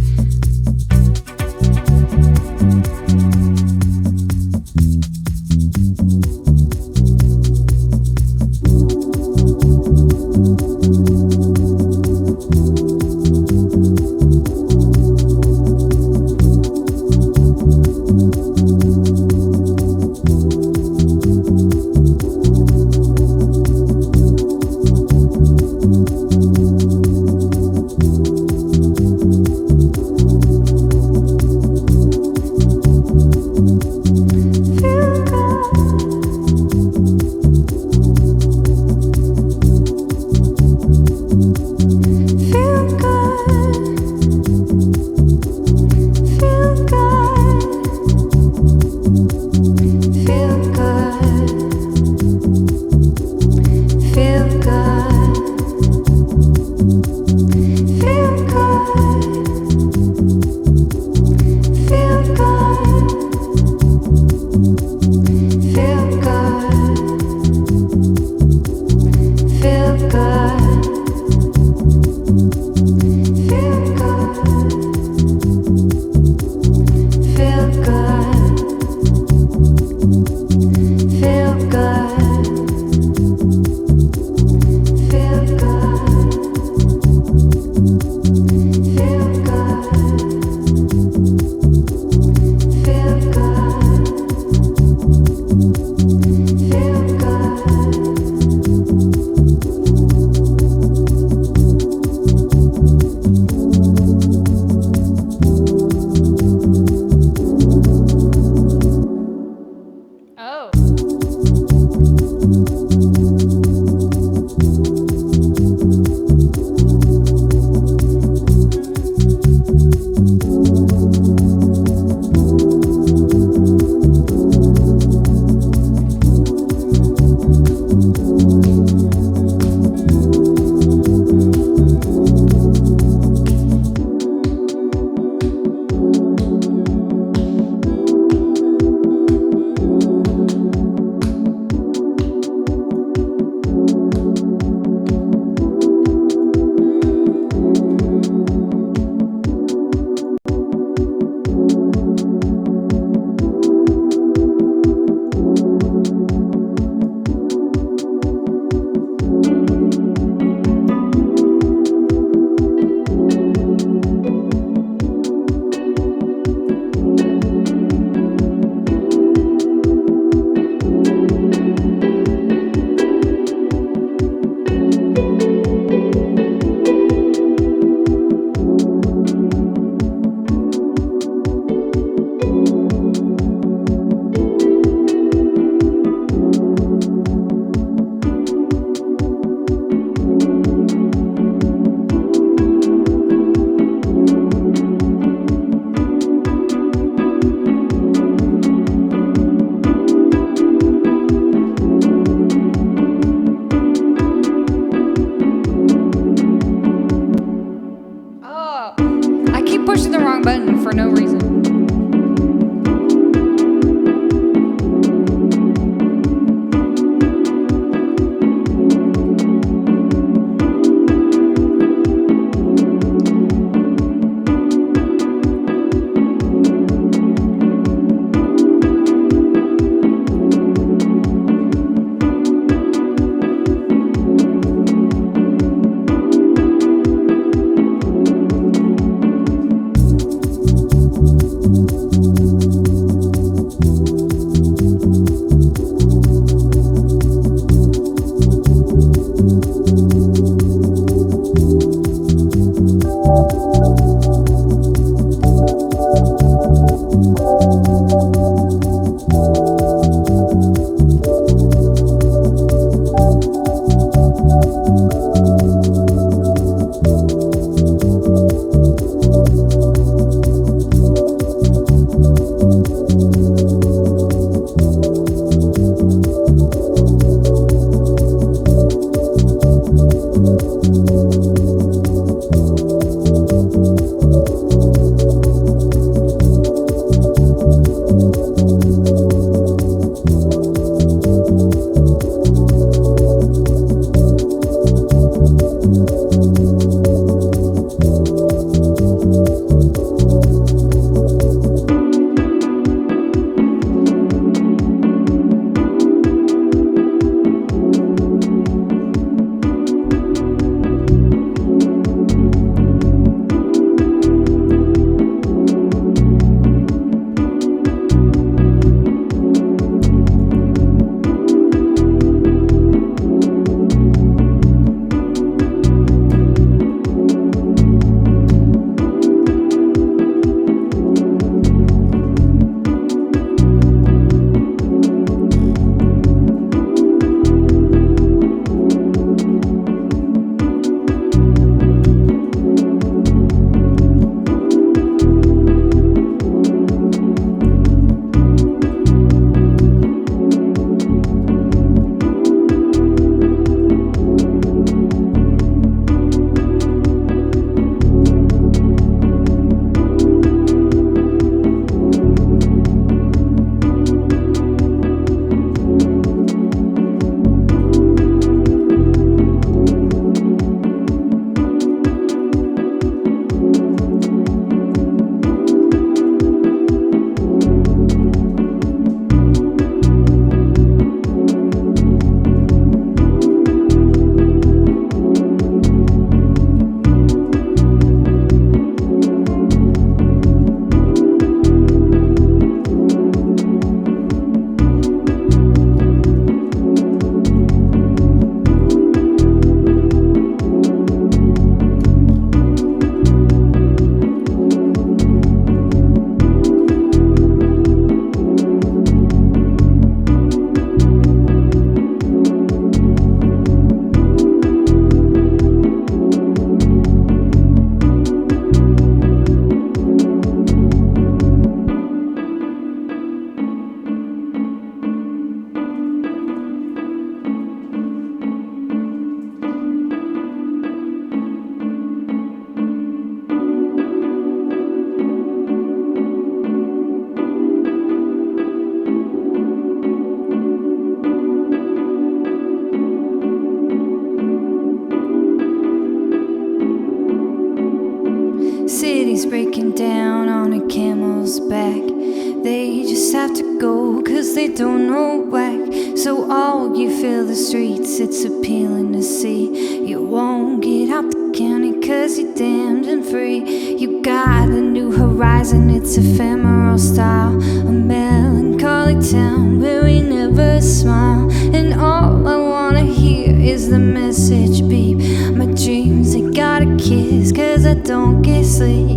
have to go, cause they don't know whack. So all you fill the streets, it's appealing to see. You won't get out the county cause you're damned and free. You got a new horizon, it's ephemeral style. A melancholy town where we never smile. And all I wanna hear is the message beep. My dreams, they gotta kiss cause I don't get sleep.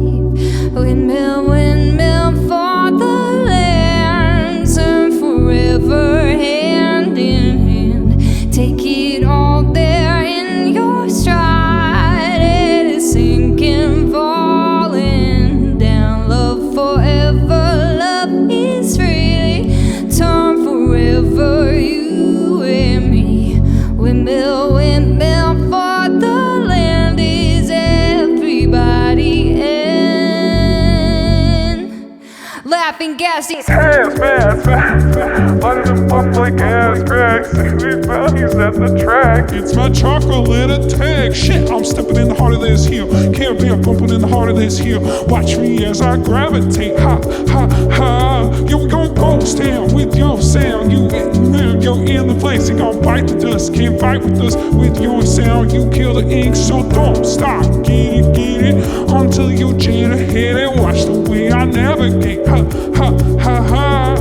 Windmill, windmill for the land, turn forever hand in hand. Take it all there in your stride. It is sinking, falling down. Love forever, love is freely torn forever, you and me. Windmill, windmill for the land, is everybody laughing gas these fast, light them up like ass cracks. We found he's at the track. It's my chocolate attack. Shit, I'm stepping in the heart of this hill. Can't be bumping in the heart of this hill. Watch me as I gravitate. Ha, ha, ha. Yo, we gon' ghost town with your sound. You're in the place. You gon' bite the dust. Can't fight with us with your sound. You kill the ink, so don't stop. Get it, until you jet ahead and watch the way I navigate. Ha, ha, ha, ha.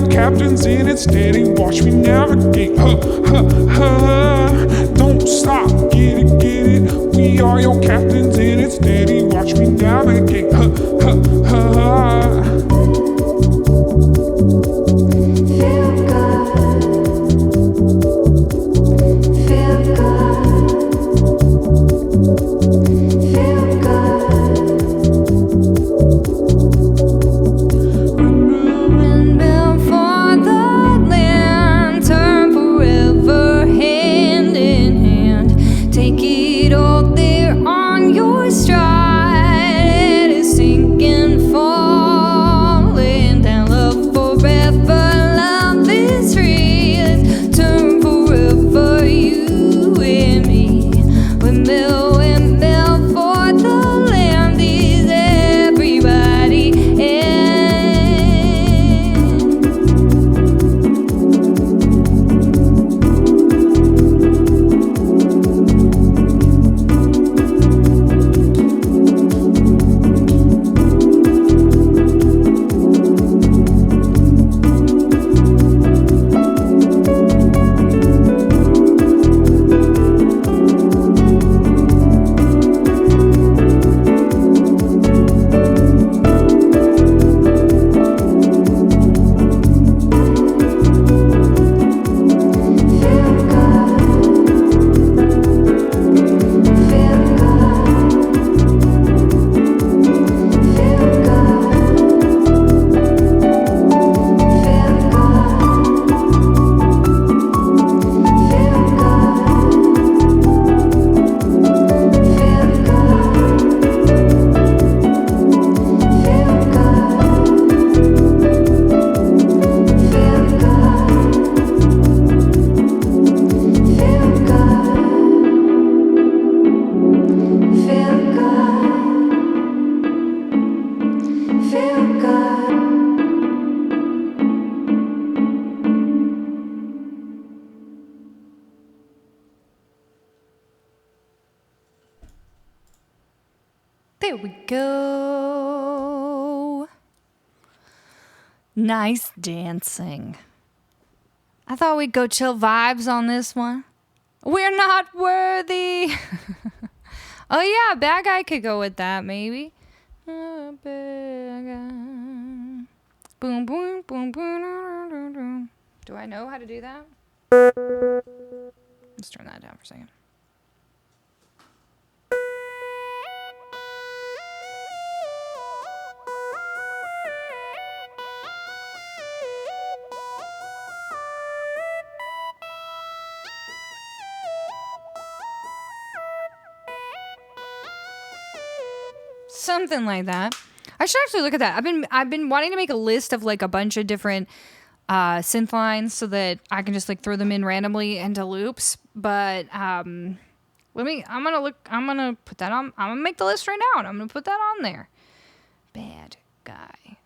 Captains in it steady, watch me navigate. Ha, ha, ha. Don't stop, get it. We are your captains in it steady, watch me navigate. Ha, ha, ha. Stride, it is sinking, fall. Here we go. Nice dancing. I thought we'd go chill vibes on this one. We're not worthy. Oh yeah, Bad Guy could go with that maybe. Oh, bad guy. Boom, boom, boom, boom. Do I know how to do that? Let's turn that down for a second. Something like that. I should actually look at that. I've been wanting to make a list of like a bunch of different synth lines so that I can just like throw them in randomly into loops. But I'm gonna put that on. I'm gonna make the list right now and I'm gonna put that on there. Bad Guy.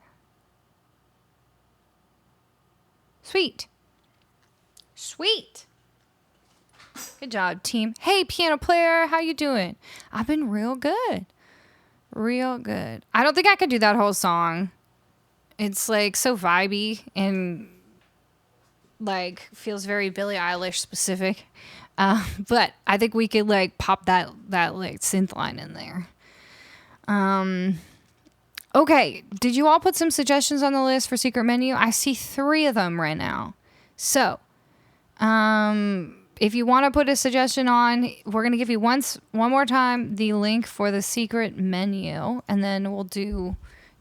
Sweet. Sweet. Good job, team. Hey, piano player, how you doing? I've been real good. Real good. I don't think I could do that whole song. It's like so vibey and like feels very Billie Eilish specific. But I think we could like pop that like synth line in there. Okay. Did you all put some suggestions on the list for secret menu? I see 3 of them right now. So, if you want to put a suggestion on, we're going to give you one more time the link for the secret menu, and then we'll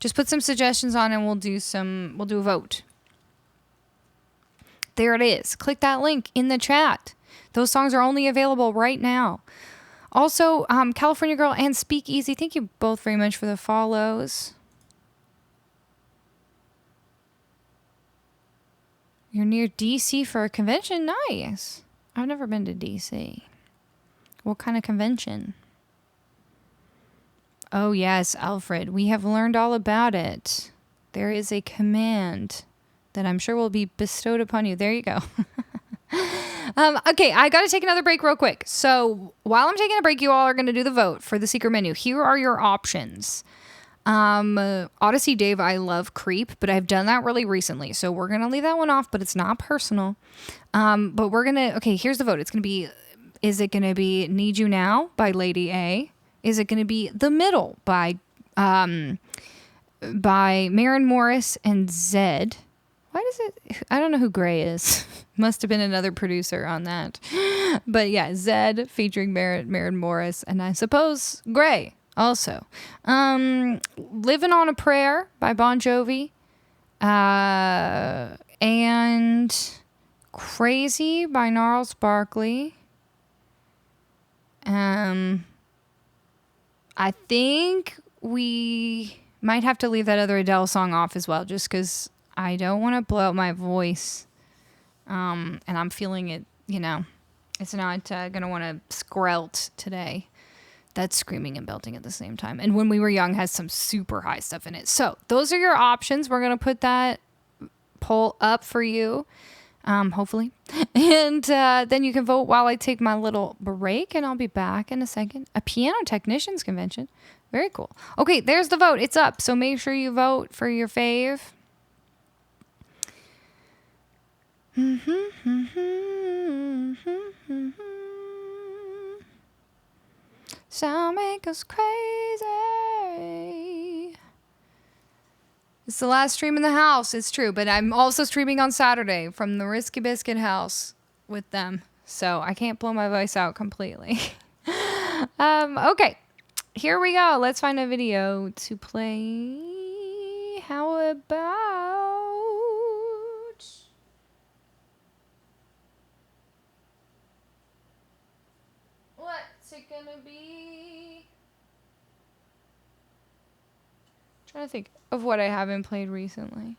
just put some suggestions on and we'll do a vote. There it is. Click that link in the chat. Those songs are only available right now. Also, California Girl and Speakeasy, thank you both very much for the follows. You're near DC for a convention? Nice. I've never been to DC. What kind of convention? Oh yes, Alfred. We have learned all about it. There is a command that I'm sure will be bestowed upon you. There you go. Okay, I got to take another break real quick. So while I'm taking a break, you all are going to do the vote for the secret menu. Here are your options. Odyssey Dave, I love Creep, but I've done that really recently. So we're going to leave that one off, but it's not personal. But we're going to, okay, here's the vote. It's going to be, is it going to be Need You Now by Lady A? Is it going to be The Middle by Maren Morris and Zed? Why does it, I don't know who Gray is. Must have been another producer on that. But yeah, Zed featuring Maren Morris and I suppose Gray. Also, Living on a Prayer by Bon Jovi, and Crazy by Gnarls Barkley. I think we might have to leave that other Adele song off as well, just because I don't want to blow out my voice, and I'm feeling it, you know, it's not going to want to skrelt today. That's screaming and belting at the same time. And When We Were Young has some super high stuff in it. So those are your options. We're going to put that poll up for you, hopefully. And then you can vote while I take my little break, and I'll be back in a second. A piano technicians convention. Very cool. Okay, there's the vote. It's up. So make sure you vote for your fave. Sound make us crazy. It's the last stream in the house. It's true, but I'm also streaming on Saturday from the Risky Biscuit house with them, so I can't blow my voice out completely. Okay, here we go. Let's find a video to play. How about... what's it gonna be? Trying to think of what I haven't played recently.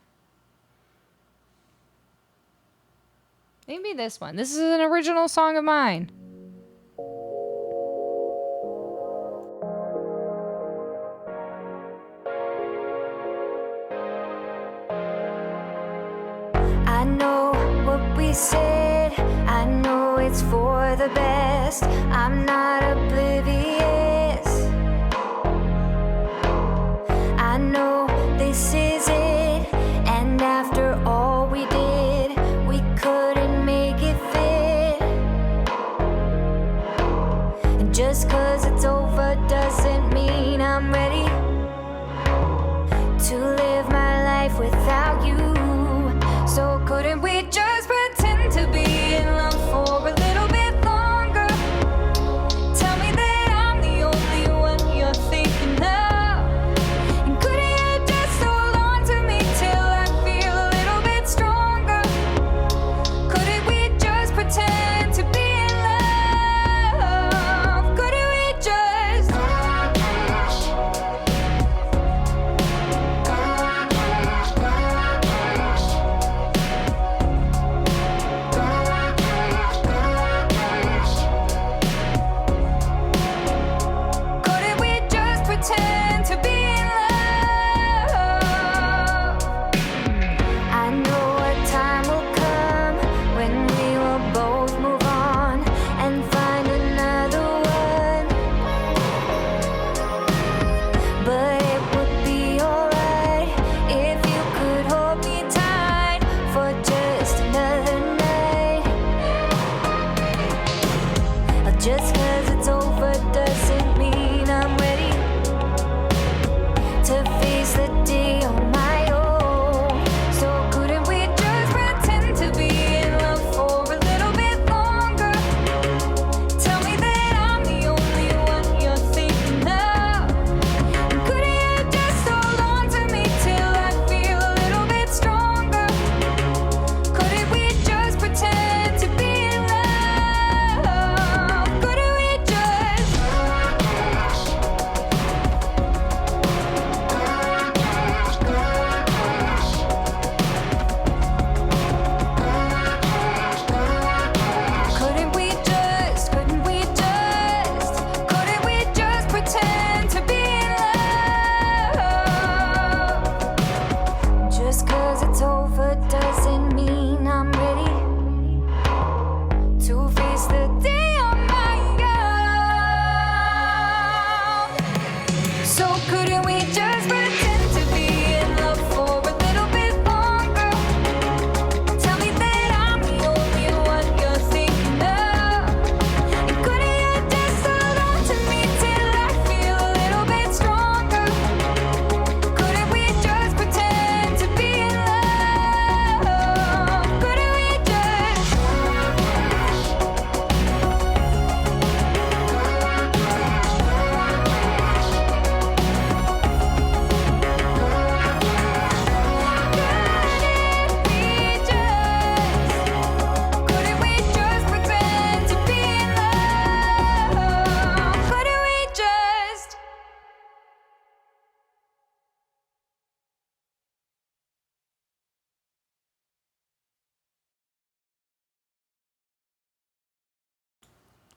Maybe this one. This is an original song of mine. I know what we said, I know it's for the best, I'm not oblivious.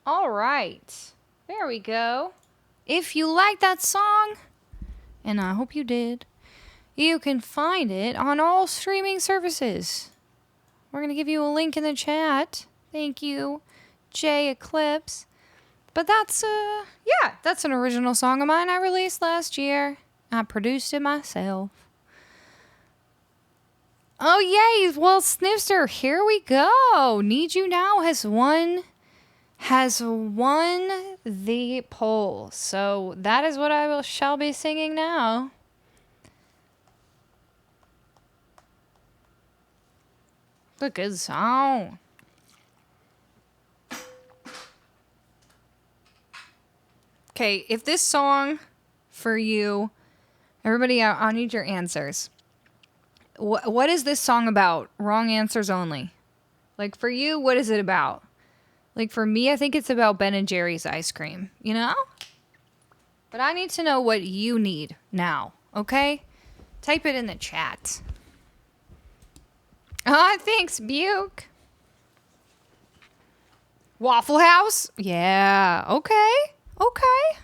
All right. There we go. If you like that song, and I hope you did, you can find it on all streaming services. We're going to give you a link in the chat. Thank you, Jay Eclipse. But that's an original song of mine I released last year. I produced it myself. Oh, yay. Well, Snipster, here we go. Need You Now has won the poll. So that is what I shall be singing now. It's a good song. Okay, if this song for you, everybody, I need your answers. What is this song about? Wrong answers only. Like for you, what is it about? Like for me, I think it's about Ben & Jerry's ice cream, you know? But I need to know what you need now, okay? Type it in the chat. Thanks, Buke. Waffle House? Yeah, okay. Okay.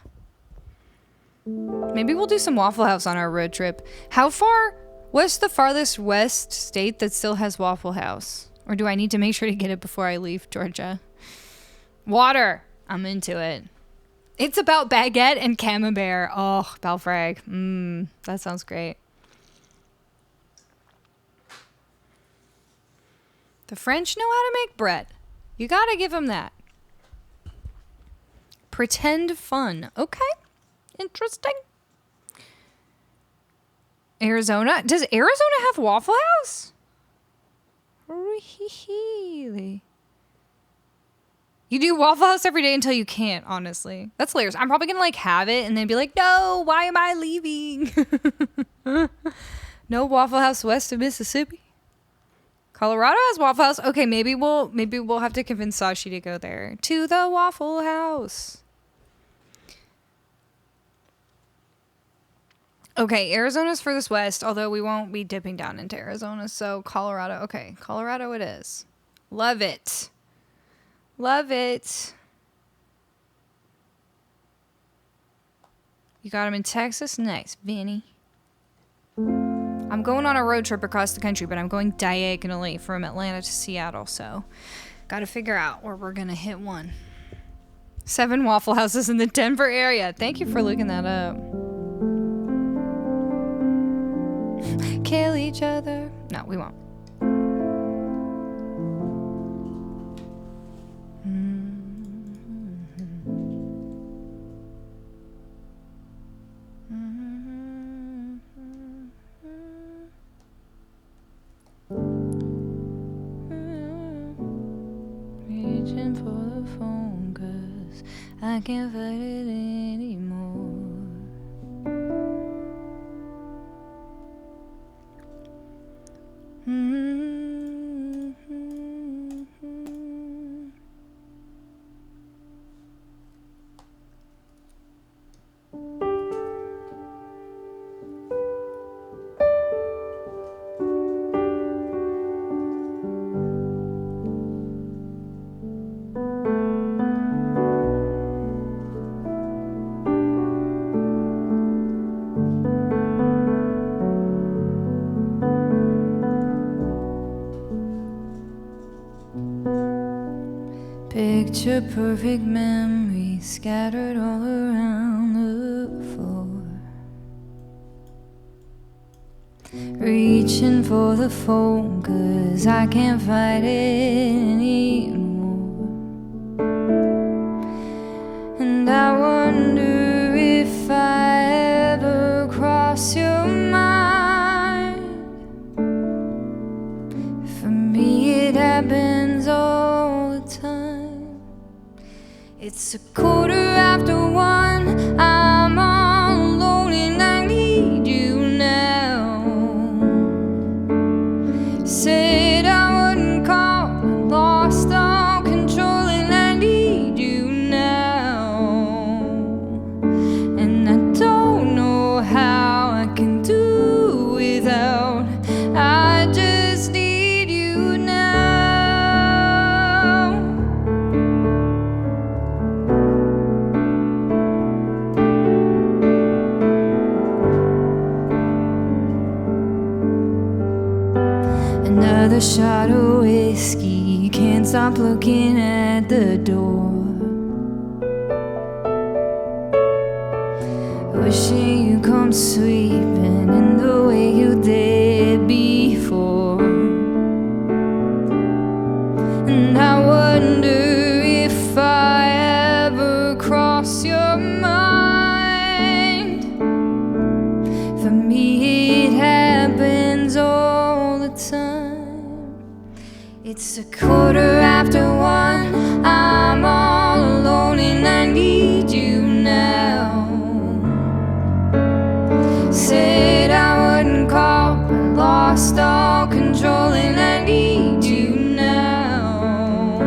Maybe we'll do some Waffle House on our road trip. How far? What's the farthest west state that still has Waffle House? Or do I need to make sure to get it before I leave Georgia? Water. I'm into it. It's about baguette and camembert. Oh, Balfrag. That sounds great. The French know how to make bread. You gotta give them that. Pretend fun. Okay. Interesting. Arizona? Does Arizona have Waffle House? Really? You do Waffle House every day until you can't, honestly. That's hilarious. I'm probably gonna have it and then be like, no, why am I leaving? No Waffle House west of Mississippi. Colorado has Waffle House. Okay, maybe we'll have to convince Sashi to go there. To the Waffle House. Okay, Arizona's furthest west, although we won't be dipping down into Arizona, so Colorado. Okay, Colorado it is. Love it. Love it. You got them in Texas? Nice, Vinny. I'm going on a road trip across the country, but I'm going diagonally from Atlanta to Seattle, so gotta figure out where we're gonna hit one. 7 Waffle Houses in the Denver area. Thank you for looking that up. Kill each other. No, we won't. Reaching for the phone 'cause I can't fight it anymore. Picture perfect memories scattered all around the floor. Reaching for the phone 'cause I can't fight it anymore. And I wonder if I ever cross your mind. For me it happens all the time. It's 1:15. I'm all alone and I need you now. Said I wouldn't call, lost all control and I need you now. And I don't know how I can do without. I just need you now. Another shot of whiskey, can't stop looking at the door. Wishing you come sweeping in the way you did before. And I wonder if I ever cross your mind. For me it happens all the time. It's 1:15, I'm all alone and I need you now. Said I wouldn't call, but lost all control and I need you now.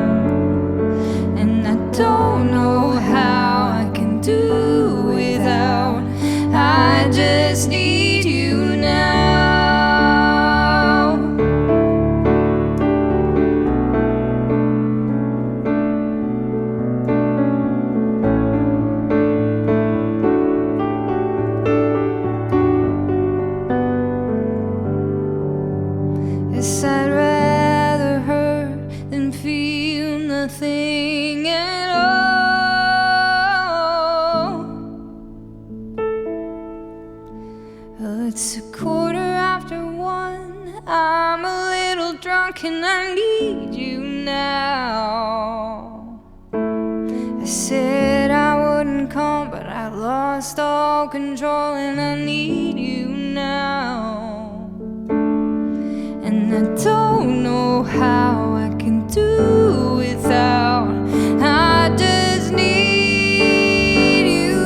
And I don't know how I can do without. I just need you now. Yes, I'd rather hurt than feel nothing at all. Oh, it's 1:15, I'm a little drunk and I need you now. I said I wouldn't come, but I lost all control and I need you now. And I don't know how I can do without. I just need you.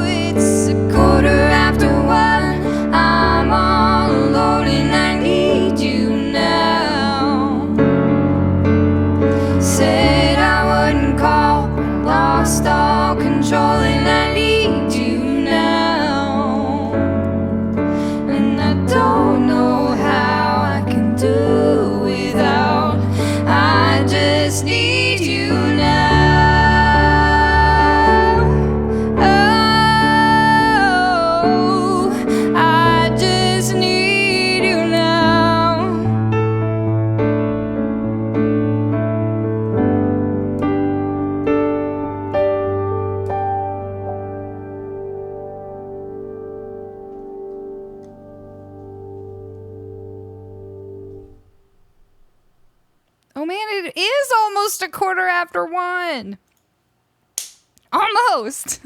It's 1:15, I'm all alone and I need you now. Said I wouldn't call, but lost all control and I need you now. And I don't know how I can do without. I just need you now. Oh, I just need you now. Oh man, it is almost 1:15. Almost.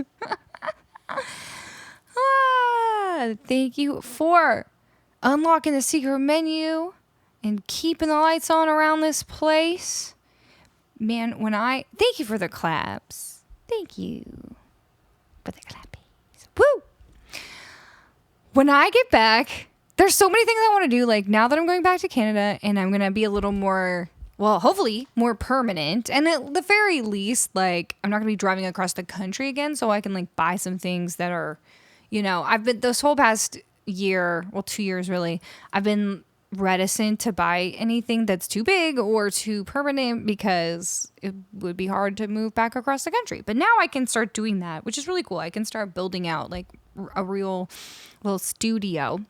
Thank you for unlocking the secret menu and keeping the lights on around this place. Man, thank you for the claps. Thank you for the clappies. Woo! When I get back, there's so many things I want to do. Like now that I'm going back to Canada and I'm going to be a little more, well, hopefully more permanent. And at the very least, like I'm not going to be driving across the country again. So I can like buy some things that are, I've been this whole past year, well, 2 years really, I've been reticent to buy anything that's too big or too permanent because it would be hard to move back across the country. But now I can start doing that, which is really cool. I can start building out like a real little studio.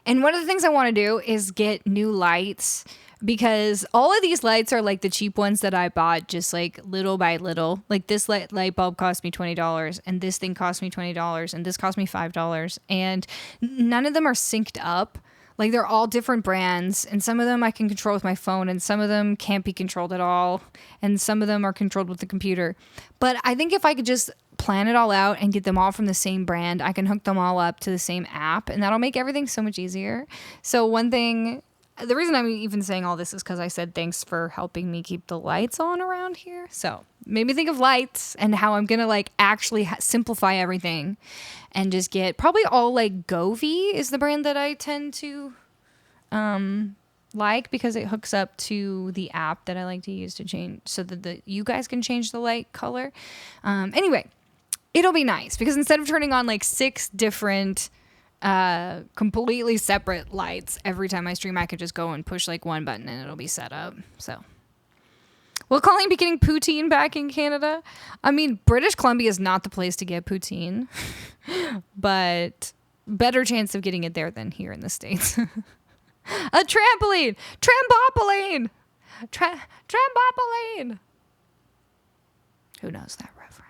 And one of the things I want to do is get new lights because all of these lights are like the cheap ones that I bought just like little by little. Like this light bulb cost me $20 and this thing cost me $20 and this cost me $5 and none of them are synced up. Like they're all different brands and some of them I can control with my phone and some of them can't be controlled at all and some of them are controlled with the computer. But I think if I could just plan it all out and get them all from the same brand, I can hook them all up to the same app and that'll make everything so much easier. So one thing, the reason I'm even saying all this is because I said thanks for helping me keep the lights on around here. So made me think of lights and how I'm going to like actually simplify everything and just get probably all like Govee is the brand that I tend to like because it hooks up to the app that I like to use to change so that you guys can change the light color. Anyway, it'll be nice because instead of turning on like 6 different completely separate lights every time I stream, I could just go and push like one button and it'll be set up. So will Colleen be getting poutine back in Canada? I mean, British Columbia is not the place to get poutine, but better chance of getting it there than here in the States. A trampoline. Trampoline. Trampoline. Who knows that reference?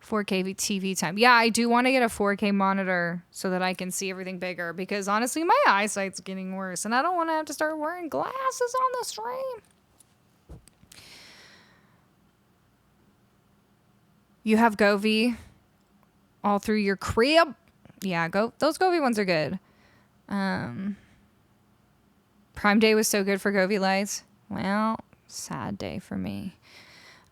4K TV time. Yeah, I do want to get a 4K monitor so that I can see everything bigger because honestly, my eyesight's getting worse and I don't want to have to start wearing glasses on the stream. You have Govee all through your crib. Yeah, those Govee ones are good. Prime Day was so good for Govee lights. Well, sad day for me.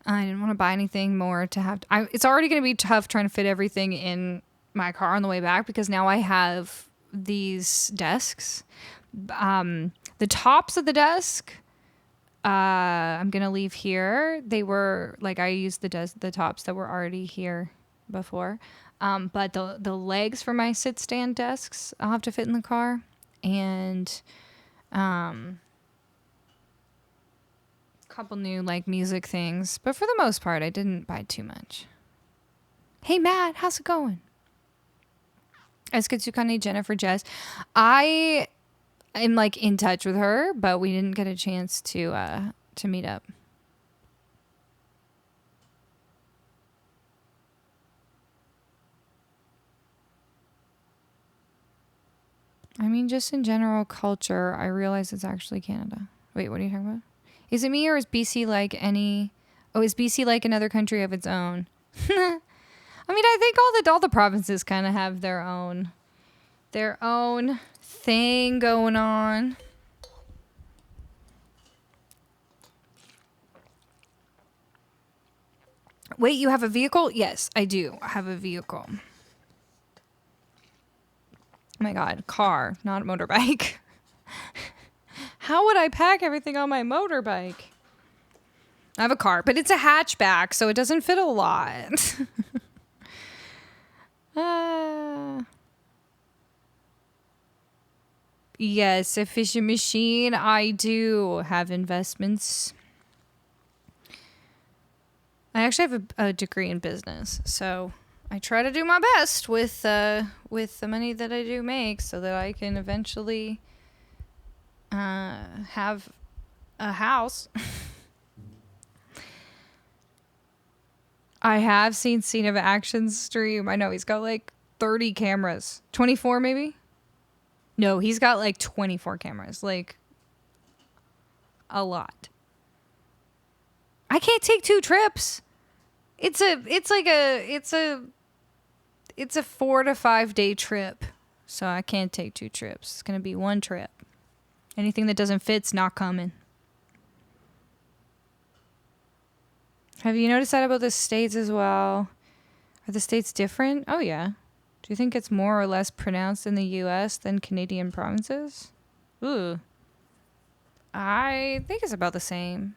I didn't want to buy anything more to have. It's already going to be tough trying to fit everything in my car on the way back because now I have these desks. The tops of the desk, I'm going to leave here. They were like, I used the tops that were already here before. But the legs for my sit stand desks, I'll have to fit in the car. And, couple new like music things, but for the most part I didn't buy too much. Hey Matt, how's it going? Eskitsukane Jennifer Jess. I am like in touch with her, but we didn't get a chance to meet up. I mean, just in general culture, I realize it's actually Canada. Wait, what are you talking about? Is it me or is BC like any... Oh, is BC like another country of its own? I mean, I think all the provinces kind of have their own thing going on. Wait, you have a vehicle? Yes, I do have a vehicle. Oh my God, car, not motorbike. How would I pack everything on my motorbike? I have a car, but it's a hatchback, so it doesn't fit a lot. Yes, a fishing machine. I do have investments. I actually have a degree in business, so I try to do my best with the money that I do make so that I can eventually have a house. I have seen Scene of Action stream. I know he's got like 30 cameras. 24 maybe? No, he's got like 24 cameras. Like a lot. I can't take 2 trips. It's a 4 to 5 day trip. So I can't take 2 trips. It's going to be 1 trip. Anything that doesn't fit's not coming. Have you noticed that about the States as well? Are the States different? Oh, yeah. Do you think it's more or less pronounced in the U.S. than Canadian provinces? Ooh. I think it's about the same.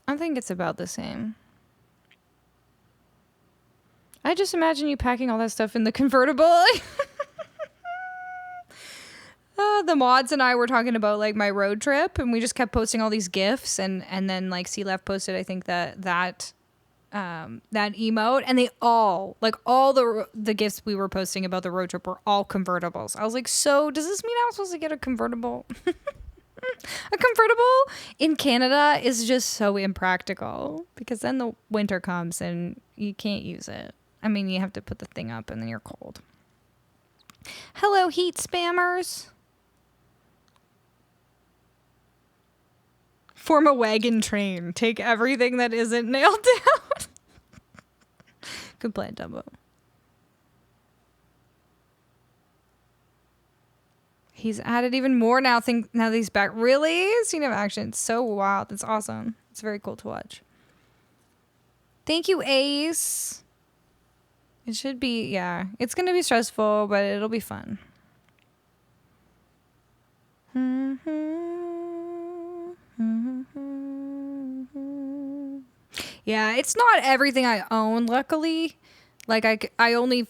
I think it's about the same. I just imagine you packing all that stuff in the convertible. The mods and I were talking about like my road trip, and we just kept posting all these GIFs, and then like C-Left posted, I think that emote, and they all the GIFs we were posting about the road trip were all convertibles. I was like, so does this mean I'm supposed to get a convertible? A convertible in Canada is just so impractical because then the winter comes and you can't use it. I mean, you have to put the thing up and then you're cold. Hello, heat spammers. Form a wagon train. Take everything that isn't nailed down. Good plan, Dumbo. He's added even more now. Now that he's back. Really? Scene of Action. It's so wild. It's awesome. It's very cool to watch. Thank you, Ace. It should be, yeah. It's going to be stressful, but it'll be fun. Yeah, it's not everything I own, luckily. Like, I only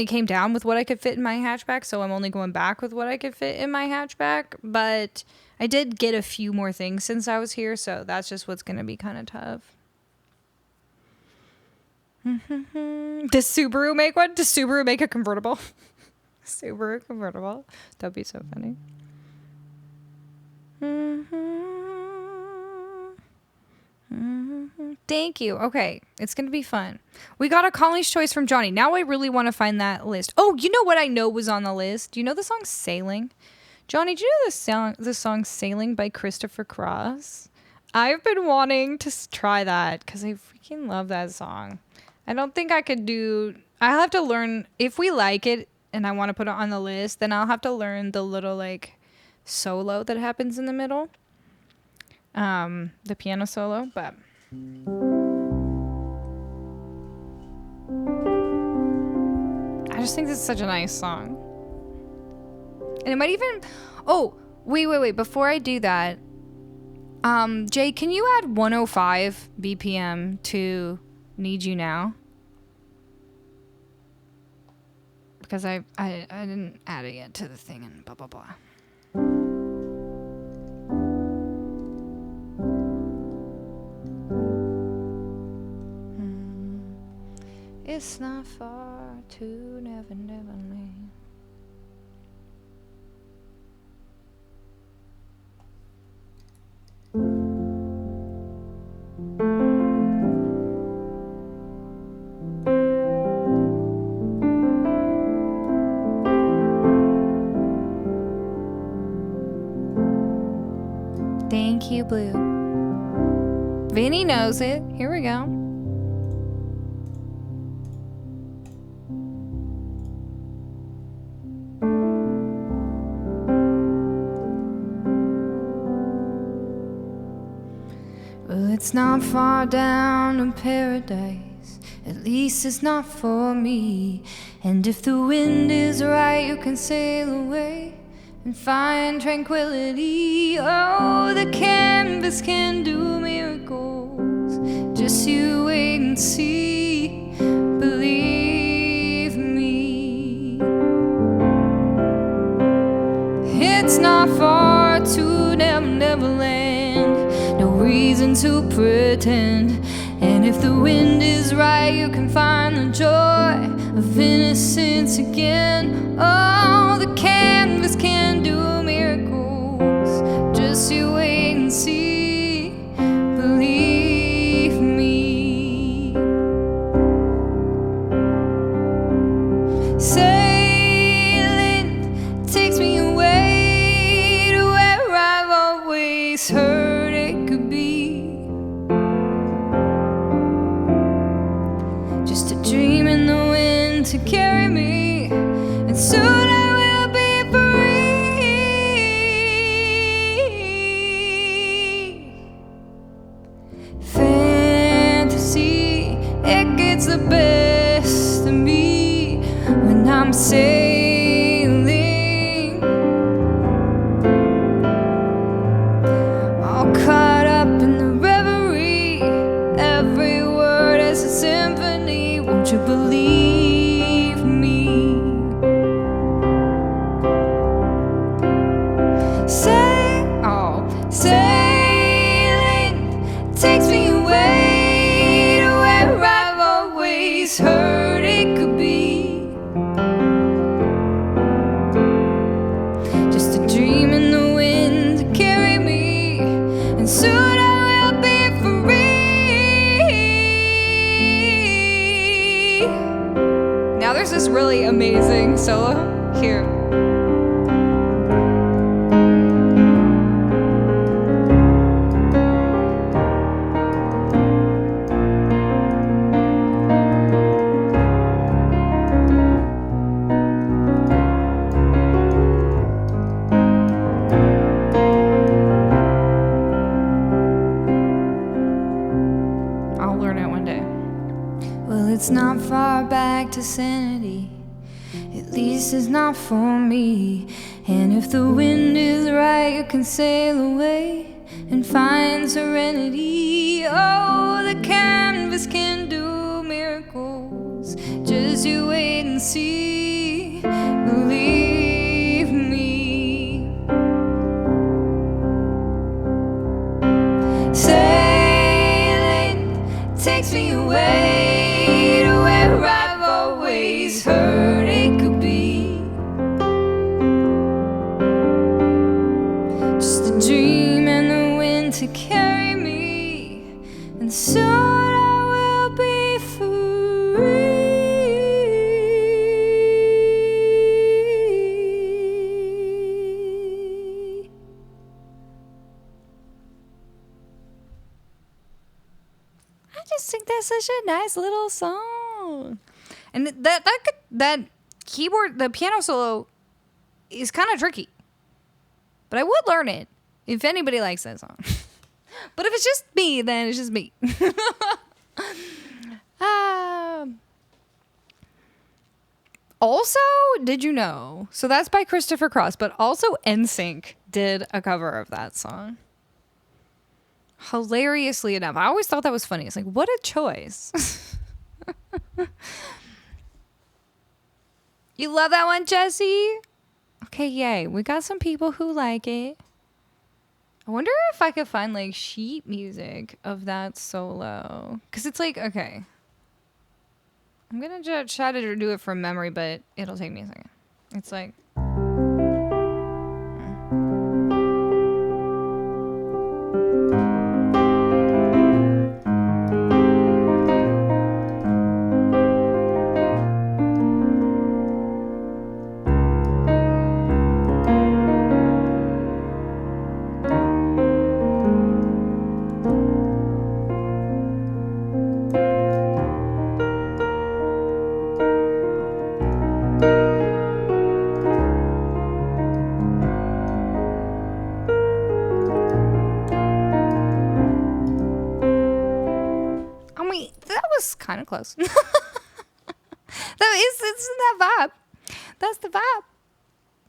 came down with what I could fit in my hatchback, so I'm only going back with what I could fit in my hatchback. But I did get a few more things since I was here, so that's just what's going to be kind of tough. Does Subaru make one? Does Subaru make a convertible? Subaru convertible. That'd be so funny. Thank you. Okay, it's gonna be fun. We got a Colleen's Choice from Johnny. Now I really want to find that list. Oh, you know what I know was on the list? Do you know the song Sailing? Johnny, do you know the song Sailing by Christopher Cross? I've been wanting to try that because I freaking love that song. I don't think I could do... I'll have to learn... If we like it and I want to put it on the list, then I'll have to learn the little, like, solo that happens in the middle. The piano solo, but... I just think this is such a nice song. And it might even... Oh, wait. Before I do that, Jay, can you add 105 BPM to Need You Now? Because I didn't add it yet to the thing and blah, blah, blah. It's not far to Never Land. Thank you, Blue. Vinny knows it. Here we go. Well, it's not far down to paradise. At least it's not for me. And if the wind is right, you can sail away and find tranquility. Oh, the canvas can do miracles. Just you wait and see. Believe me. It's not far to Neverland. No reason to pretend. And if the wind is right, you can find the joy of innocence again. Oh, the canvas can do miracles. Just you wait and see. Believe me. Sailing takes me away to where I've always heard it could be. Just a dream in the wind to carry me, and soon I will be free. Fantasy, it gets the best of me when I'm sailing, all caught up in the reverie. Every word is a symphony. Won't you believe me? Sailing takes me away to where I've always heard it could be. Just a dream in the wind to carry me, and soon I will be free. Now there's this really amazing solo here. I'll learn it one day. Well, it's not far back to sanity. At least it's not for me. And if the wind is right, you can sail away and find serenity. Oh, the canvas can do miracles. Just you wait and see. Believe me. Sailing takes me away that's such a nice little song. And that keyboard, the piano solo is kind of tricky. But I would learn it if anybody likes that song. But if it's just me, then it's just me. Also, did you know? So that's by Christopher Cross, but also NSYNC did a cover of that song. Hilariously enough. I always thought that was funny. It's like, what a choice. You love that one, Jesse? Okay, yay. We got some people who like it. I wonder if I could find like sheet music of that solo. Because it's like, okay. I'm going to try to do it from memory, but it'll take me a second. It's like... kind of close. It's that vibe. That's the vibe.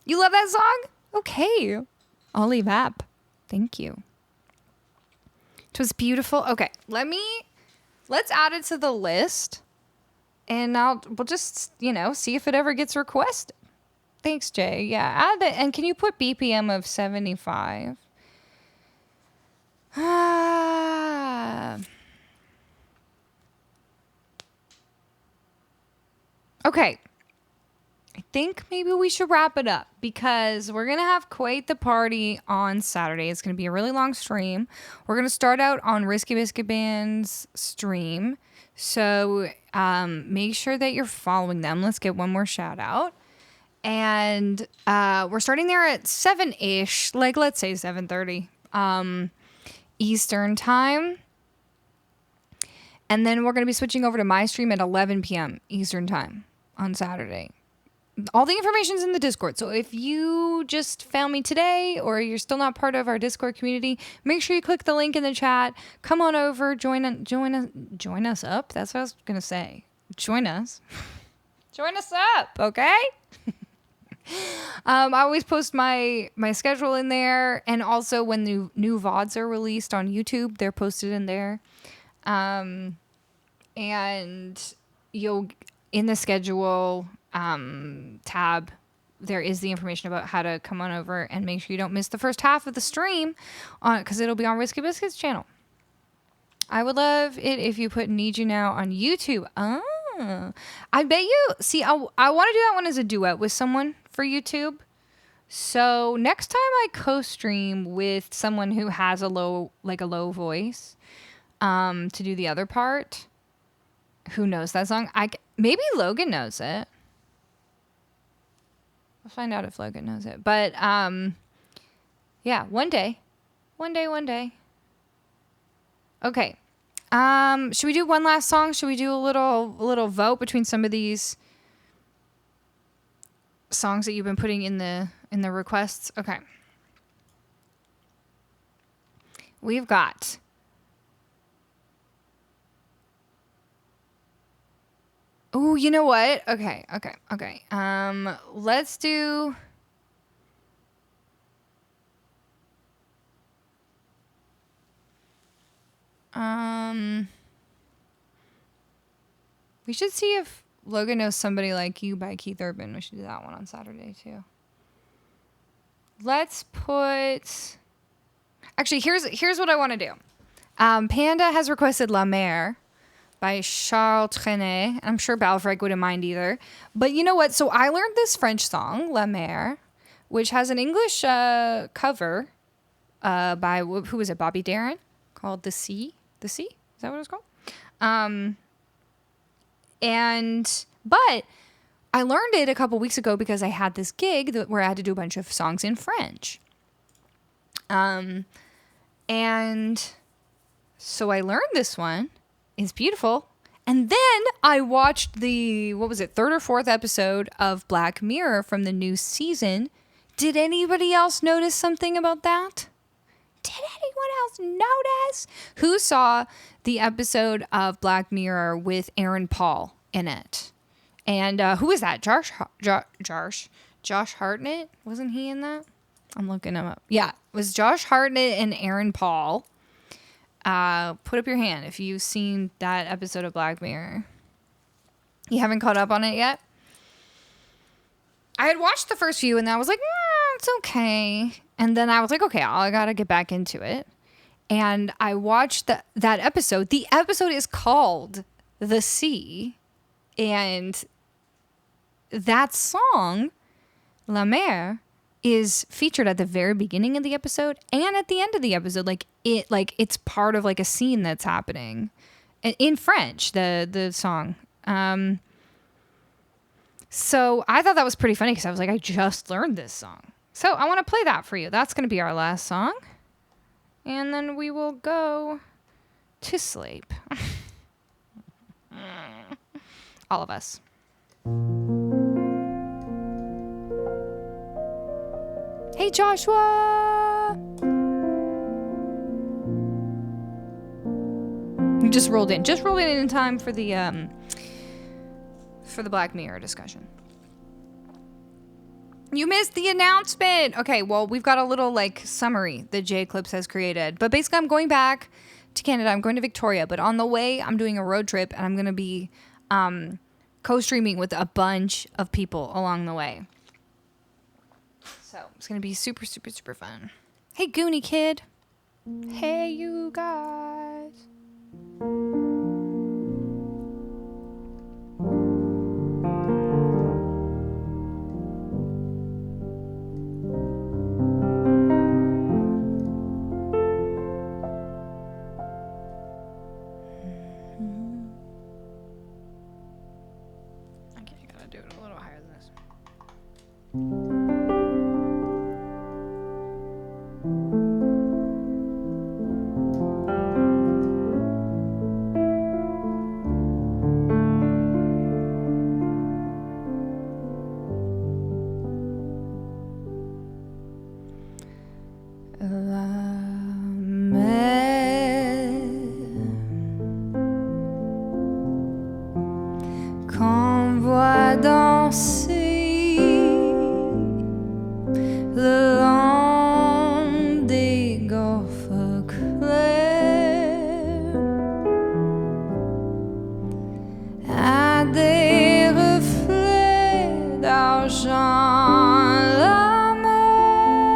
You love that song? Okay. Ollie Vap. Thank you. It was beautiful. Okay, let's add it to the list, and we'll just see if it ever gets requested. Thanks, Jay. Yeah, add it. And can you put BPM of 75? Okay, I think maybe we should wrap it up because we're going to have quite the party on Saturday. It's going to be a really long stream. We're going to start out on Risky Biscuit Band's stream. So make sure that you're following them. Let's get one more shout out. And we're starting there at 7-ish, like let's say 7:30 Eastern time. And then we're going to be switching over to my stream at 11 p.m. Eastern time on Saturday. All the information's in the Discord. So if you just found me today or you're still not part of our Discord community, make sure you click the link in the chat. Come on over, join us up. That's what I was going to say. Join us. Join us up, okay? I always post my schedule in there, and also when new VODs are released on YouTube, they're posted in there. And you'll in the schedule tab, there is the information about how to come on over and make sure you don't miss the first half of the stream because it'll be on Risky Biscuits channel. I would love it if you put Need You Now on YouTube. I bet you see I want to do that one as a duet with someone for YouTube. So next time I co-stream with someone who has a low voice to do the other part, who knows that song? Maybe Logan knows it. We'll find out if Logan knows it. But yeah, one day. Okay. Should we do one last song? Should we do a little vote between some of these songs that you've been putting in the requests? Okay. We've got oh, you know what? Okay. Let's do we should see if Logan knows Somebody Like You by Keith Urban. We should do that one on Saturday too. Let's put actually here's what I want to do. Panda has requested La Mer by Charles Trenet. I'm sure Balfreg wouldn't mind either. But you know what? So I learned this French song, La Mer, which has an English cover by, who was it, Bobby Darin, called The Sea? The Sea? Is that what it's called? But I learned it a couple weeks ago because I had this gig where I had to do a bunch of songs in French. And so I learned this one. is beautiful. And then I watched the, third or fourth episode of Black Mirror from the new season. Did anybody else notice something about that? Did anyone else notice? Who saw the episode of Black Mirror with Aaron Paul in it? And who is that? Josh Hartnett? Wasn't he in that? I'm looking him up. Yeah, it was Josh Hartnett and Aaron Paul. Put up your hand if you've seen that episode of Black Mirror. You haven't caught up on it yet? I had watched the first few and I was like, it's okay. And then I was like, okay, I gotta get back into it. And I watched that episode. The episode is called The Sea. And that song, La Mer, is featured at the very beginning of the episode and at the end of the episode. It's part of like a scene that's happening in French, the song. So I thought that was pretty funny because I was like, I just learned this song. So I want to play that for you. That's going to be our last song. And then we will go to sleep. All of us. Hey, Joshua! You just rolled in. Just rolled in time for the Black Mirror discussion. You missed the announcement! Okay, well, we've got a little, summary that J Eclipse has created. But basically, I'm going back to Canada. I'm going to Victoria. But on the way, I'm doing a road trip, and I'm going to be co-streaming with a bunch of people along the way. So, it's going to be super, super, super fun. Hey, Goonie Kid. Hey, you guys. Okay, I gotta do it a little higher than this. Dauncey le long des golfes clairs à des reflets d'argent la mer,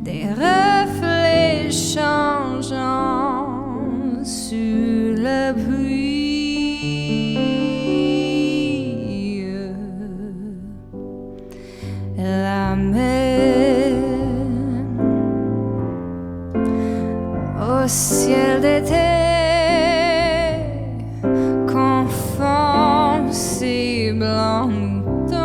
des reflets changeants sur le pluie. La mer au ciel d'été confond ses blancs moutons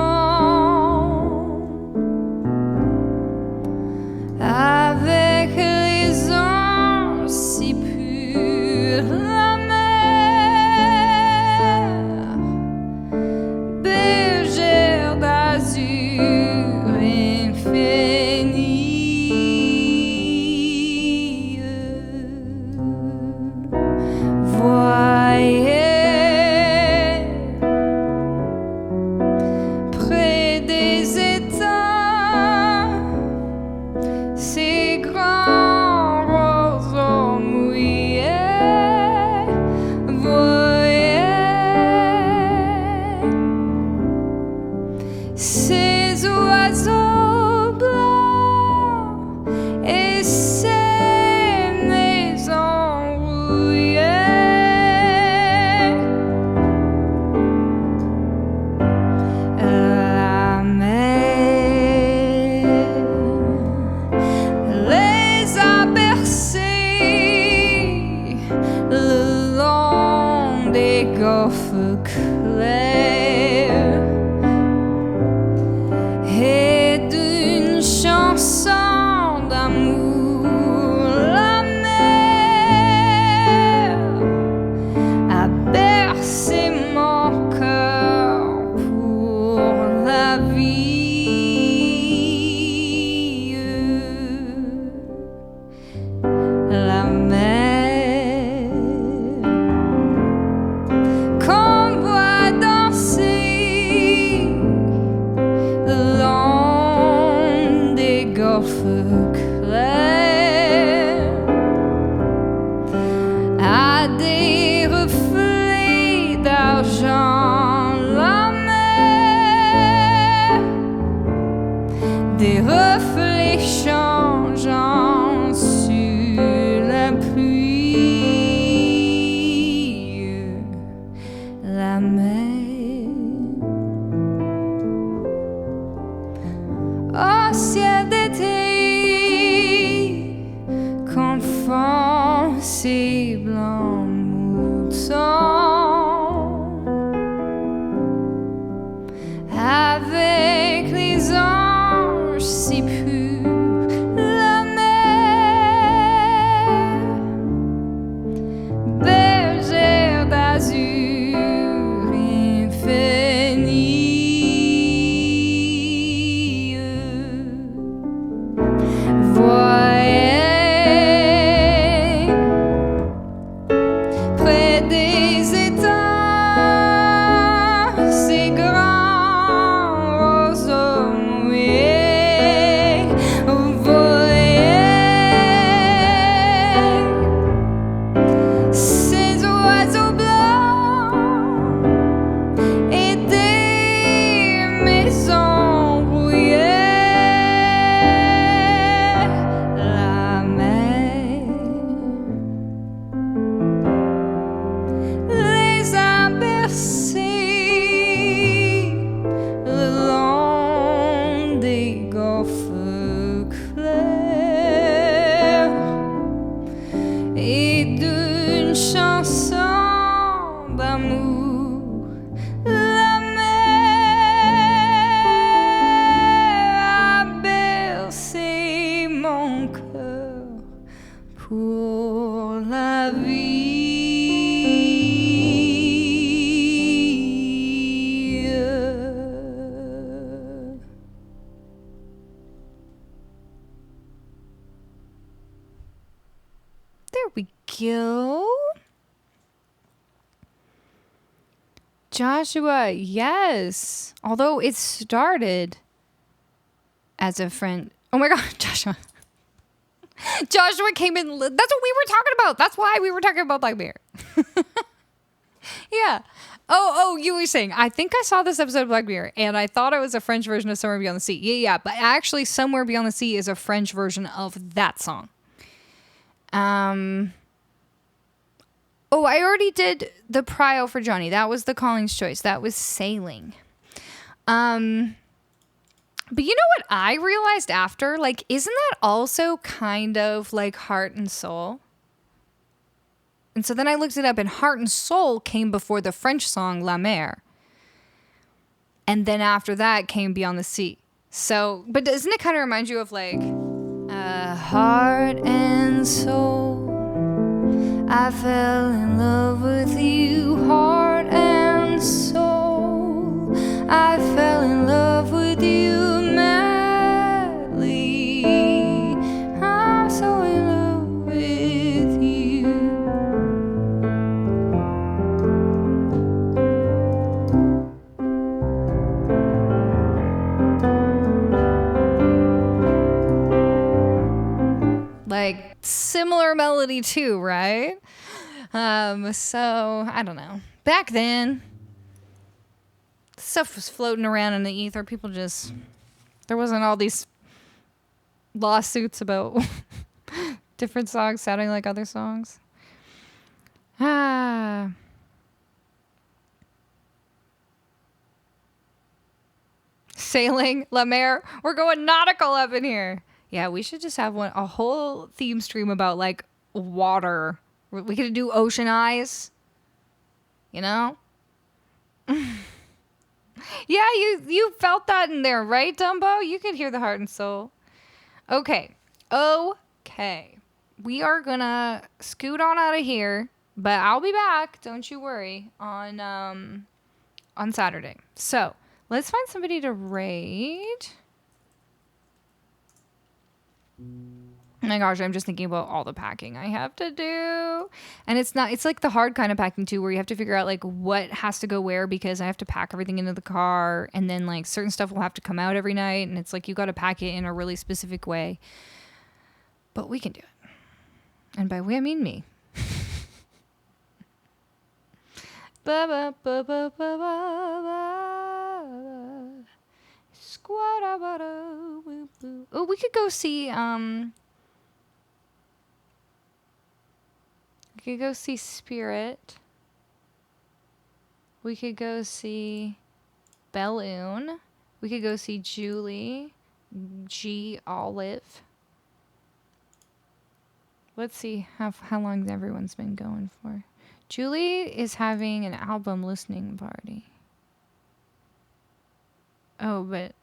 avec les anges si purs. La mer bergère d'azur ciel d'été confond ces blancs moutons avec les anges si purs, la mer, bergère d'azur infinie. Voyez près des étangs ces grands roseaux mouillés. Voyez ces oiseaux blancs et des maisons rouillées. La mer les a bercés le long des golfes clairs et d'une chanson d'amour. La mer a bercé mon cœur pour la vie. There we go. Joshua, yes. Although it started as a friend. Oh my God, Joshua. Joshua came in. That's what we were talking about. That's why we were talking about Black Mirror. Yeah. Oh, you were saying, I think I saw this episode of Black Mirror and I thought it was a French version of Somewhere Beyond the Sea. Yeah. But actually, Somewhere Beyond the Sea is a French version of that song. Oh, I already did the prio for Johnny. That was the Colleen's choice. That was Sailing. But you know what I realized after? Like, isn't that also kind of like Heart and Soul? And so then I looked it up, and Heart and Soul came before the French song La Mer. And then after that came Beyond the Sea. So, but doesn't it kind of remind you of like, heart and soul, I fell in love with you, heart and soul, I fell in love with you madly, I'm so in love with you. Like, similar melody too, right? So, I don't know. Back then, stuff was floating around in the ether. People just... There wasn't all these lawsuits about different songs sounding like other songs. Sailing, La Mer. We're going nautical up in here. Yeah, we should just have a whole theme stream about like water. We could do Ocean Eyes. You know? Yeah, you felt that in there, right, Dumbo? You could hear the heart and soul. Okay. We are gonna scoot on out of here, but I'll be back, don't you worry, on Saturday. So, let's find somebody to raid. Oh my gosh, I'm just thinking about all the packing I have to do. And it's like the hard kind of packing too, where you have to figure out like what has to go where, because I have to pack everything into the car, and then like certain stuff will have to come out every night, and it's like you got to pack it in a really specific way. But we can do it. And by we, I mean me. Oh, we could go see Spirit. We could go see Belloon. We could go see Julie. G Olive. Let's see how long everyone's been going for. Julie is having an album listening party. Oh, but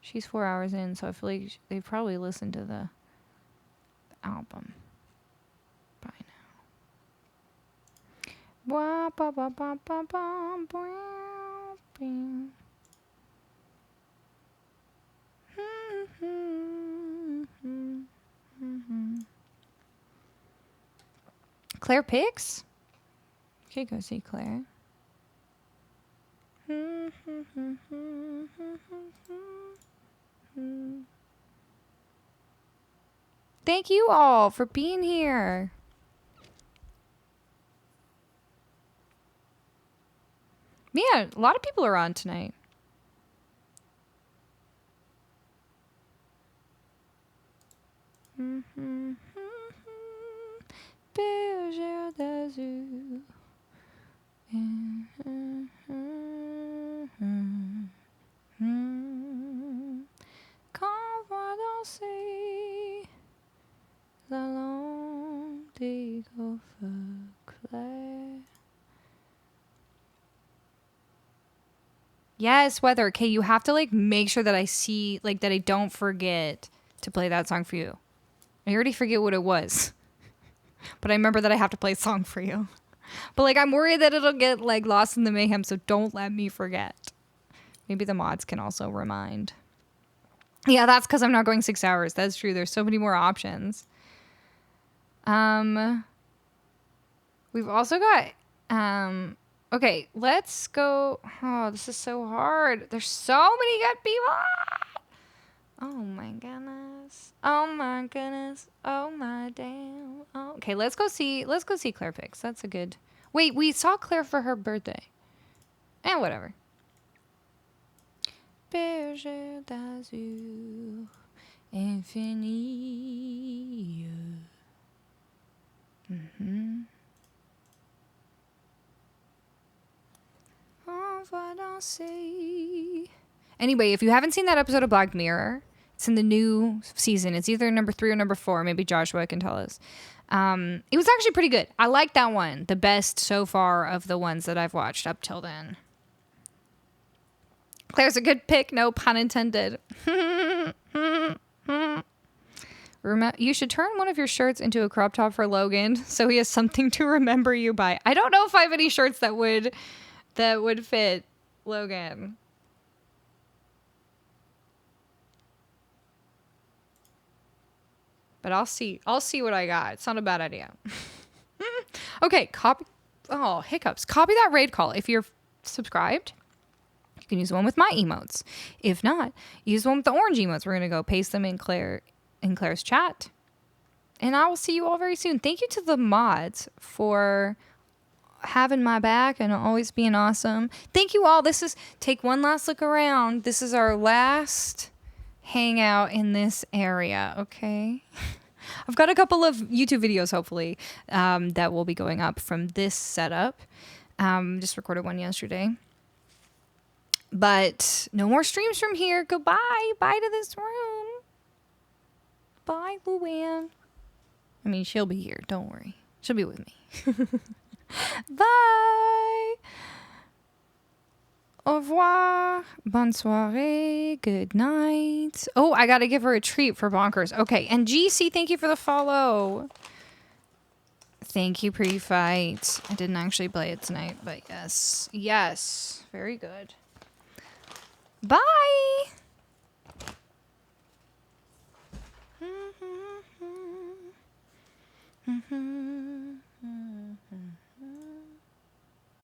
she's 4 hours in, so I feel like they probably listened to the album by now. Claire picks? Okay, go see Claire. Thank you all for being here. Yeah, a lot of people are on tonight. Bergère d'azur. Quand va danser la langue des gaufres clairs. Yes, Weather. Okay, you have to like make sure that I see, like that I don't forget to play that song for you. I already forget what it was. But I remember that I have to play a song for you. But like I'm worried that it'll get like lost in the mayhem, so don't let me forget. Maybe the mods can also remind. Yeah, that's because I'm not going 6 hours. That's true. There's so many more options. We've also got okay, let's go. Oh, this is so hard. There's so many good people. Oh my goodness. Oh my goodness. Oh my damn. Oh. Okay, let's go see Claire Picks. That's a good. Wait, we saw Claire for her birthday. And whatever. Bergère d'azur infini. On va danser. Anyway, if you haven't seen that episode of Black Mirror, it's in the new season. It's either number 3 or number 4. Maybe Joshua can tell us. It was actually pretty good. I like that one. The best so far of the ones that I've watched up till then. Claire's a good pick. No pun intended. You should turn one of your shirts into a crop top for Logan so he has something to remember you by. I don't know if I have any shirts that would fit Logan. But I'll see what I got. It's not a bad idea. Okay, hiccups. Copy that raid call. If you're subscribed, you can use one with my emotes. If not, use one with the orange emotes. We're going to go paste them in Claire's chat. And I will see you all very soon. Thank you to the mods for having my back and always being awesome. Thank you all. Take one last look around. This is our last hangout in this area, okay? I've got a couple of YouTube videos, hopefully, that will be going up from this setup. Just recorded one yesterday. But no more streams from here. Goodbye. Bye to this room. Bye, Luann. I mean, she'll be here. Don't worry. She'll be with me. Bye. Au revoir. Bonne soirée. Good night. Oh, I got to give her a treat for Bonkers. Okay. And GC, thank you for the follow. Thank you, Pre-Fight. I didn't actually play it tonight, but yes. Yes. Very good. Bye.